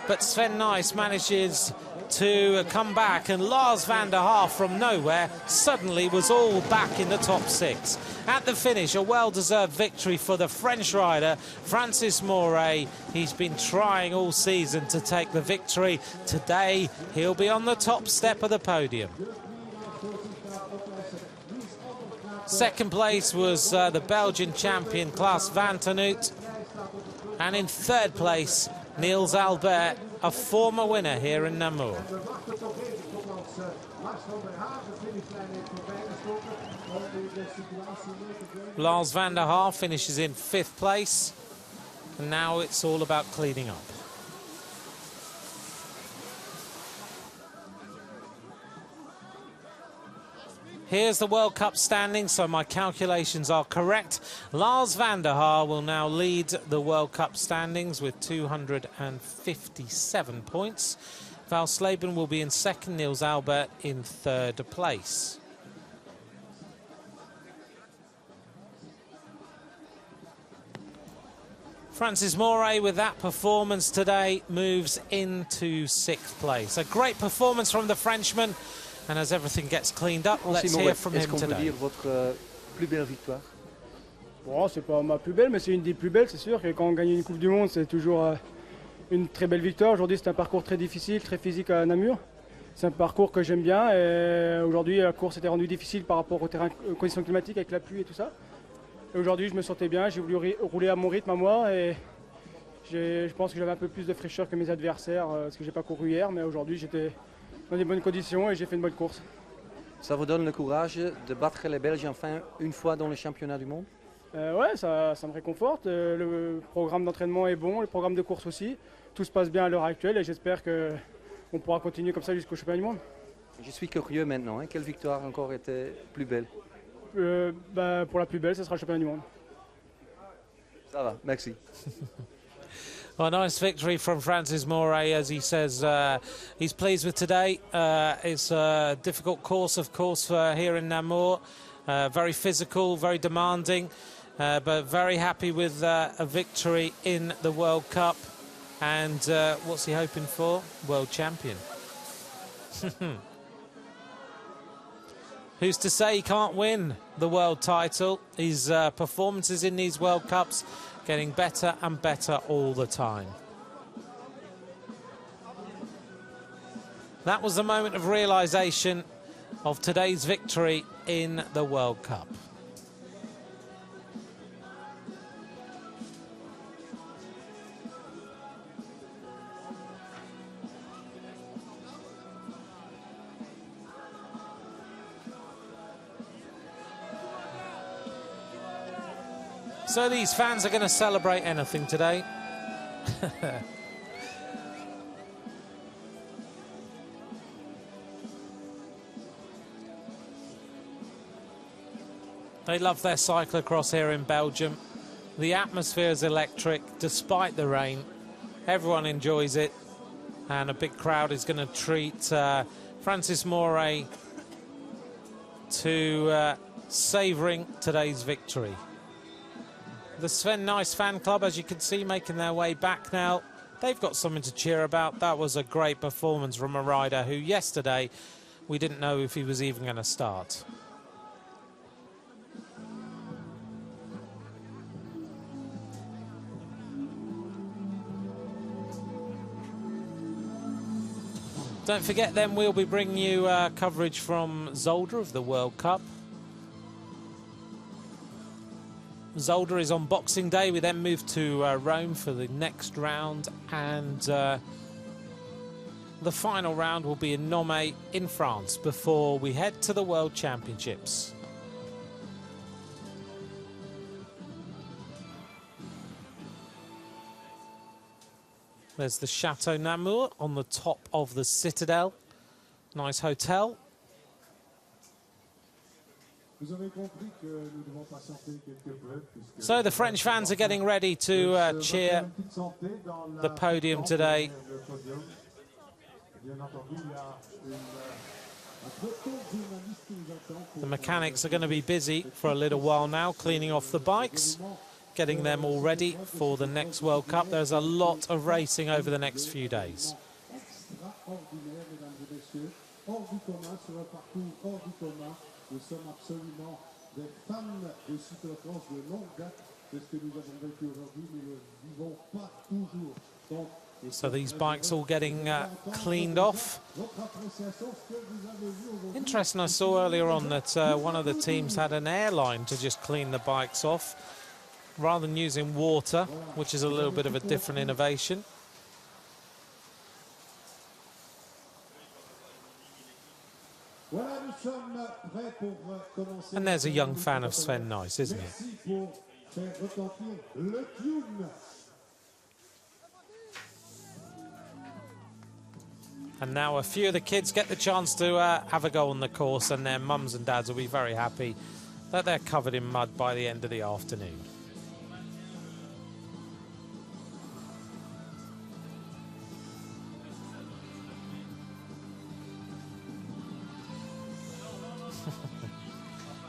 but Sven Nys manages to come back, and Lars Vander Haar from nowhere suddenly was all back in the top 6. At the finish, a well-deserved victory for the French rider Francis Moray. He's been trying all season to take the victory. Today he'll be on the top step of the podium. Second place was the Belgian champion Klaas Vanternoot, and in third place Niels Albert, a former winner here in Namur. Lars Vander Haar finishes in 5th place, and now it's all about cleaning up. Here's the World Cup standing, so my calculations are correct. Lars Vander Haar will now lead the World Cup standings with 257 points. Val Slaben will be in second, Niels Albert in third place. Francis Moret, with that performance today, moves into sixth place. A great performance from the Frenchman, and as everything gets cleaned up, let's hear from him today. Votre plus belle victoire? Bon, c'est pas ma plus belle, mais c'est une des plus belles, c'est sûr. Que quand on gagne une Coupe du Monde, c'est toujours une très belle victoire. Aujourd'hui, c'est un parcours très difficile, très physique à Namur. C'est un parcours que j'aime bien. Et aujourd'hui, la course était rendue difficile par rapport au terrain, aux conditions climatiques, avec la pluie et tout ça. Et aujourd'hui, je me sentais bien. J'ai voulu rouler à mon rythme à moi. Et je pense que j'avais un peu plus de fraîcheur que mes adversaires, parce que j'ai pas couru hier. Mais aujourd'hui, j'étais dans des bonnes conditions et j'ai fait une bonne course. Ça vous donne le courage de battre les Belges enfin une fois dans le championnat du monde? Ouais, ça me réconforte. Le programme d'entraînement est bon, le programme de course aussi. Tout se passe bien à l'heure actuelle et j'espère qu'on pourra continuer comme ça jusqu'au championnat du monde. Je suis curieux maintenant. Quelle victoire encore était plus belle? Pour la plus belle, ce sera le championnat du monde. Ça va, merci. Well, nice victory from Francis Moret, as he says he's pleased with today. It's a difficult course, of course, here in Namur. Very physical, very demanding, but very happy with a victory in the World Cup. And what's he hoping for? World champion. Who's to say he can't win the world title? His performances in these World Cups getting better and better all the time. That was the moment of realisation of today's victory in the World Cup. So these fans are going to celebrate anything today. They love their cyclocross here in Belgium. The atmosphere is electric despite the rain. Everyone enjoys it, and a big crowd is going to treat Francis Moret to savouring today's victory. The Sven Nys fan club, as you can see, making their way back now. They've got something to cheer about. That was a great performance from a rider who yesterday we didn't know if he was even going to start. Don't forget then, we'll be bringing you coverage from Zolder of the World Cup. Zolder is on Boxing Day. We then move to Rome for the next round, and the final round will be in Namur in France before we head to the World Championships. There's the Chateau Namur on the top of the Citadel. Nice hotel. So the French fans are getting ready to cheer the podium today. The mechanics are going to be busy for a little while now, cleaning off the bikes, getting them all ready for the next World Cup. There's a lot of racing over the next few days. Nous sommes absolument des fans de cyclo-cross de longue date. C'est ce que nous avons vécu aujourd'hui, nous ne le vivons pas toujours. Donc, so these bikes all getting cleaned off. Interesting, I saw earlier on that one of the teams had an airline to just clean the bikes off rather than using water, which is a little bit of a different innovation. And there's a young fan of Sven Nys, isn't he? And now a few of the kids get the chance to have a go on the course, and their mums and dads will be very happy that they're covered in mud by the end of the afternoon.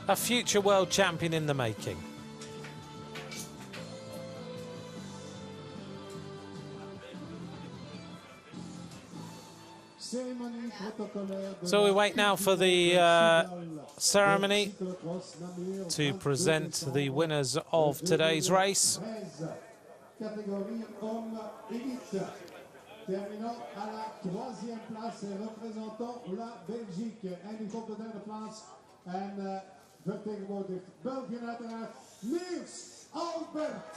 A future world champion in the making. So we wait now for the ceremony to present the winners of today's race. Terminant à la 3e place et représentant la Belgique. En die komt de 3e plaats en vertegenwoordigt België uiteraard Niels Albert.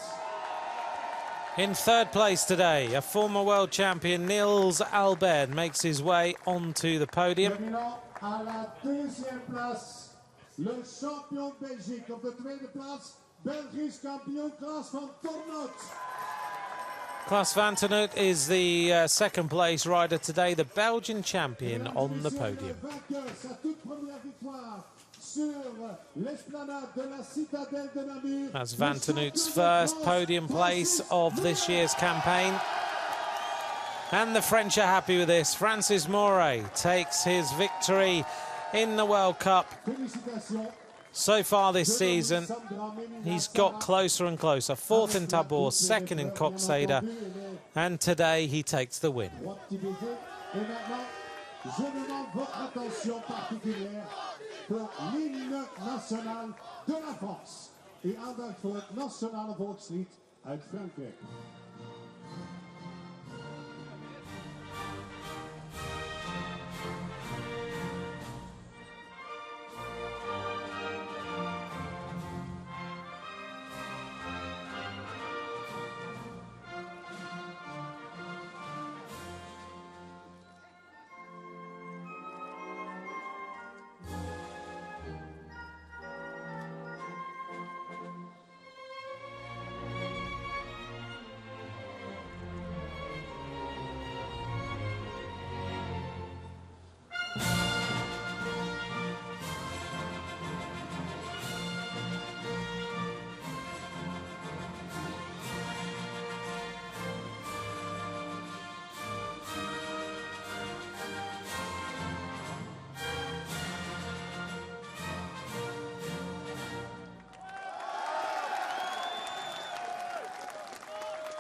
In 3rd place today, a former world champion, Niels Albert, makes his way onto the podium. Terminant à la 2e place, le champion de Belgique. Op de 2e plaats, Belgisch kampioen Klaas van Tornot. Klaas van Tornot is the 2nd place rider today, the Belgian champion on the podium. That's Van Tornot's first podium place of this year's campaign. And the French are happy with this. Francis Moret takes his victory in the World Cup. So far this season, he's got closer and closer. 4th in Tabor, 2nd in Coxeda, and today he takes the win.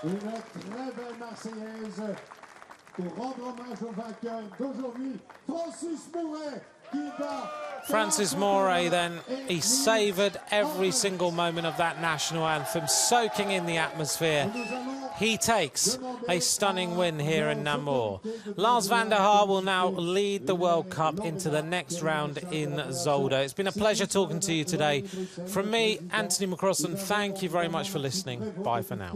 Une très belle Marseillaise pour rendre hommage au vainqueur d'aujourd'hui, Francis Moret, qui bat. Francis Moret then, he savoured every single moment of that national anthem, soaking in the atmosphere. He takes a stunning win here in Namur. Lars Vander Haar will now lead the World Cup into the next round in Zolder. It's been a pleasure talking to you today. From me, Anthony McCrossan, thank you very much for listening. Bye for now.